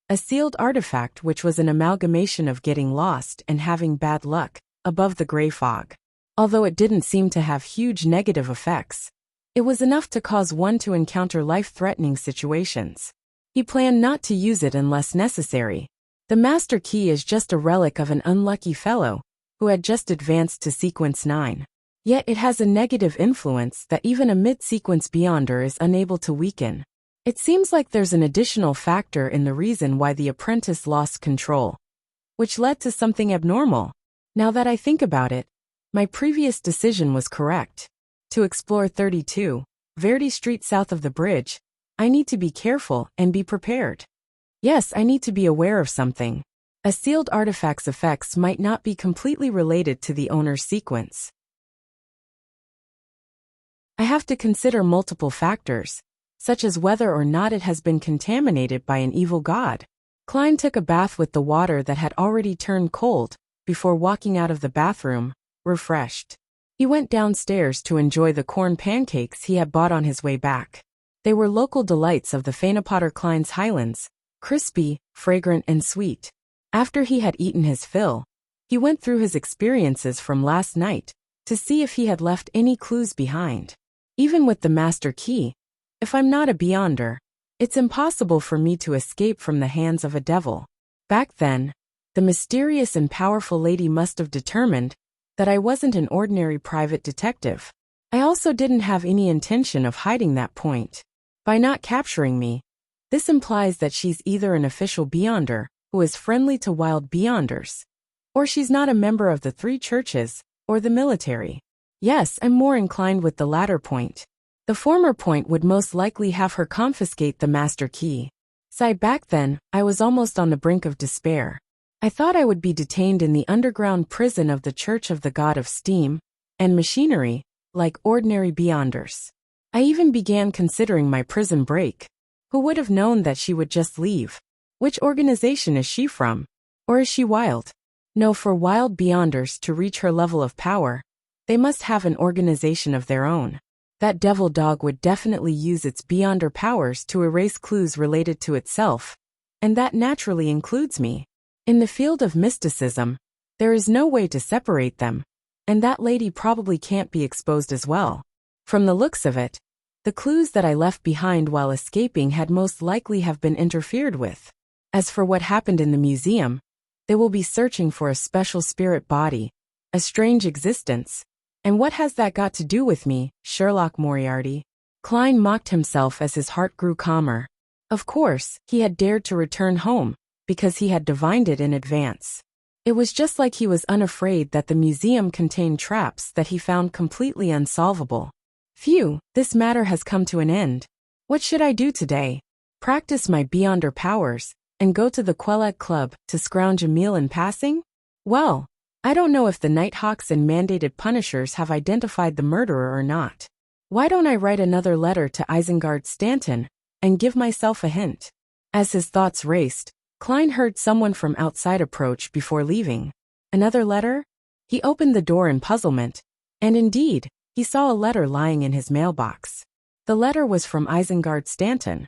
a sealed artifact which was an amalgamation of getting lost and having bad luck, above the grey fog. Although it didn't seem to have huge negative effects, it was enough to cause one to encounter life-threatening situations. He planned not to use it unless necessary. The Master Key is just a relic of an unlucky fellow who had just advanced to Sequence 9. Yet it has a negative influence that even a mid-sequence beyonder is unable to weaken. It seems like there's an additional factor in the reason why the apprentice lost control, which led to something abnormal. Now that I think about it, my previous decision was correct. To explore 32, Verdi Street south of the bridge, I need to be careful and be prepared. Yes, I need to be aware of something. A sealed artifact's effects might not be completely related to the owner's sequence. I have to consider multiple factors, such as whether or not it has been contaminated by an evil god. Klein took a bath with the water that had already turned cold, before walking out of the bathroom, refreshed. He went downstairs to enjoy the corn pancakes he had bought on his way back. They were local delights of the Fanepotter Klein's Highlands, crispy, fragrant and sweet. After he had eaten his fill, he went through his experiences from last night to see if he had left any clues behind. Even with the master key, if I'm not a beyonder, it's impossible for me to escape from the hands of a devil. Back then, the mysterious and powerful lady must have determined that I wasn't an ordinary private detective. I also didn't have any intention of hiding that point. By not capturing me, this implies that she's either an official beyonder who is friendly to wild beyonders, or she's not a member of the three churches or the military. Yes, I'm more inclined with the latter point. The former point would most likely have her confiscate the master key. Back then, I was almost on the brink of despair. I thought I would be detained in the underground prison of the Church of the God of Steam and Machinery, like ordinary beyonders. I even began considering my prison break. Who would have known that she would just leave? Which organization is she from? Or is she wild? No, for wild beyonders to reach her level of power, they must have an organization of their own. That devil dog would definitely use its beyonder powers to erase clues related to itself, and that naturally includes me. In the field of mysticism, there is no way to separate them, and that lady probably can't be exposed as well. From the looks of it, the clues that I left behind while escaping had most likely have been interfered with. As for what happened in the museum, they will be searching for a special spirit body, a strange existence. And what has that got to do with me, Sherlock Moriarty? Klein mocked himself as his heart grew calmer. Of course, he had dared to return home, because he had divined it in advance. It was just like he was unafraid that the museum contained traps that he found completely unsolvable. Phew, this matter has come to an end. What should I do today? Practice my beyonder powers, and go to the Quellet Club to scrounge a meal in passing? Well, I don't know if the Nighthawks and mandated punishers have identified the murderer or not. Why don't I write another letter to Isengard Stanton and give myself a hint? As his thoughts raced, Klein heard someone from outside approach before leaving. Another letter? He opened the door in puzzlement, and indeed, he saw a letter lying in his mailbox. The letter was from Isengard Stanton.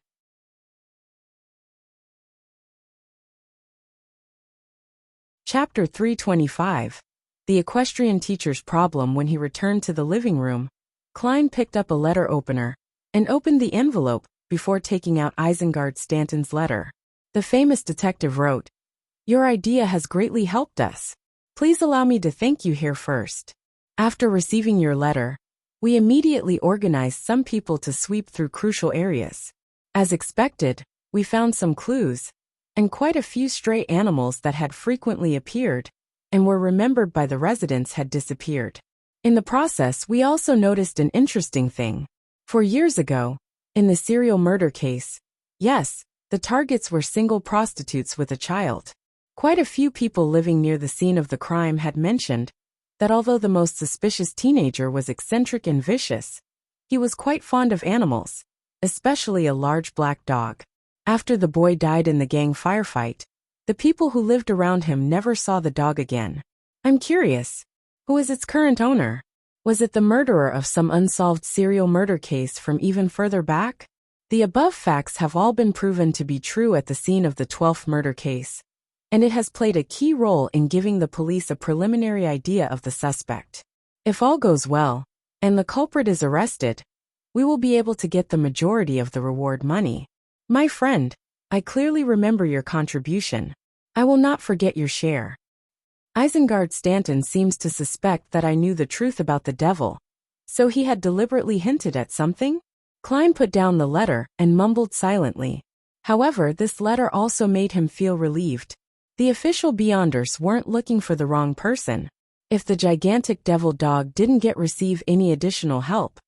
Chapter 325. The Equestrian Teacher's Problem. When he returned to the living room, Klein picked up a letter opener and opened the envelope before taking out Isengard Stanton's letter. The famous detective wrote, "Your idea has greatly helped us. Please allow me to thank you here first. After receiving your letter, we immediately organized some people to sweep through crucial areas. As expected, we found some clues, and quite a few stray animals that had frequently appeared and were remembered by the residents had disappeared. In the process, we also noticed an interesting thing. For years ago, in the serial murder case, yes, the targets were single prostitutes with a child. Quite a few people living near the scene of the crime had mentioned that although the most suspicious teenager was eccentric and vicious, he was quite fond of animals, especially a large black dog. After the boy died in the gang firefight, the people who lived around him never saw the dog again. I'm curious, who is its current owner? Was it the murderer of some unsolved serial murder case from even further back? The above facts have all been proven to be true at the scene of the 12th murder case, and it has played a key role in giving the police a preliminary idea of the suspect. If all goes well, and the culprit is arrested, we will be able to get the majority of the reward money. My friend, I clearly remember your contribution. I will not forget your share. Isengard Stanton seems to suspect that I knew the truth about the devil, so he had deliberately hinted at something? Klein put down the letter and mumbled silently. However, this letter also made him feel relieved. The official beyonders weren't looking for the wrong person. If the gigantic devil dog didn't receive any additional help,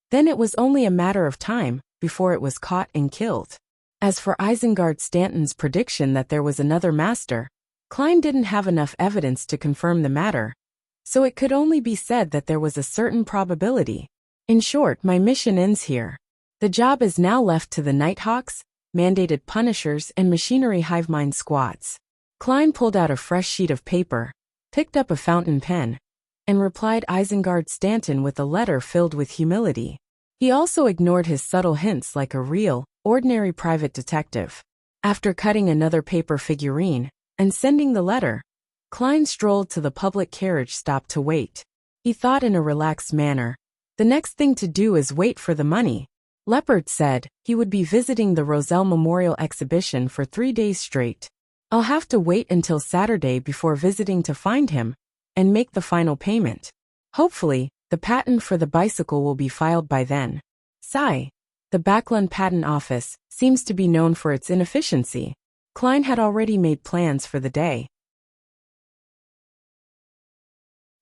then it was only a matter of time before it was caught and killed. As for Isengard Stanton's prediction that there was another master, Klein didn't have enough evidence to confirm the matter, so it could only be said that there was a certain probability. In short, my mission ends here. The job is now left to the Nighthawks mandated punishers, and machinery hive mind squats. Klein pulled out a fresh sheet of paper, picked up a fountain pen, and replied Isengard Stanton with a letter filled with humility. He also ignored his subtle hints like a real, ordinary private detective. After cutting another paper figurine and sending the letter, Klein strolled to the public carriage stop to wait. He thought in a relaxed manner, "The next thing to do is wait for the money." Leopard said he would be visiting the Roselle Memorial Exhibition for 3 days straight. "I'll have to wait until Saturday before visiting to find him and make the final payment. Hopefully, the patent for the bicycle will be filed by then." Sigh. The Backlund Patent Office seems to be known for its inefficiency. Klein had already made plans for the day.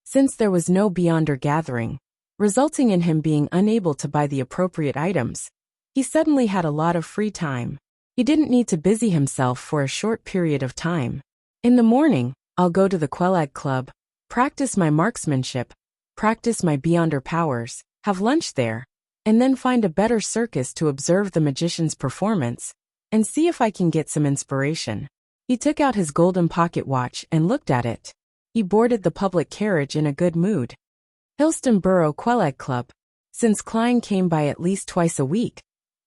Since there was no Beyonder gathering, resulting in him being unable to buy the appropriate items, he suddenly had a lot of free time. He didn't need to busy himself for a short period of time. "In the morning, I'll go to the Quelag Club, practice my marksmanship, practice my Beyonder powers, have lunch there, and then find a better circus to observe the magician's performance, and see if I can get some inspiration." He took out his golden pocket watch and looked at it. He boarded the public carriage in a good mood. Hillston Borough Quelag Club. Since Klein came by at least twice a week,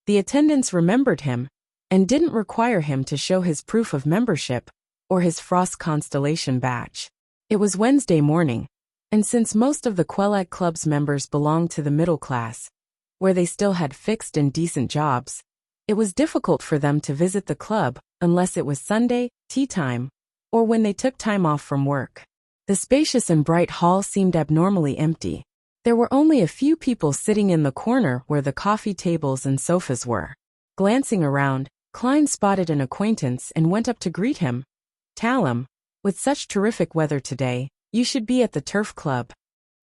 the attendants remembered him and didn't require him to show his proof of membership or his Frost Constellation badge. It was Wednesday morning, and since most of the Quelag Club's members belonged to the middle class, where they still had fixed and decent jobs, it was difficult for them to visit the club unless it was Sunday, tea time, or when they took time off from work. The spacious and bright hall seemed abnormally empty. There were only a few people sitting in the corner where the coffee tables and sofas were. Glancing around, Klein spotted an acquaintance and went up to greet him. "Talum, with such terrific weather today, you should be at the Turf Club."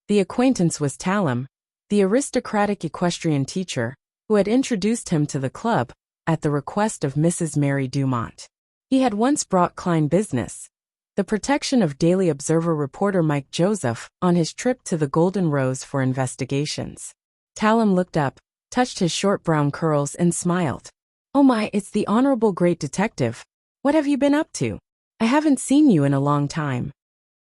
The acquaintance was Talum, the aristocratic equestrian teacher, who had introduced him to the club at the request of Mrs. Mary Dumont. He had once brought Klein business, the protection of Daily Observer reporter Mike Joseph, on his trip to the Golden Rose for investigations. Talum looked up, touched his short brown curls and smiled. "Oh my, it's the Honorable Great Detective. What have you been up to? I haven't seen you in a long time."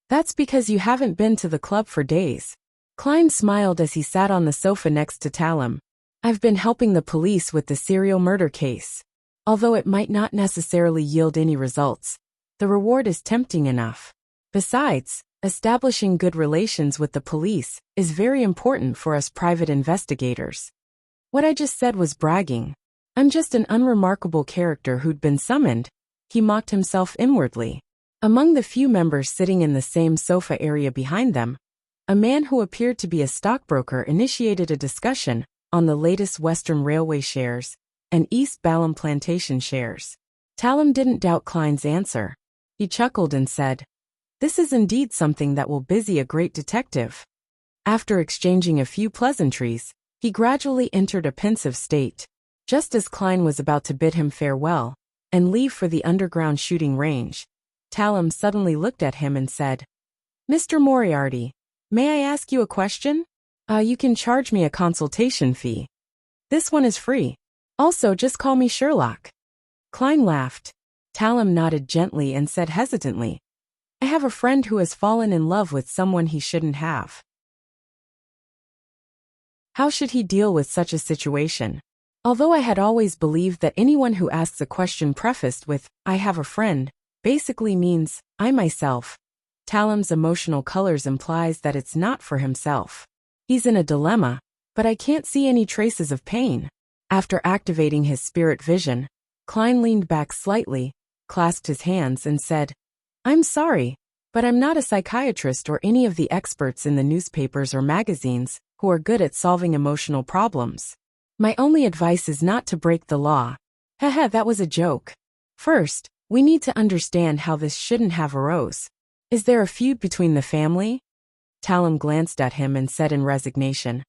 "That's because you haven't been to the club for days." Klein smiled as he sat on the sofa next to Talum. "I've been helping the police with the serial murder case. Although it might not necessarily yield any results, the reward is tempting enough. Besides, establishing good relations with the police is very important for us private investigators." What I just said was bragging. I'm just an unremarkable character who'd been summoned, he mocked himself inwardly. Among the few members sitting in the same sofa area behind them, a man who appeared to be a stockbroker initiated a discussion on the latest Western Railway shares and East Balham Plantation shares. Talum didn't doubt Klein's answer. He chuckled and said, "This is indeed something that will busy a great detective." After exchanging a few pleasantries, he gradually entered a pensive state. Just as Klein was about to bid him farewell and leave for the underground shooting range, Talum suddenly looked at him and said, "Mr. Moriarty, may I ask you a question? You can charge me a consultation fee. This one is free. Also, just call me Sherlock." Klein laughed. Talum nodded gently and said hesitantly, "I have a friend who has fallen in love with someone he shouldn't have." How should he deal with such a situation? Although I had always believed that anyone who asks a question prefaced with, "I have a friend," basically means, "I myself," Talum's emotional colors implies that it's not for himself. He's in a dilemma, but I can't see any traces of pain. After activating his spirit vision, Klein leaned back slightly, clasped his hands and said, "I'm sorry, but I'm not a psychiatrist or any of the experts in the newspapers or magazines who are good at solving emotional problems. My only advice is not to break the law." Haha, that was a joke. "First, we need to understand how this shouldn't have arose. Is there a feud between the family?" Talum glanced at him and said in resignation,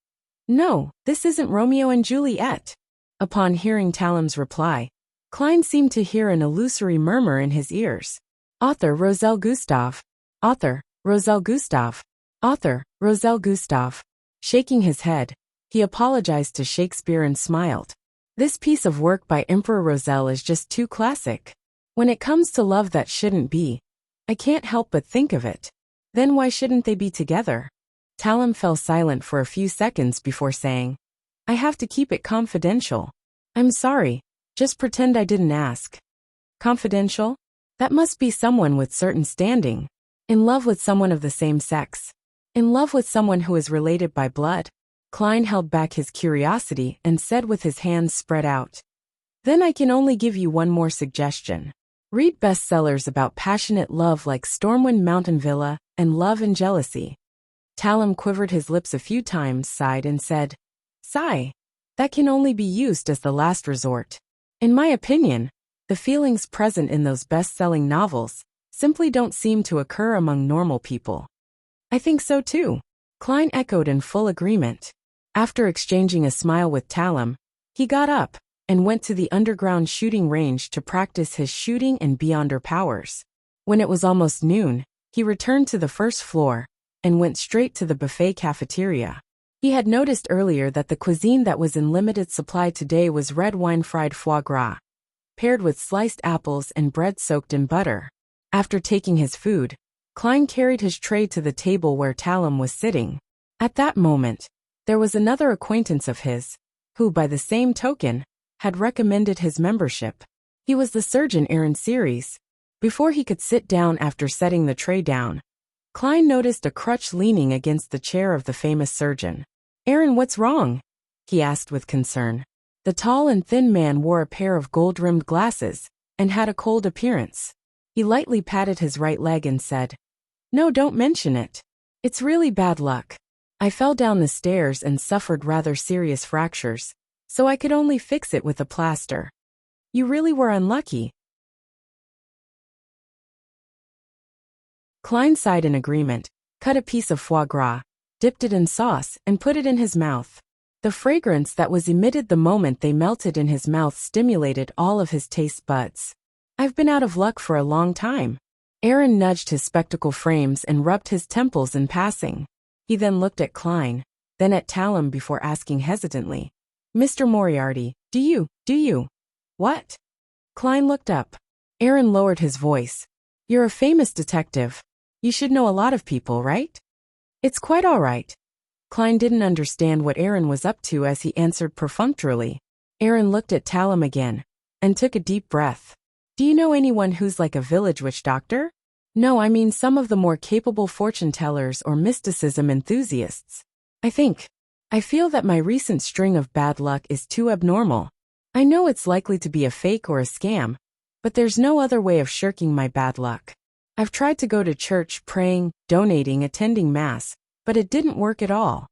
"No, this isn't Romeo and Juliet." Upon hearing Talum's reply, Klein seemed to hear an illusory murmur in his ears. "Author Roselle Gustave. Author Roselle Gustave. Author Roselle Gustave." Shaking his head, he apologized to Shakespeare and smiled. This piece of work by Emperor Roselle is just too classic. When it comes to love that shouldn't be, I can't help but think of it. Then why shouldn't they be together? Talum fell silent for a few seconds before saying, I have to keep it confidential. I'm sorry, just pretend I didn't ask. Confidential? That must be someone with certain standing. In love with someone of the same sex. In love with someone who is related by blood. Klein held back his curiosity and said with his hands spread out. Then I can only give you one more suggestion. Read bestsellers about passionate love like Stormwind Mountain Villa and Love and Jealousy. Talum quivered his lips a few times, sighed and said, Sigh. That can only be used as the last resort. In my opinion, the feelings present in those best-selling novels simply don't seem to occur among normal people. I think so too. Klein echoed in full agreement. After exchanging a smile with Talum, he got up and went to the underground shooting range to practice his shooting and beyonder powers. When it was almost noon, he returned to the first floor and went straight to the buffet cafeteria. He had noticed earlier that the cuisine that was in limited supply today was red wine fried foie gras, paired with sliced apples and bread soaked in butter. After taking his food, Klein carried his tray to the table where Talum was sitting. At that moment, there was another acquaintance of his, who by the same token, had recommended his membership. He was the surgeon Aaron Series. Before he could sit down after setting the tray down, Klein noticed a crutch leaning against the chair of the famous surgeon. Aaron, what's wrong? He asked with concern. The tall and thin man wore a pair of gold-rimmed glasses and had a cold appearance. He lightly patted his right leg and said, No, don't mention it. It's really bad luck. I fell down the stairs and suffered rather serious fractures, so I could only fix it with a plaster. You really were unlucky. Klein sighed in agreement, cut a piece of foie gras, dipped it in sauce, and put it in his mouth. The fragrance that was emitted the moment they melted in his mouth stimulated all of his taste buds. I've been out of luck for a long time. Aaron nudged his spectacle frames and rubbed his temples in passing. He then looked at Klein, then at Talum before asking hesitantly, Mr. Moriarty, do you? What? Klein looked up. Aaron lowered his voice. You're a famous detective. You should know a lot of people, right? It's quite all right. Klein didn't understand what Aaron was up to as he answered perfunctorily. Aaron looked at Talum again and took a deep breath. Do you know anyone who's like a village witch doctor? No, I mean some of the more capable fortune tellers or mysticism enthusiasts. I feel that my recent string of bad luck is too abnormal. I know it's likely to be a fake or a scam, but there's no other way of shirking my bad luck. I've tried to go to church, praying, donating, attending mass, but it didn't work at all.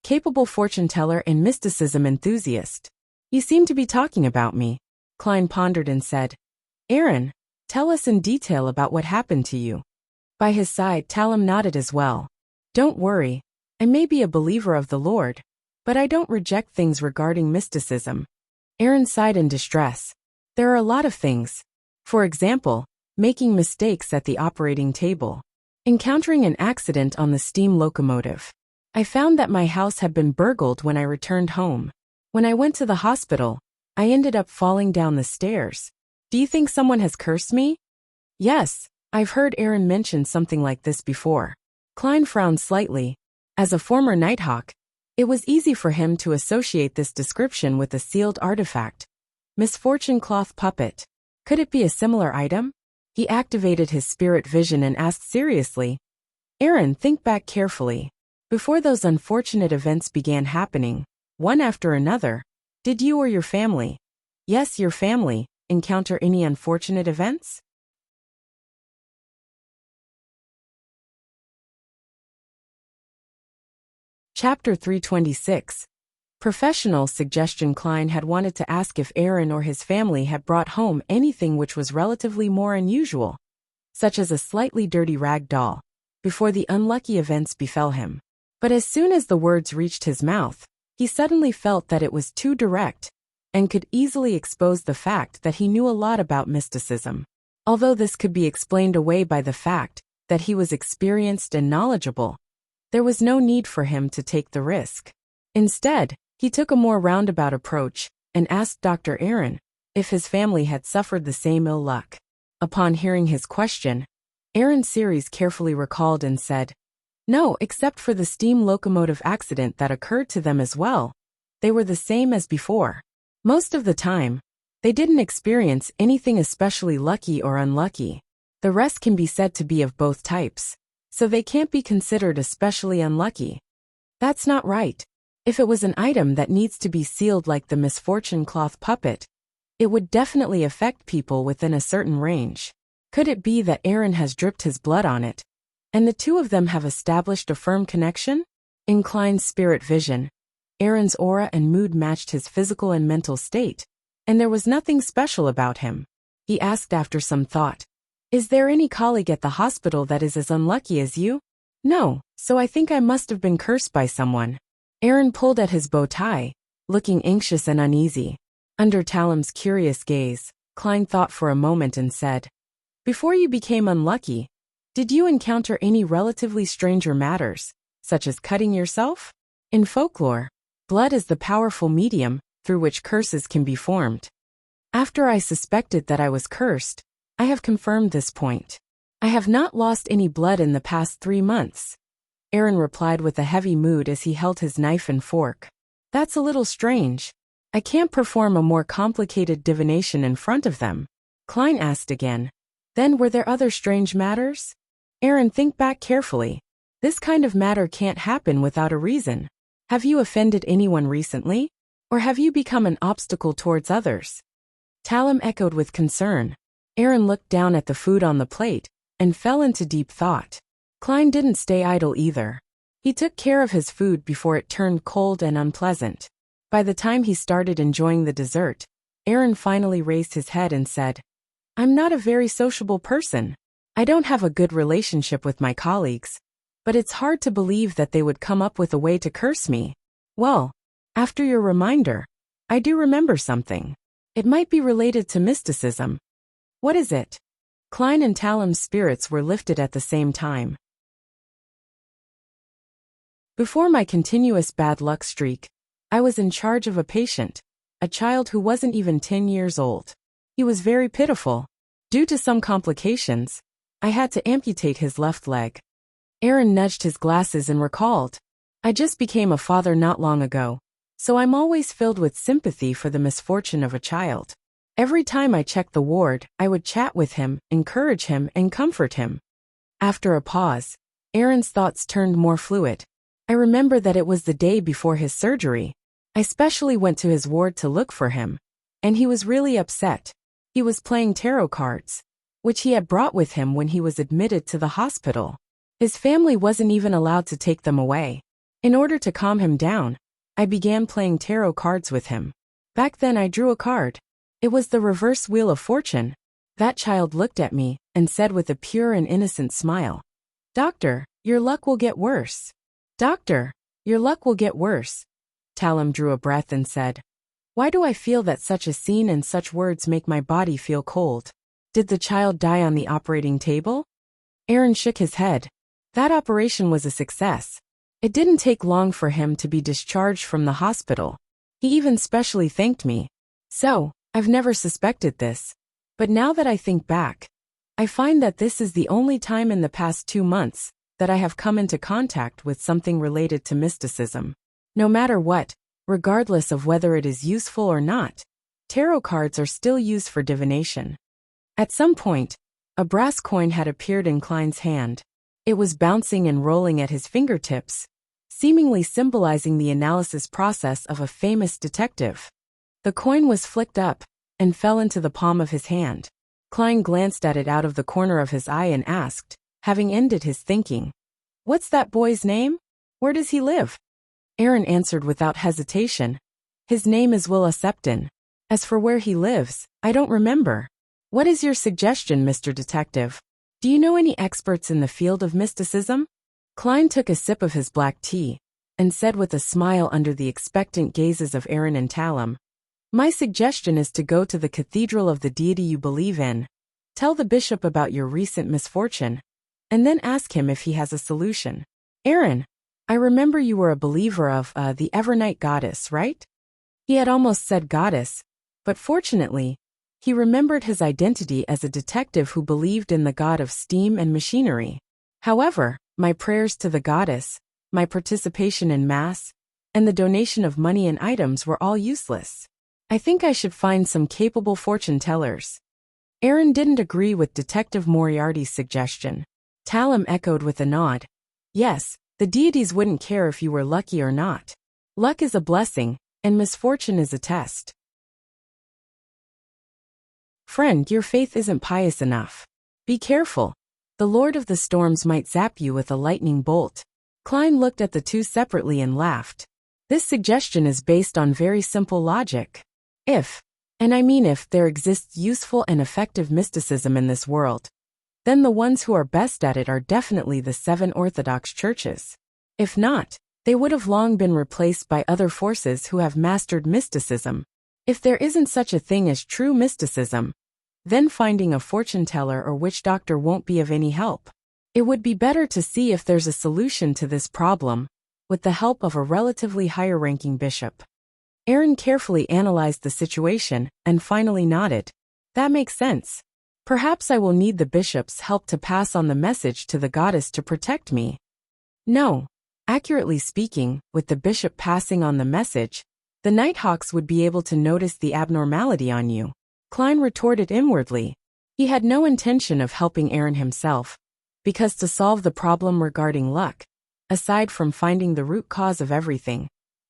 Capable fortune teller and mysticism enthusiast. You seem to be talking about me. Klein pondered and said, Aaron, tell us in detail about what happened to you. By his side, Talum nodded as well. Don't worry, I may be a believer of the Lord, but I don't reject things regarding mysticism. Aaron sighed in distress. There are a lot of things. For example, making mistakes at the operating table. Encountering an accident on the steam locomotive. I found that my house had been burgled when I returned home. When I went to the hospital, I ended up falling down the stairs. Do you think someone has cursed me? Yes, I've heard Aaron mention something like this before. Klein frowned slightly. As a former Nighthawk, it was easy for him to associate this description with a sealed artifact. Misfortune cloth puppet. Could it be a similar item? He activated his spirit vision and asked seriously, Aaron, think back carefully. Before those unfortunate events began happening, one after another, did you or your family, yes, your family, encounter any unfortunate events? Chapter 326. Professional suggestion. Klein had wanted to ask if Aaron or his family had brought home anything which was relatively more unusual, such as a slightly dirty rag doll, before the unlucky events befell him. But as soon as the words reached his mouth, he suddenly felt that it was too direct, and could easily expose the fact that he knew a lot about mysticism. Although this could be explained away by the fact that he was experienced and knowledgeable, there was no need for him to take the risk. Instead, he took a more roundabout approach and asked Dr. Aaron if his family had suffered the same ill luck. Upon hearing his question, Aaron Series carefully recalled and said, "No, except for the steam locomotive accident that occurred to them as well. They were the same as before. Most of the time, they didn't experience anything especially lucky or unlucky. The rest can be said to be of both types, so they can't be considered especially unlucky." That's not right. If it was an item that needs to be sealed like the misfortune cloth puppet, it would definitely affect people within a certain range. Could it be that Aaron has dripped his blood on it, and the two of them have established a firm connection? In Klein's spirit vision, Aaron's aura and mood matched his physical and mental state, and there was nothing special about him. He asked after some thought, "Is there any colleague at the hospital that is as unlucky as you?" "No, so I think I must have been cursed by someone." Aaron pulled at his bow tie, looking anxious and uneasy. Under Talam's curious gaze, Klein thought for a moment and said, "Before you became unlucky, did you encounter any relatively stranger matters, such as cutting yourself?" In folklore, blood is the powerful medium through which curses can be formed. After I suspected that I was cursed, I have confirmed this point. I have not lost any blood in the past 3 months. Aaron replied with a heavy mood as he held his knife and fork. "That's a little strange. I can't perform a more complicated divination in front of them." Klein asked again, "Then were there other strange matters?" Aaron, think back carefully. This kind of matter can't happen without a reason. Have you offended anyone recently? Or have you become an obstacle towards others? Talam echoed with concern. Aaron looked down at the food on the plate and fell into deep thought. Klein didn't stay idle either. He took care of his food before it turned cold and unpleasant. By the time he started enjoying the dessert, Aaron finally raised his head and said, "I'm not a very sociable person. I don't have a good relationship with my colleagues, but it's hard to believe that they would come up with a way to curse me. Well, after your reminder, I do remember something. It might be related to mysticism." "What is it?" Klein and Talam's spirits were lifted at the same time. Before my continuous bad luck streak, I was in charge of a patient, a child who wasn't even 10 years old. He was very pitiful. Due to some complications, I had to amputate his left leg. Aaron nudged his glasses and recalled, "I just became a father not long ago, so I'm always filled with sympathy for the misfortune of a child. Every time I checked the ward, I would chat with him, encourage him, and comfort him." After a pause, Aaron's thoughts turned more fluid. "I remember that it was the day before his surgery. I specially went to his ward to look for him, and he was really upset. He was playing tarot cards, which he had brought with him when he was admitted to the hospital. His family wasn't even allowed to take them away. In order to calm him down, I began playing tarot cards with him. Back then I drew a card. It was the reverse wheel of fortune." That child looked at me and said with a pure and innocent smile, "Doctor, your luck will get worse. Doctor, your luck will get worse." Talam drew a breath and said, "Why do I feel that such a scene and such words make my body feel cold? Did the child die on the operating table?" Aaron shook his head. "That operation was a success. It didn't take long for him to be discharged from the hospital. He even specially thanked me. So, I've never suspected this. But now that I think back, I find that this is the only time in the past 2 months that I have come into contact with something related to mysticism. No matter what, regardless of whether it is useful or not, tarot cards are still used for divination." At some point, a brass coin had appeared in Klein's hand. It was bouncing and rolling at his fingertips, seemingly symbolizing the analysis process of a famous detective. The coin was flicked up and fell into the palm of his hand. Klein glanced at it out of the corner of his eye and asked, having ended his thinking, "What's that boy's name? Where does he live?" Aaron answered without hesitation, "His name is Willa Septon. As for where he lives, I don't remember. What is your suggestion, Mr. Detective? Do you know any experts in the field of mysticism?" Klein took a sip of his black tea and said with a smile under the expectant gazes of Aaron and Talam, "My suggestion is to go to the cathedral of the deity you believe in, tell the bishop about your recent misfortune, and then ask him if he has a solution. Aaron, I remember you were a believer of the Evernight goddess, right?" He had almost said goddess, but fortunately, he remembered his identity as a detective who believed in the god of steam and machinery. However, my prayers to the goddess, my participation in mass, and the donation of money and items were all useless. I think I should find some capable fortune tellers. Aaron didn't agree with Detective Moriarty's suggestion. Talum echoed with a nod. Yes, the deities wouldn't care if you were lucky or not. Luck is a blessing, and misfortune is a test. Friend, your faith isn't pious enough. Be careful. The Lord of the Storms might zap you with a lightning bolt. Klein looked at the two separately and laughed. This suggestion is based on very simple logic. If, and I mean if, there exists useful and effective mysticism in this world, then the ones who are best at it are definitely the 7 Orthodox churches. If not, they would have long been replaced by other forces who have mastered mysticism. If there isn't such a thing as true mysticism, then finding a fortune teller or witch doctor won't be of any help. It would be better to see if there's a solution to this problem, with the help of a relatively higher-ranking bishop. Aaron carefully analyzed the situation and finally nodded. That makes sense. Perhaps I will need the bishop's help to pass on the message to the goddess to protect me. No. Accurately speaking, with the bishop passing on the message, the Nighthawks would be able to notice the abnormality on you. Klein retorted inwardly. He had no intention of helping Aaron himself, because to solve the problem regarding luck, aside from finding the root cause of everything,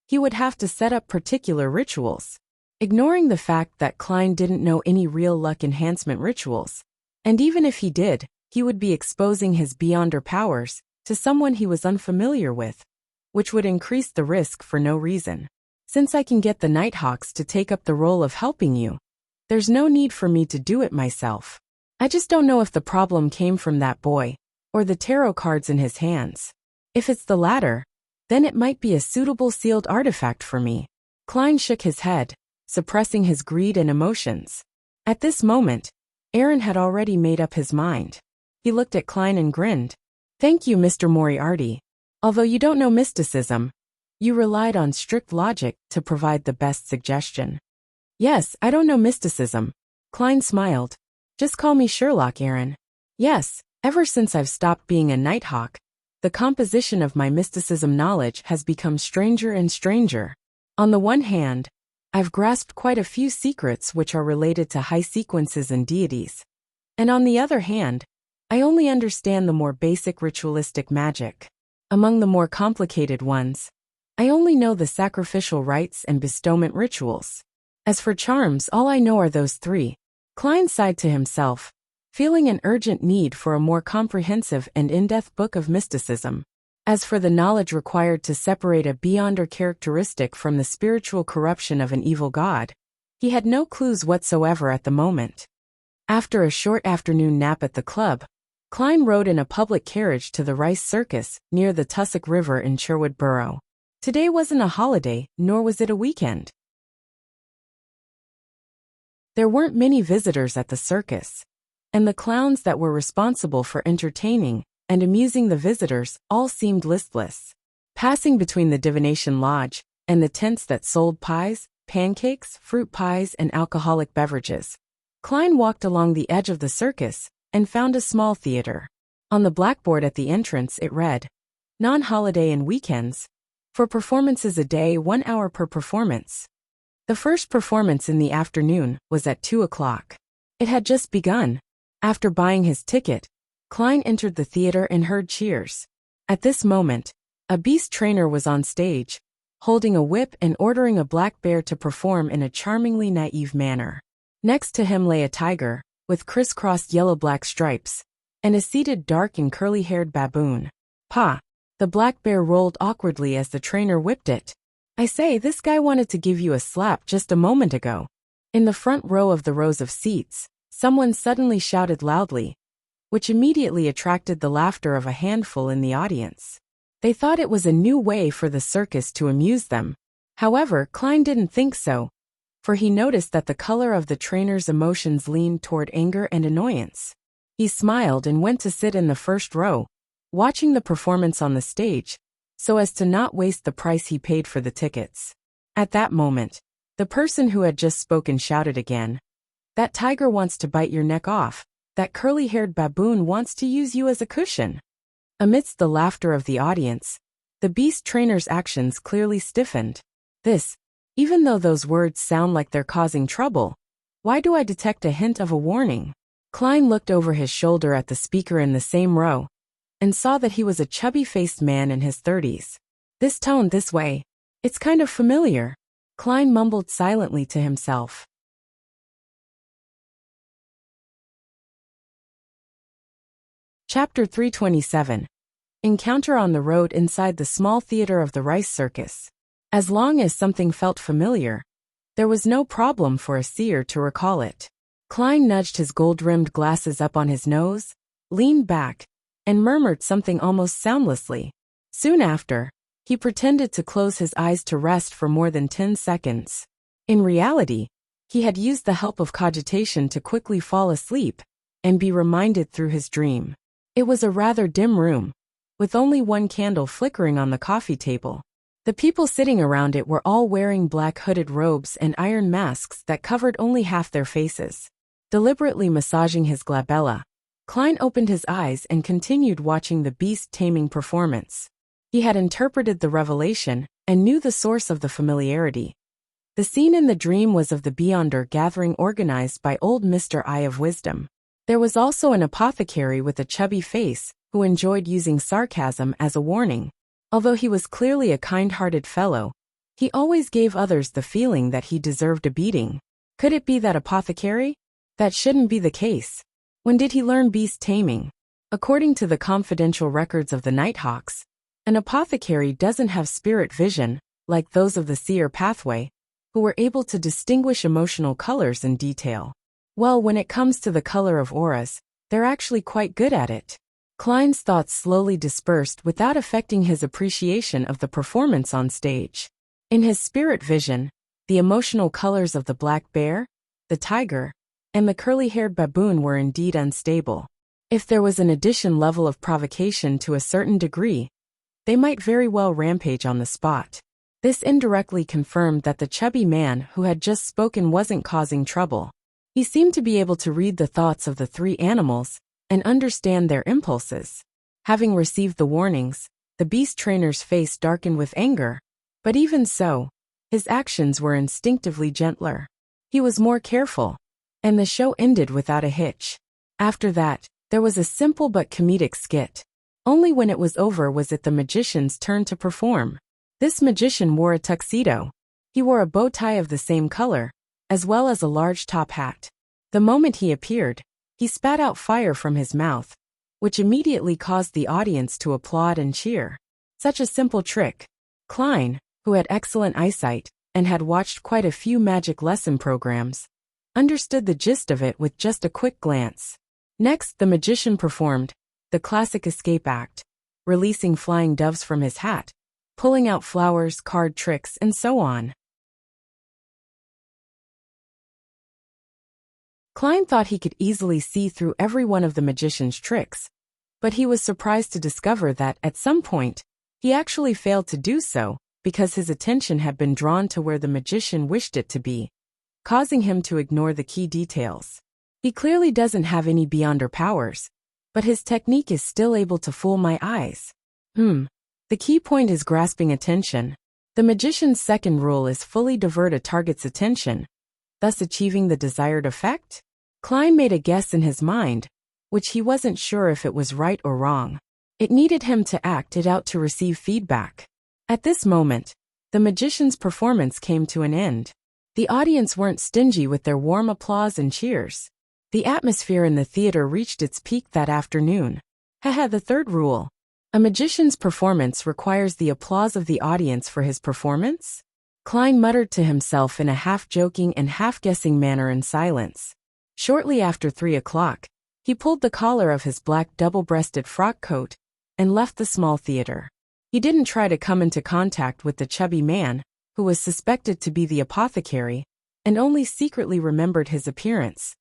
he would have to set up particular rituals. Ignoring the fact that Klein didn't know any real luck enhancement rituals, and even if he did, he would be exposing his beyonder powers to someone he was unfamiliar with, which would increase the risk for no reason. Since I can get the Nighthawks to take up the role of helping you, there's no need for me to do it myself. I just don't know if the problem came from that boy, or the tarot cards in his hands. If it's the latter, then it might be a suitable sealed artifact for me. Klein shook his head, suppressing his greed and emotions. At this moment, Aaron had already made up his mind. He looked at Klein and grinned. Thank you, Mr. Moriarty. Although you don't know mysticism, you relied on strict logic to provide the best suggestion. Yes, I don't know mysticism. Klein smiled. Just call me Sherlock, Aaron. Yes, ever since I've stopped being a Nighthawk, the composition of my mysticism knowledge has become stranger and stranger. On the one hand, I've grasped quite a few secrets which are related to high sequences and deities. And on the other hand, I only understand the more basic ritualistic magic. Among the more complicated ones, I only know the sacrificial rites and bestowment rituals. As for charms, all I know are those 3. Klein sighed to himself, feeling an urgent need for a more comprehensive and in-depth book of mysticism. As for the knowledge required to separate a beyonder characteristic from the spiritual corruption of an evil god, he had no clues whatsoever at the moment. After a short afternoon nap at the club, Klein rode in a public carriage to the Rice Circus near the Tussock River in Sherwood Borough. Today wasn't a holiday, nor was it a weekend. There weren't many visitors at the circus, and the clowns that were responsible for entertaining and amusing the visitors all seemed listless. Passing between the divination lodge and the tents that sold pies, pancakes, fruit pies, and alcoholic beverages, Klein walked along the edge of the circus and found a small theater. On the blackboard at the entrance it read, "Non-holiday and weekends. For performances a day, 1 hour per performance." The first performance in the afternoon was at 2 o'clock. It had just begun. After buying his ticket, Klein entered the theater and heard cheers. At this moment, a beast trainer was on stage, holding a whip and ordering a black bear to perform in a charmingly naive manner. Next to him lay a tiger, with crisscrossed yellow-black stripes, and a seated dark and curly-haired baboon. Pa! The black bear rolled awkwardly as the trainer whipped it. I say, this guy wanted to give you a slap just a moment ago. In the front row of the rows of seats, someone suddenly shouted loudly, which immediately attracted the laughter of a handful in the audience. They thought it was a new way for the circus to amuse them. However, Klein didn't think so, for he noticed that the color of the trainer's emotions leaned toward anger and annoyance. He smiled and went to sit in the first row, watching the performance on the stage, so as to not waste the price he paid for the tickets. At that moment, The person who had just spoken shouted again. That tiger wants to bite your neck off. That curly-haired baboon wants to use you as a cushion. Amidst the laughter of the audience, the beast trainer's actions clearly stiffened. Even though those words sound like they're causing trouble, why do I detect a hint of a warning? Klein looked over his shoulder at the speaker in the same row and saw that he was a chubby-faced man in his 30s. This tone this way, it's kind of familiar. Klein mumbled silently to himself. Chapter 327. Encounter on the road inside the small theater of the Rice Circus. As long as something felt familiar, there was no problem for a seer to recall it. Klein nudged his gold-rimmed glasses up on his nose, leaned back, and murmured something almost soundlessly. Soon after, he pretended to close his eyes to rest for more than 10 seconds. In reality, he had used the help of cogitation to quickly fall asleep and be reminded through his dream. It was a rather dim room, with only one candle flickering on the coffee table. The people sitting around it were all wearing black hooded robes and iron masks that covered only half their faces. Deliberately massaging his glabella, Klein opened his eyes and continued watching the beast-taming performance. He had interpreted the revelation and knew the source of the familiarity. The scene in the dream was of the Beyonder gathering organized by old Mr. Eye of Wisdom. There was also an apothecary with a chubby face who enjoyed using sarcasm as a warning. Although he was clearly a kind-hearted fellow, he always gave others the feeling that he deserved a beating. Could it be that apothecary? That shouldn't be the case. When did he learn beast taming? According to the confidential records of the Nighthawks, an apothecary doesn't have spirit vision, like those of the seer pathway, who were able to distinguish emotional colors in detail. Well, when it comes to the color of auras, they're actually quite good at it. Klein's thoughts slowly dispersed without affecting his appreciation of the performance on stage. In his spirit vision, the emotional colors of the black bear, the tiger, and the curly-haired baboon were indeed unstable. If there was an addition level of provocation to a certain degree, they might very well rampage on the spot. This indirectly confirmed that the chubby man who had just spoken wasn't causing trouble. He seemed to be able to read the thoughts of the three animals and understand their impulses. Having received the warnings, the beast trainer's face darkened with anger, but even so, his actions were instinctively gentler. He was more careful, and the show ended without a hitch. After that, there was a simple but comedic skit. Only when it was over was it the magician's turn to perform. This magician wore a tuxedo. He wore a bow tie of the same color, as well as a large top hat. The moment he appeared, he spat out fire from his mouth, which immediately caused the audience to applaud and cheer. Such a simple trick. Klein, who had excellent eyesight and had watched quite a few magic lesson programs, understood the gist of it with just a quick glance. Next, the magician performed the classic escape act, releasing flying doves from his hat, pulling out flowers, card tricks, and so on. Klein thought he could easily see through every one of the magician's tricks, but he was surprised to discover that, at some point, he actually failed to do so because his attention had been drawn to where the magician wished it to be, causing him to ignore the key details. He clearly doesn't have any Beyonder powers, but his technique is still able to fool my eyes. The key point is grasping attention. The magician's second rule is fully divert a target's attention, thus achieving the desired effect? Klein made a guess in his mind, which he wasn't sure if it was right or wrong. It needed him to act it out to receive feedback. At this moment, the magician's performance came to an end. The audience weren't stingy with their warm applause and cheers. The atmosphere in the theater reached its peak that afternoon. The third rule. A magician's performance requires the applause of the audience for his performance? Klein muttered to himself in a half-joking and half-guessing manner in silence. Shortly after 3 o'clock, he pulled the collar of his black double-breasted frock coat and left the small theater. He didn't try to come into contact with the chubby man, who was suspected to be the apothecary, and only secretly remembered his appearance.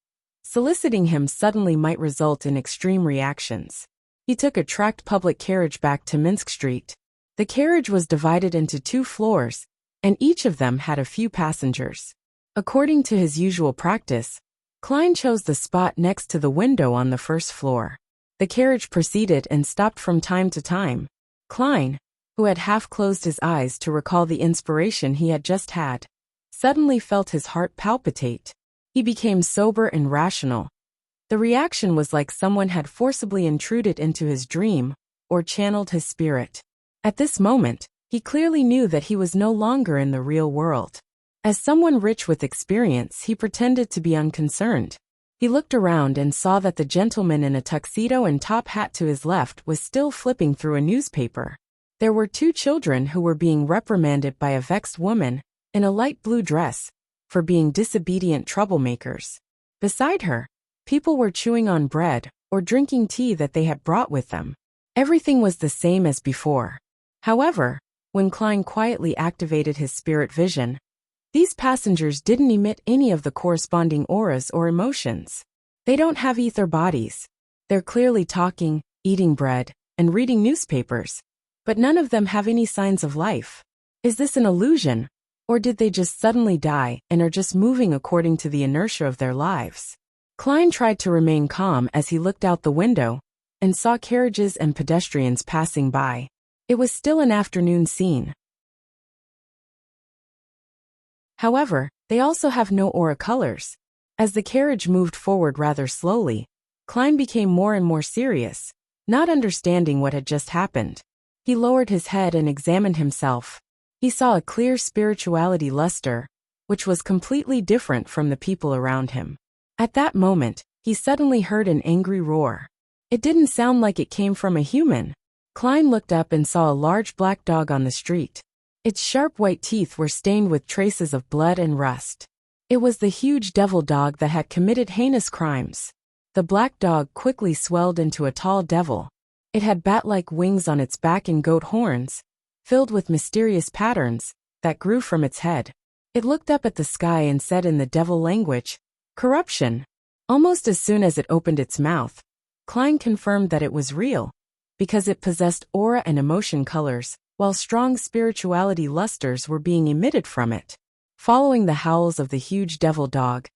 Soliciting him suddenly might result in extreme reactions. He took a tracked public carriage back to Minsk Street. The carriage was divided into 2 floors, and each of them had a few passengers. According to his usual practice, Klein chose the spot next to the window on the first floor. The carriage proceeded and stopped from time to time. Klein, who had half closed his eyes to recall the inspiration he had just had, suddenly felt his heart palpitate. He became sober and rational. The reaction was like someone had forcibly intruded into his dream or channeled his spirit. At this moment, he clearly knew that he was no longer in the real world. As someone rich with experience, he pretended to be unconcerned. He looked around and saw that the gentleman in a tuxedo and top hat to his left was still flipping through a newspaper. There were two children who were being reprimanded by a vexed woman in a light blue dress for being disobedient troublemakers. Beside her, people were chewing on bread or drinking tea that they had brought with them. Everything was the same as before. However, when Klein quietly activated his spirit vision, these passengers didn't emit any of the corresponding auras or emotions. They don't have ether bodies. They're clearly talking, eating bread, and reading newspapers, but none of them have any signs of life. Is this an illusion, or did they just suddenly die and are just moving according to the inertia of their lives? Klein tried to remain calm as he looked out the window and saw carriages and pedestrians passing by. It was still an afternoon scene. However, they also have no aura colors. As the carriage moved forward rather slowly, Klein became more and more serious, not understanding what had just happened. He lowered his head and examined himself. He saw a clear spirituality luster, which was completely different from the people around him. At that moment, he suddenly heard an angry roar. It didn't sound like it came from a human. Klein looked up and saw a large black dog on the street. Its sharp white teeth were stained with traces of blood and rust. It was the huge devil dog that had committed heinous crimes. The black dog quickly swelled into a tall devil. It had bat-like wings on its back and goat horns, filled with mysterious patterns, that grew from its head. It looked up at the sky and said in the devil language, "Corruption." Almost as soon as it opened its mouth, Klein confirmed that it was real, because it possessed aura and emotion colors, while strong spirituality lusters were being emitted from it. Following the howls of the huge devil dog,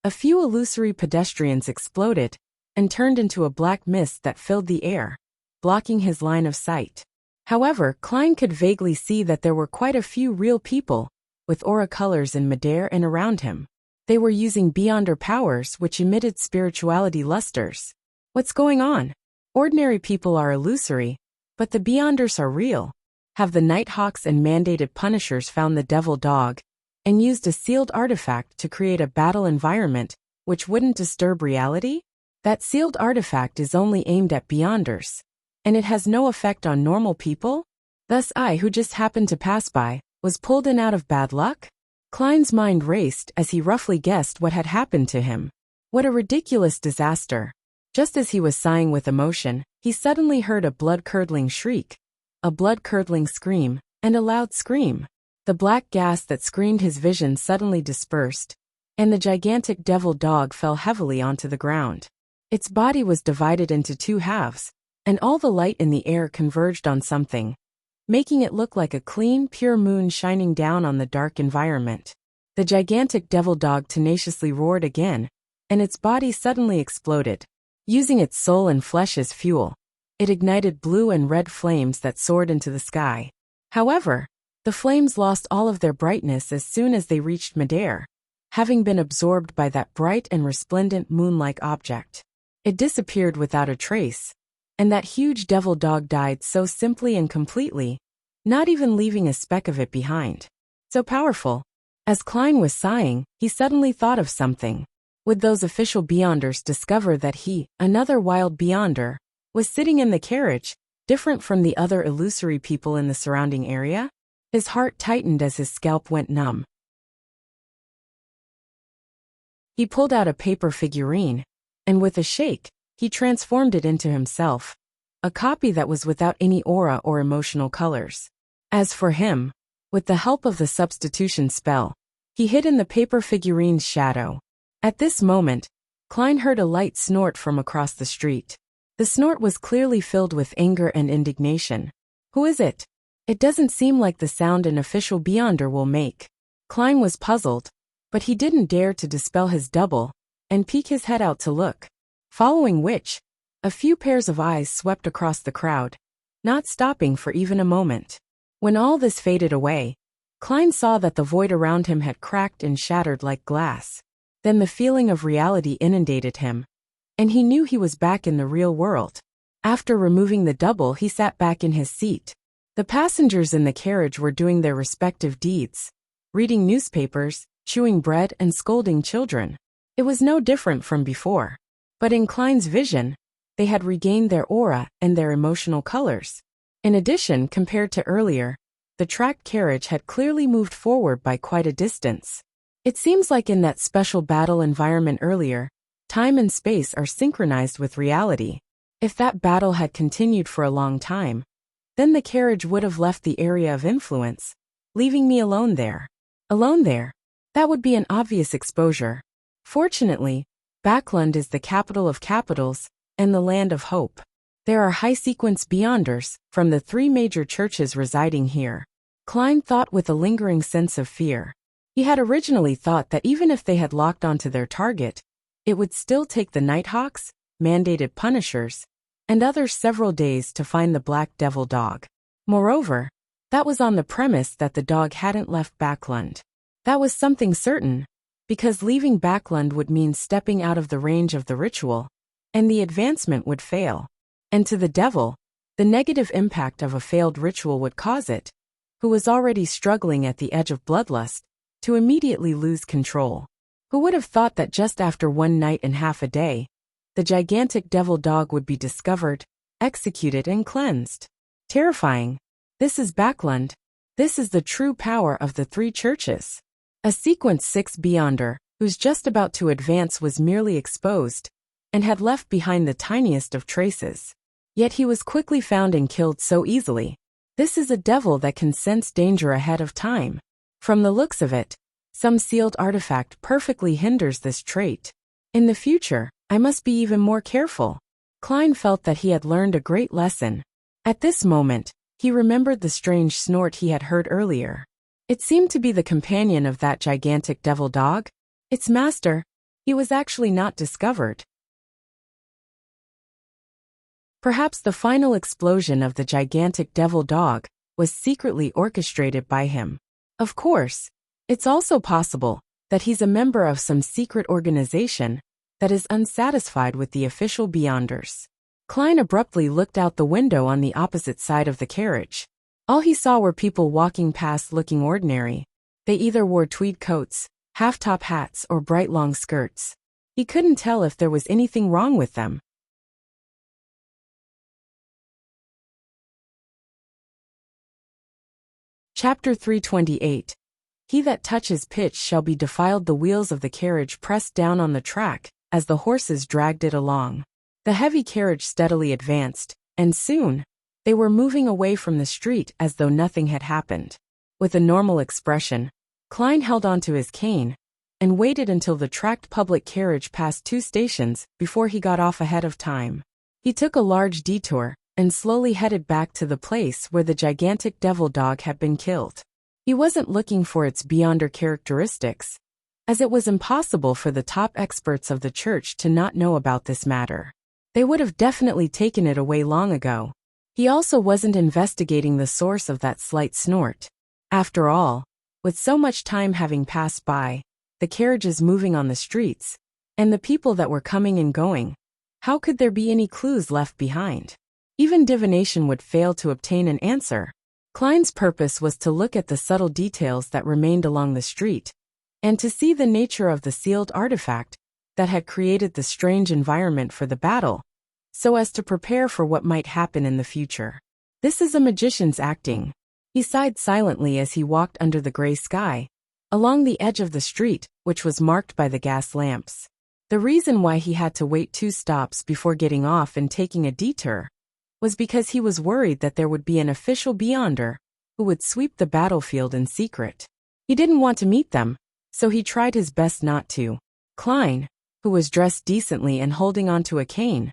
a few illusory pedestrians exploded and turned into a black mist that filled the air, blocking his line of sight. However, Klein could vaguely see that there were quite a few real people, with aura colors in midair and around him. They were using beyonder powers which emitted spirituality lusters. What's going on? Ordinary people are illusory, but the beyonders are real. Have the Nighthawks and mandated punishers found the devil dog and used a sealed artifact to create a battle environment which wouldn't disturb reality? That sealed artifact is only aimed at beyonders, and it has no effect on normal people? Thus I, who just happened to pass by, was pulled in out of bad luck? Klein's mind raced as he roughly guessed what had happened to him. What a ridiculous disaster. Just as he was sighing with emotion, he suddenly heard a blood-curdling shriek, a blood-curdling scream, and a loud scream. The black gas that screened his vision suddenly dispersed, and the gigantic devil dog fell heavily onto the ground. Its body was divided into two halves, and all the light in the air converged on something, making it look like a clean, pure moon shining down on the dark environment. The gigantic devil dog tenaciously roared again, and its body suddenly exploded. Using its soul and flesh as fuel, it ignited blue and red flames that soared into the sky. However, the flames lost all of their brightness as soon as they reached midair, having been absorbed by that bright and resplendent moon-like object. It disappeared without a trace, and that huge devil dog died so simply and completely, not even leaving a speck of it behind. So powerful. As Klein was sighing, he suddenly thought of something. Would those official beyonders discover that he, another wild beyonder, was sitting in the carriage, different from the other illusory people in the surrounding area? His heart tightened as his scalp went numb. He pulled out a paper figurine, and with a shake, he transformed it into himself, a copy that was without any aura or emotional colors. As for him, with the help of the substitution spell, he hid in the paper figurine's shadow. At this moment, Klein heard a light snort from across the street. The snort was clearly filled with anger and indignation. "Who is it?" It doesn't seem like the sound an official Beyonder will make. Klein was puzzled, but he didn't dare to dispel his double and peek his head out to look. Following which, a few pairs of eyes swept across the crowd, not stopping for even a moment. When all this faded away, Klein saw that the void around him had cracked and shattered like glass. Then the feeling of reality inundated him, and he knew he was back in the real world. After removing the double, he sat back in his seat. The passengers in the carriage were doing their respective deeds, reading newspapers, chewing bread, and scolding children. It was no different from before. But in Klein's vision, they had regained their aura and their emotional colors. In addition, compared to earlier, the tracked carriage had clearly moved forward by quite a distance. It seems like in that special battle environment earlier, time and space are synchronized with reality. If that battle had continued for a long time, then the carriage would have left the area of influence, leaving me alone there. Alone there? That would be an obvious exposure. Fortunately, Backlund is the capital of capitals and the land of hope. There are high-sequence Beyonders from the 3 major churches residing here. Klein thought with a lingering sense of fear. He had originally thought that even if they had locked onto their target, it would still take the Nighthawks, mandated Punishers, and others several days to find the Black Devil dog. Moreover, that was on the premise that the dog hadn't left Backlund. That was something certain, because leaving Backlund would mean stepping out of the range of the ritual, and the advancement would fail. And to the devil, the negative impact of a failed ritual would cause it, who was already struggling at the edge of bloodlust, to immediately lose control. Who would have thought that just after 1 night and half a day, the gigantic devil dog would be discovered, executed, and cleansed? Terrifying. This is Backlund. This is the true power of the 3 churches. A Sequence 6 Beyonder, who's just about to advance, was merely exposed, and had left behind the tiniest of traces. Yet he was quickly found and killed so easily. This is a devil that can sense danger ahead of time. From the looks of it, some sealed artifact perfectly hinders this trait. In the future, I must be even more careful. Klein felt that he had learned a great lesson. At this moment, he remembered the strange snort he had heard earlier. It seemed to be the companion of that gigantic devil dog. Its master. He was actually not discovered. Perhaps the final explosion of the gigantic devil dog was secretly orchestrated by him. Of course, it's also possible that he's a member of some secret organization that is unsatisfied with the official Beyonders. Klein abruptly looked out the window on the opposite side of the carriage. All he saw were people walking past looking ordinary. They either wore tweed coats, half-top hats, or bright long skirts. He couldn't tell if there was anything wrong with them. Chapter 328. He that touches pitch shall be defiled. The wheels of the carriage pressed down on the track as the horses dragged it along. The heavy carriage steadily advanced, and soon, they were moving away from the street as though nothing had happened. With a normal expression, Klein held onto his cane and waited until the tracked public carriage passed 2 stations before he got off ahead of time. He took a large detour and slowly headed back to the place where the gigantic devil dog had been killed. He wasn't looking for its Beyonder characteristics, as it was impossible for the top experts of the church to not know about this matter. They would have definitely taken it away long ago. He also wasn't investigating the source of that slight snort. After all, with so much time having passed by, the carriages moving on the streets, and the people that were coming and going, how could there be any clues left behind? Even divination would fail to obtain an answer. Klein's purpose was to look at the subtle details that remained along the street, and to see the nature of the sealed artifact that had created the strange environment for the battle, so as to prepare for what might happen in the future. This is a magician's acting. He sighed silently as he walked under the gray sky, along the edge of the street, which was marked by the gas lamps. The reason why he had to wait 2 stops before getting off and taking a detour was because he was worried that there would be an official Beyonder who would sweep the battlefield in secret. He didn't want to meet them, so he tried his best not to. Klein, who was dressed decently and holding onto a cane,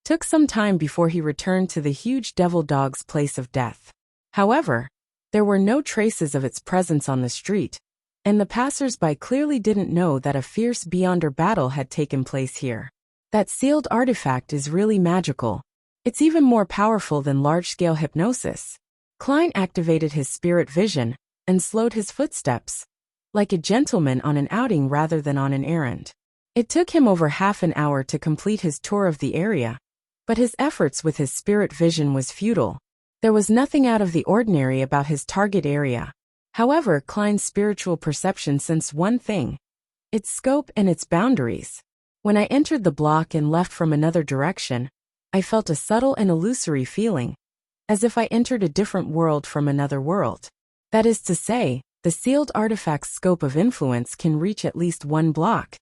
took some time before he returned to the huge devil dog's place of death. However, There were no traces of its presence on the street, and the passers-by clearly didn't know that a fierce beyonder battle had taken place here. That sealed artifact is really magical. It's even more powerful than large-scale hypnosis. Klein activated his spirit vision and slowed his footsteps, like a gentleman on an outing rather than on an errand. It took him over half an hour to complete his tour of the area, but his efforts with his spirit vision was futile. There was nothing out of the ordinary about his target area. However, Klein's spiritual perception sensed one thing: its scope and its boundaries. When I entered the block and left from another direction, I felt a subtle and illusory feeling, as if I entered a different world from another world. That is to say, the sealed artifact's scope of influence can reach at least one block,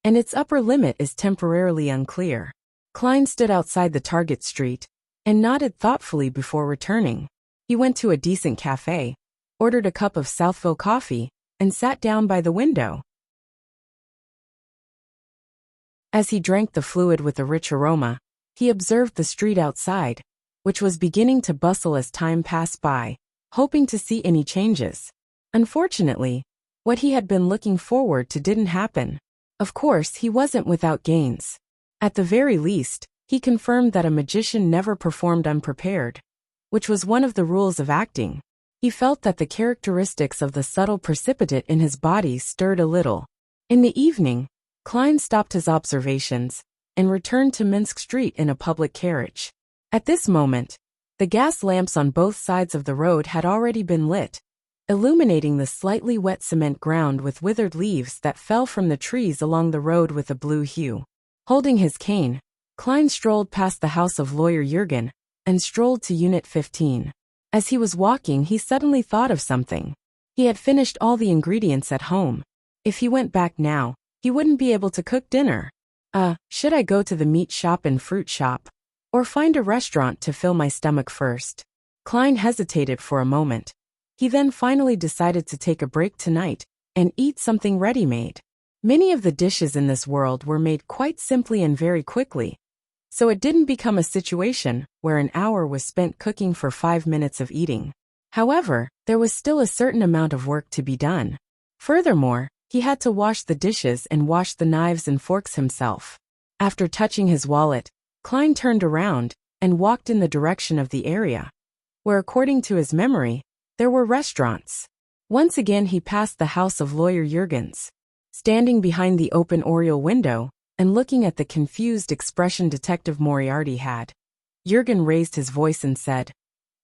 and its upper limit is temporarily unclear. Klein stood outside the target street and nodded thoughtfully before returning. He went to a decent cafe, ordered a cup of Southville coffee, and sat down by the window. As he drank the fluid with a rich aroma, he observed the street outside, which was beginning to bustle as time passed by, hoping to see any changes. Unfortunately, what he had been looking forward to didn't happen. Of course, he wasn't without gains. At the very least, he confirmed that a magician never performed unprepared, which was one of the rules of acting. He felt that the characteristics of the subtle precipitate in his body stirred a little. In the evening, Klein stopped his observations and returned to Minsk Street in a public carriage. At this moment, the gas lamps on both sides of the road had already been lit, illuminating the slightly wet cement ground with withered leaves that fell from the trees along the road with a blue hue. Holding his cane, Klein strolled past the house of lawyer Jürgen and strolled to Unit 15. As he was walking, he suddenly thought of something. He had finished all the ingredients at home. If he went back now, he wouldn't be able to cook dinner. Should I go to the meat shop and fruit shop, or find a restaurant to fill my stomach first? Klein hesitated for a moment. He then finally decided to take a break tonight and eat something ready-made. Many of the dishes in this world were made quite simply and very quickly, so it didn't become a situation where an hour was spent cooking for 5 minutes of eating. However, there was still a certain amount of work to be done. Furthermore, he had to wash the dishes and wash the knives and forks himself. After touching his wallet, Klein turned around and walked in the direction of the area, where according to his memory, there were restaurants. Once again he passed the house of lawyer Jürgens. Standing behind the open oriel window and looking at the confused expression Detective Moriarty had, Jürgen raised his voice and said,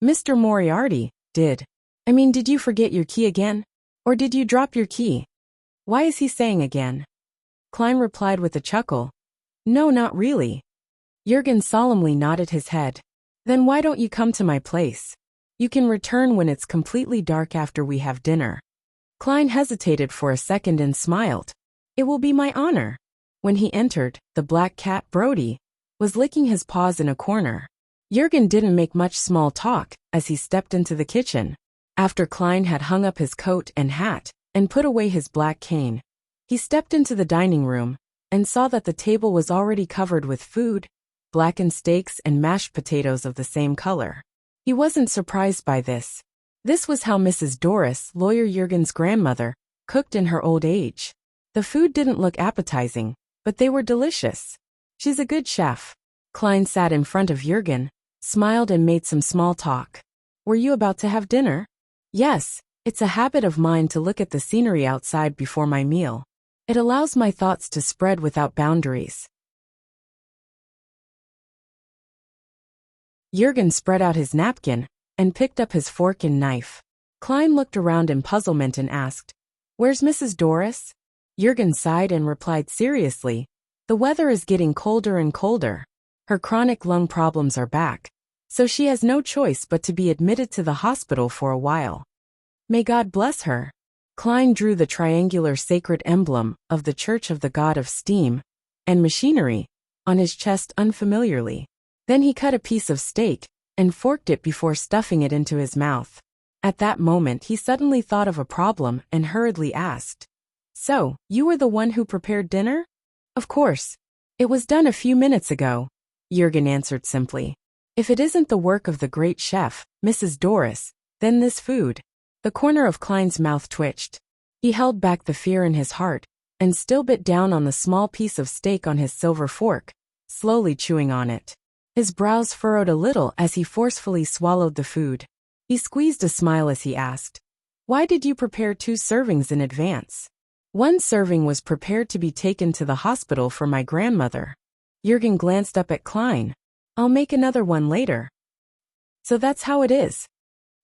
"Mr. Moriarty, did you forget your key again? Or did you drop your key?" "Why is he saying again?" Klein replied with a chuckle. "No, not really." Jürgen solemnly nodded his head. "Then why don't you come to my place? You can return when it's completely dark after we have dinner." Klein hesitated for a second and smiled. "It will be my honor." When he entered, the black cat, Brody, was licking his paws in a corner. Jürgen didn't make much small talk as he stepped into the kitchen. After Klein had hung up his coat and hat and put away his black cane, he stepped into the dining room and saw that the table was already covered with food, blackened steaks and mashed potatoes of the same color. He wasn't surprised by this. This was how Mrs. Doris, lawyer Jürgen's grandmother, cooked in her old age. The food didn't look appetizing, but they were delicious. "She's a good chef." Klein sat in front of Jürgen, smiled and made some small talk. "Were you about to have dinner?" "Yes, it's a habit of mine to look at the scenery outside before my meal. It allows my thoughts to spread without boundaries." Jürgen spread out his napkin and picked up his fork and knife. Klein looked around in puzzlement and asked, "Where's Mrs. Doris?" Jürgen sighed and replied seriously, "The weather is getting colder and colder. Her chronic lung problems are back, so she has no choice but to be admitted to the hospital for a while. May God bless her." Klein drew the triangular sacred emblem of the Church of the God of Steam and Machinery on his chest unfamiliarly. Then he cut a piece of steak and forked it before stuffing it into his mouth. At that moment he suddenly thought of a problem and hurriedly asked, "So, you were the one who prepared dinner?" "Of course. It was done a few minutes ago," Jürgen answered simply. "If it isn't the work of the great chef, Mrs. Doris, then this food The corner of Klein's mouth twitched. He held back the fear in his heart and still bit down on the small piece of steak on his silver fork, slowly chewing on it. His brows furrowed a little as he forcefully swallowed the food. He squeezed a smile as he asked, "Why did you prepare 2 servings in advance?" "1 serving was prepared to be taken to the hospital for my grandmother." Jürgen glanced up at Klein. "I'll make another one later." "So that's how it is."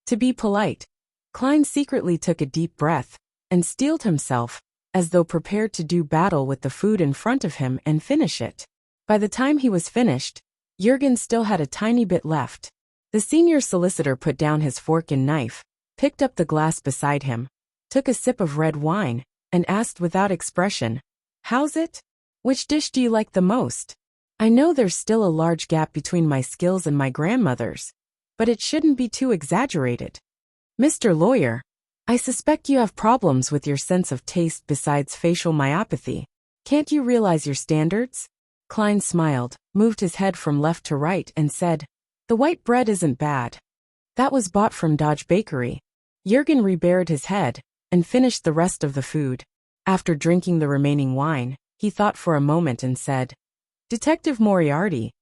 To be polite, Klein secretly took a deep breath and steeled himself, as though prepared to do battle with the food in front of him and finish it. By the time he was finished, Jürgen still had a tiny bit left. The senior solicitor put down his fork and knife, picked up the glass beside him, took a sip of red wine, and asked without expression, "How's it? Which dish do you like the most? I know there's still a large gap between my skills and my grandmother's, but it shouldn't be too exaggerated." "Mr. Lawyer, I suspect you have problems with your sense of taste besides facial myopathy. Can't you realize your standards?" Klein smiled, moved his head from left to right and said, "The white bread isn't bad. That was bought from Dodge Bakery." Jürgen rebared his head and finished the rest of the food. After drinking the remaining wine, he thought for a moment and said, "Detective Moriarty,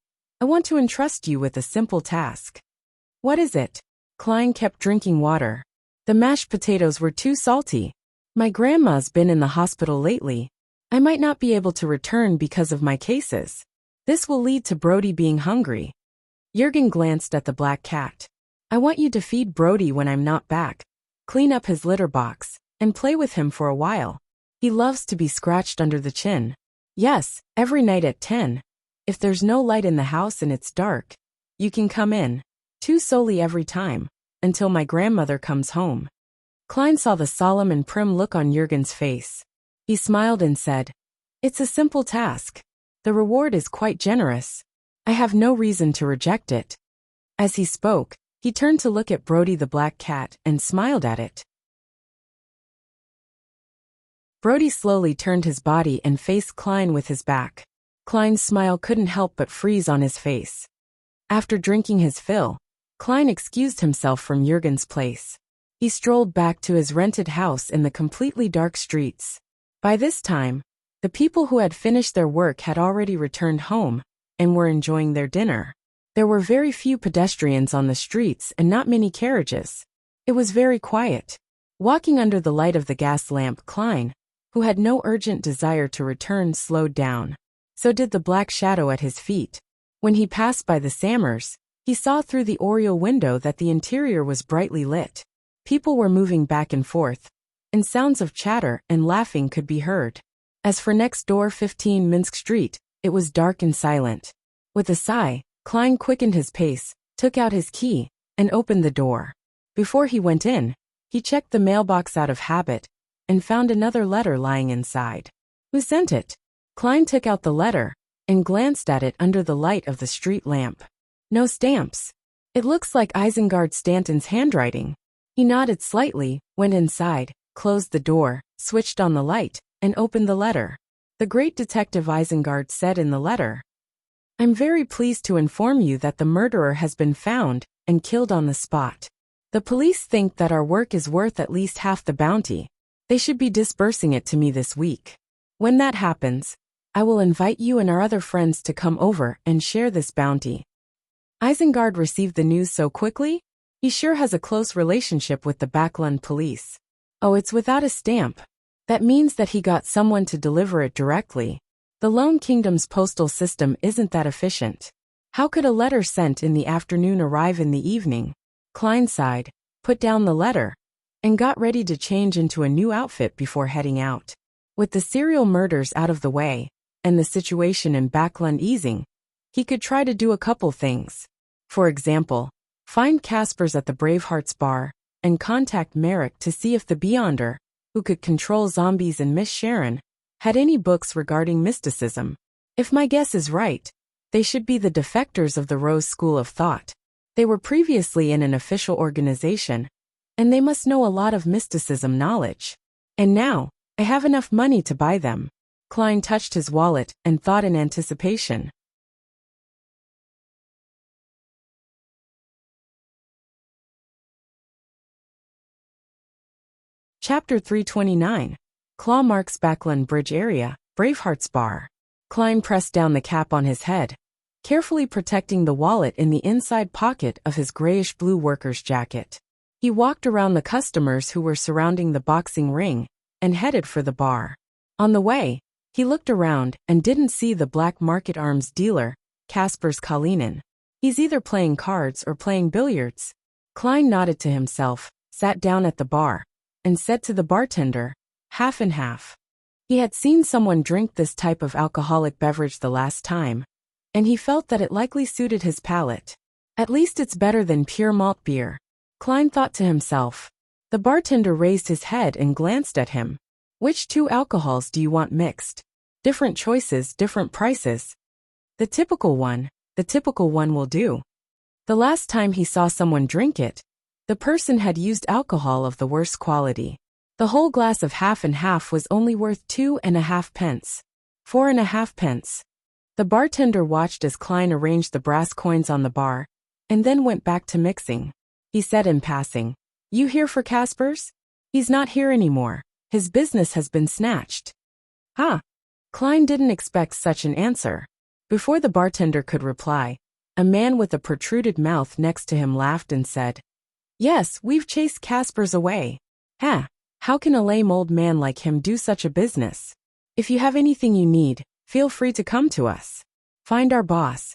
I want to entrust you with a simple task." "What is it?" Klein kept drinking water. "The mashed potatoes were too salty. My grandma's been in the hospital lately. I might not be able to return because of my cases. This will lead to Brody being hungry." Jürgen glanced at the black cat. "I want you to feed Brody when I'm not back, clean up his litter box, and play with him for a while. He loves to be scratched under the chin. Yes, every night at 10. If there's no light in the house and it's dark, you can come in. 2 solely every time, until my grandmother comes home." Klein saw the solemn and prim look on Jürgen's face. He smiled and said, "It's a simple task. The reward is quite generous. I have no reason to reject it." As he spoke, he turned to look at Brody the black cat and smiled at it. Brody slowly turned his body and faced Klein with his back. Klein's smile couldn't help but freeze on his face. After drinking his fill, Klein excused himself from Jürgen's place. He strolled back to his rented house in the completely dark streets. By this time, the people who had finished their work had already returned home and were enjoying their dinner. There were very few pedestrians on the streets and not many carriages. It was very quiet. Walking under the light of the gas lamp, Klein, who had no urgent desire to return, slowed down. So did the black shadow at his feet. When he passed by the Sammers, he saw through the oriel window that the interior was brightly lit. People were moving back and forth, and sounds of chatter and laughing could be heard. As for next door 15 Minsk Street, it was dark and silent. With a sigh, Klein quickened his pace, took out his key, and opened the door. Before he went in, he checked the mailbox out of habit, and found another letter lying inside. Who sent it? Klein took out the letter, and glanced at it under the light of the street lamp. No stamps. It looks like Isengard Stanton's handwriting. He nodded slightly, went inside, closed the door, switched on the light, and opened the letter. The great detective Isengard said in the letter, "I'm very pleased to inform you that the murderer has been found and killed on the spot. The police think that our work is worth at least half the bounty. They should be disbursing it to me this week. When that happens, I will invite you and our other friends to come over and share this bounty." Isengard received the news so quickly? He sure has a close relationship with the Backlund police. Oh, it's without a stamp. That means that he got someone to deliver it directly. The Lone Kingdom's postal system isn't that efficient. How could a letter sent in the afternoon arrive in the evening? Klein sighed, put down the letter, and got ready to change into a new outfit before heading out. With the serial murders out of the way, and the situation in Backlund easing, he could try to do a couple things. For example, find Caspers at the Bravehearts bar, and contact Merrick to see if the Beyonder, who could control zombies and Miss Sharon, had any books regarding mysticism. If my guess is right, they should be the defectors of the Rose School of Thought. They were previously in an official organization, and they must know a lot of mysticism knowledge. And now, I have enough money to buy them. Klein touched his wallet and thought in anticipation. Chapter 329. Claw marks Backland Bridge area, Braveheart's bar. Klein pressed down the cap on his head, carefully protecting the wallet in the inside pocket of his grayish-blue worker's jacket. He walked around the customers who were surrounding the boxing ring and headed for the bar. On the way, he looked around and didn't see the black market arms dealer, Kasper's Kalinin. He's either playing cards or playing billiards. Klein nodded to himself, sat down at the bar, and said to the bartender, half and half. He had seen someone drink this type of alcoholic beverage the last time, and he felt that it likely suited his palate. At least it's better than pure malt beer, Klein thought to himself. The bartender raised his head and glanced at him. Which 2 alcohols do you want mixed? Different choices, different prices. The typical one will do. The last time he saw someone drink it, the person had used alcohol of the worst quality. The whole glass of half and half was only worth 2.5 pence. 4.5 pence. The bartender watched as Klein arranged the brass coins on the bar, and then went back to mixing. He said in passing, "You here for Kasper's? He's not here anymore. His business has been snatched." Huh? Klein didn't expect such an answer. Before the bartender could reply, a man with a protruded mouth next to him laughed and said, "Yes, we've chased Kasper's away." "Huh? How can a lame old man like him do such a business? If you have anything you need, feel free to come to us. Find our boss."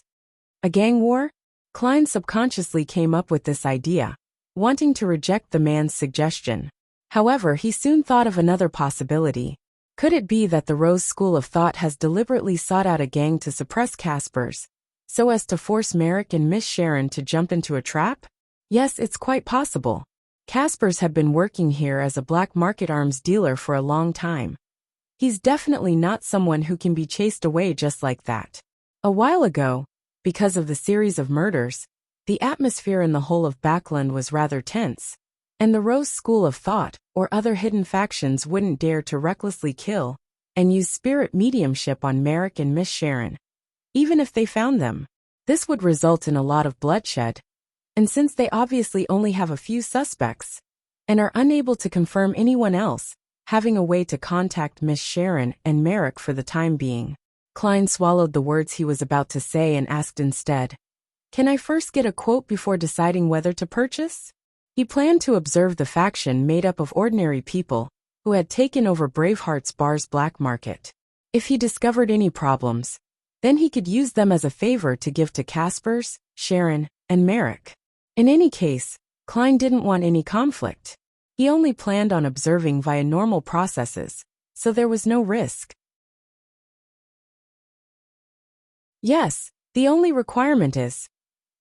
A gang war? Klein subconsciously came up with this idea, wanting to reject the man's suggestion. However, he soon thought of another possibility. Could it be that the Rose School of Thought has deliberately sought out a gang to suppress Kasper's, so as to force Merrick and Miss Sharon to jump into a trap? Yes, it's quite possible. Kasper's had been working here as a black market arms dealer for a long time. He's definitely not someone who can be chased away just like that. A while ago, because of the series of murders, the atmosphere in the whole of Backland was rather tense, and the Rose School of Thought or other hidden factions wouldn't dare to recklessly kill and use spirit mediumship on Merrick and Miss Sharon. Even if they found them, this would result in a lot of bloodshed. And since they obviously only have a few suspects and are unable to confirm anyone else, having a way to contact Miss Sharon and Merrick for the time being. Klein swallowed the words he was about to say and asked instead, "Can I first get a quote before deciding whether to purchase?" He planned to observe the faction made up of ordinary people who had taken over Braveheart's bar's black market. If he discovered any problems, then he could use them as a favor to give to Kasper's, Sharon, and Merrick. In any case, Klein didn't want any conflict. He only planned on observing via normal processes, so there was no risk. Yes, the only requirement is.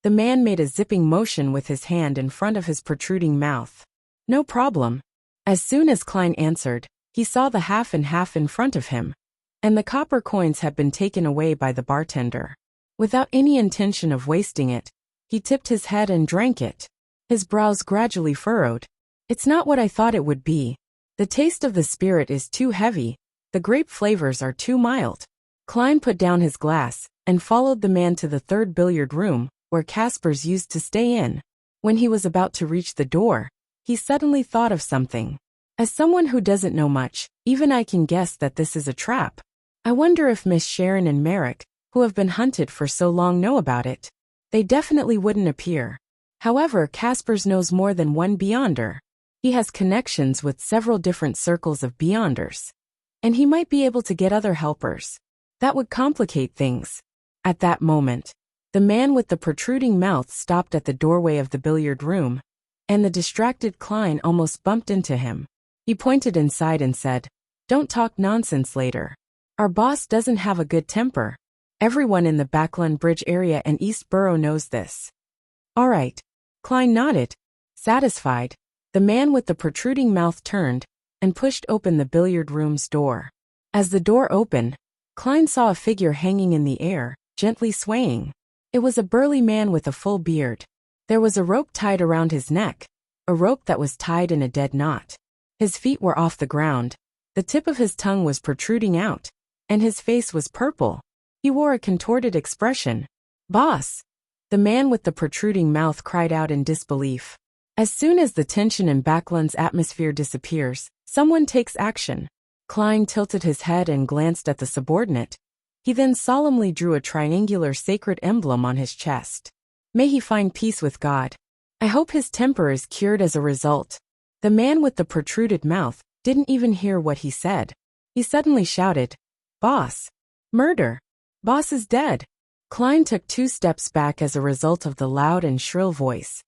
The man made a zipping motion with his hand in front of his protruding mouth. No problem. As soon as Klein answered, he saw the half and half in front of him, and the copper coins had been taken away by the bartender. Without any intention of wasting it, he tipped his head and drank it. His brows gradually furrowed. It's not what I thought it would be. The taste of the spirit is too heavy, the grape flavors are too mild. Klein put down his glass and followed the man to the third billiard room, where Kasper's used to stay in. When he was about to reach the door, he suddenly thought of something. As someone who doesn't know much, even I can guess that this is a trap. I wonder if Miss Sharon and Merrick, who have been hunted for so long, know about it. They definitely wouldn't appear. However, Kasper's knows more than one Beyonder. He has connections with several different circles of Beyonders, and he might be able to get other helpers. That would complicate things. At that moment, the man with the protruding mouth stopped at the doorway of the billiard room, and the distracted Klein almost bumped into him. He pointed inside and said, "Don't talk nonsense later. Our boss doesn't have a good temper. Everyone in the Backland Bridge area and East Borough knows this." "All right." Klein nodded. Satisfied, the man with the protruding mouth turned and pushed open the billiard room's door. As the door opened, Klein saw a figure hanging in the air, gently swaying. It was a burly man with a full beard. There was a rope tied around his neck, a rope that was tied in a dead knot. His feet were off the ground, the tip of his tongue was protruding out, and his face was purple. He wore a contorted expression. "Boss!" The man with the protruding mouth cried out in disbelief. As soon as the tension in Backland's atmosphere disappears, Someone takes action. Klein tilted his head and glanced at the subordinate. He then solemnly drew a triangular sacred emblem on his chest. May he find peace with God. I hope his temper is cured as a result. The man with the protruded mouth didn't even hear what he said. He suddenly shouted, "Boss! Murder! Boss is dead!" Klein took 2 steps back as a result of the loud and shrill voice.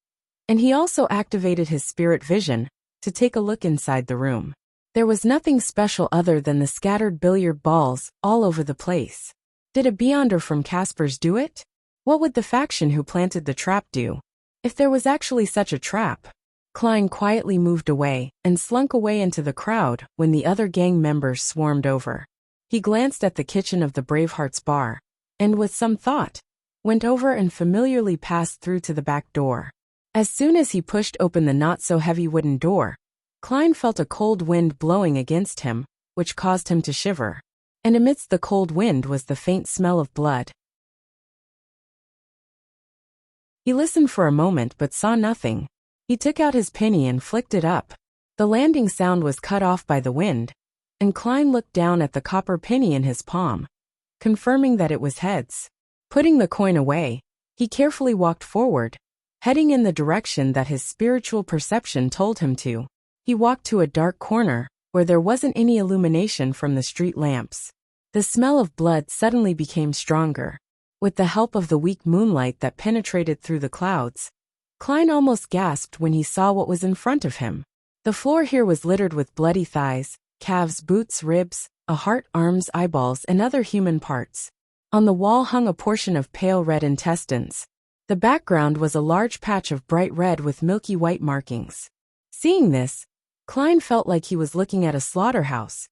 And he also activated his spirit vision to take a look inside the room. There was nothing special other than the scattered billiard balls all over the place. Did a Beyonder from Casper's do it? What would the faction who planted the trap do? If there was actually such a trap? Klein quietly moved away and slunk away into the crowd when the other gang members swarmed over. He glanced at the kitchen of the Bravehearts bar, and with some thought, went over and familiarly passed through to the back door. As soon as he pushed open the not-so-heavy wooden door, Klein felt a cold wind blowing against him, which caused him to shiver. And amidst the cold wind was the faint smell of blood. He listened for a moment but saw nothing. He took out his penny and flicked it up. The landing sound was cut off by the wind, and Klein looked down at the copper penny in his palm, confirming that it was heads. Putting the coin away, he carefully walked forward, heading in the direction that his spiritual perception told him to. He walked to a dark corner, where there wasn't any illumination from the street lamps. The smell of blood suddenly became stronger. With the help of the weak moonlight that penetrated through the clouds, Klein almost gasped when he saw what was in front of him. The floor here was littered with bloody thighs, calves, boots, ribs, a heart, arms, eyeballs, and other human parts. On the wall hung a portion of pale red intestines. The background was a large patch of bright red with milky white markings. Seeing this, Klein felt like he was looking at a slaughterhouse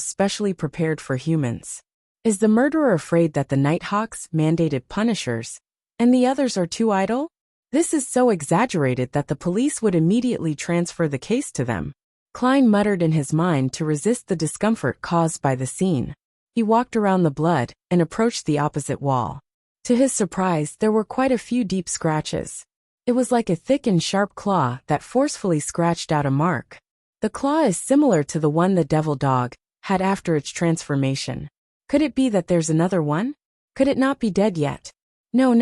specially prepared for humans. Is the murderer afraid that the Nighthawks, mandated punishers, and the others are too idle? This is so exaggerated that the police would immediately transfer the case to them. Klein muttered in his mind to resist the discomfort caused by the scene. He walked around the blood and approached the opposite wall. To his surprise, there were quite a few deep scratches. It was like a thick and sharp claw that forcefully scratched out a mark. The claw is similar to the one the devil dog had after its transformation. Could it be that there's another one? Could it not be dead yet? No,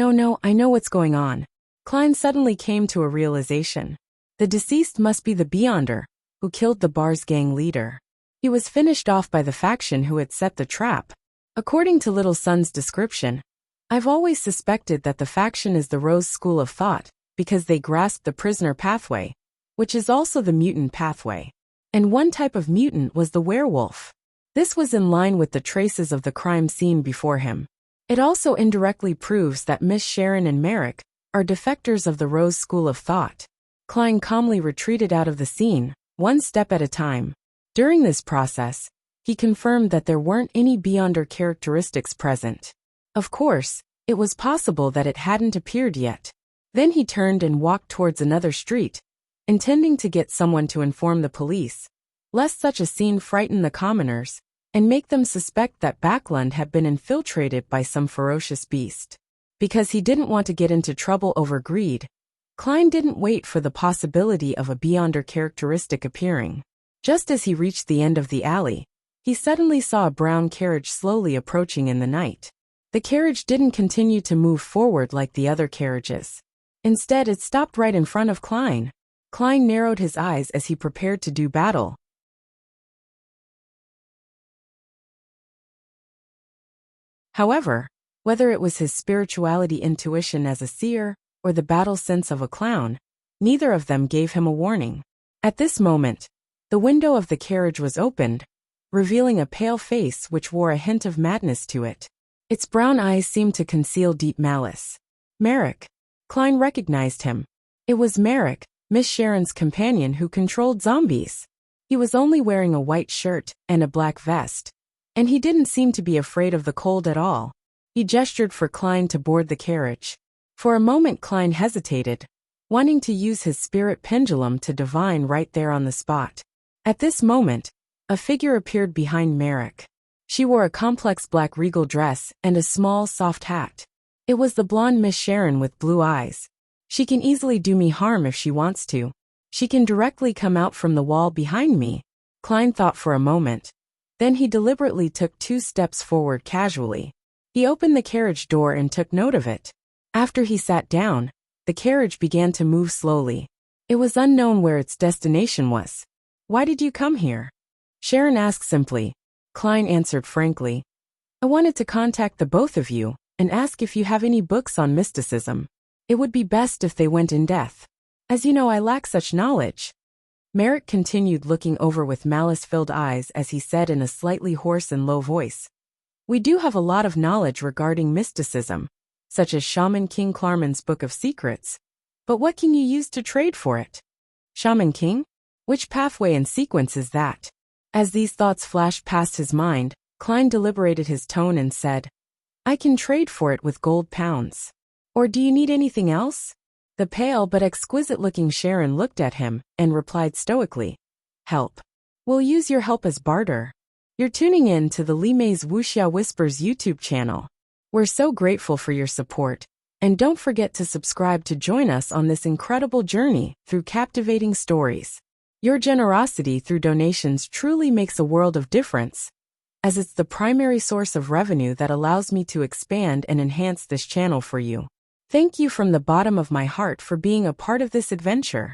I know what's going on. Klein suddenly came to a realization. The deceased must be the Beyonder, who killed the bar's gang leader. He was finished off by the faction who had set the trap. According to Little Sun's description, I've always suspected that the faction is the Rose School of Thought, because they grasped the prisoner pathway, which is also the mutant pathway. And one type of mutant was the werewolf. This was in line with the traces of the crime scene before him. It also indirectly proves that Miss Sharon and Merrick are defectors of the Rose School of Thought. Klein calmly retreated out of the scene, one step at a time. During this process, he confirmed that there weren't any Beyonder characteristics present. Of course, it was possible that it hadn't appeared yet. Then he turned and walked towards another street, intending to get someone to inform the police, lest such a scene frighten the commoners and make them suspect that Backlund had been infiltrated by some ferocious beast. Because he didn't want to get into trouble over greed, Klein didn't wait for the possibility of a Beyonder characteristic appearing. Just as he reached the end of the alley, he suddenly saw a brown carriage slowly approaching in the night. The carriage didn't continue to move forward like the other carriages. Instead, it stopped right in front of Klein. Klein narrowed his eyes as he prepared to do battle. However, whether it was his spirituality intuition as a seer or the battle sense of a clown, neither of them gave him a warning. At this moment, the window of the carriage was opened, revealing a pale face which wore a hint of madness to it. Its brown eyes seemed to conceal deep malice. Merrick. Klein recognized him. It was Merrick, Miss Sharon's companion who controlled zombies. He was only wearing a white shirt and a black vest, and he didn't seem to be afraid of the cold at all. He gestured for Klein to board the carriage. For a moment Klein hesitated, wanting to use his spirit pendulum to divine right there on the spot. At this moment, a figure appeared behind Merrick. She wore a complex black regal dress and a small, soft hat. It was the blonde Miss Sharon with blue eyes. She can easily do me harm if she wants to. She can directly come out from the wall behind me. Klein thought for a moment. Then he deliberately took 2 steps forward casually. He opened the carriage door and took note of it. After he sat down, the carriage began to move slowly. It was unknown where its destination was. Why did you come here? Sharon asked simply. Klein answered frankly. I wanted to contact the both of you and ask if you have any books on mysticism. It would be best if they went in depth. As you know, I lack such knowledge. Merrick continued looking over with malice-filled eyes as he said in a slightly hoarse and low voice. We do have a lot of knowledge regarding mysticism, such as Shaman King Klarman's Book of Secrets. But what can you use to trade for it? Shaman King? Which pathway and sequence is that? As these thoughts flashed past his mind, Klein deliberated his tone and said, I can trade for it with gold pounds. Or do you need anything else? The pale but exquisite-looking Sharon looked at him and replied stoically, Help. We'll use your help as barter. You're tuning in to the Li Mei's Wuxia Whispers YouTube channel. We're so grateful for your support, and don't forget to subscribe to join us on this incredible journey through captivating stories. Your generosity through donations truly makes a world of difference, as it's the primary source of revenue that allows me to expand and enhance this channel for you. Thank you from the bottom of my heart for being a part of this adventure.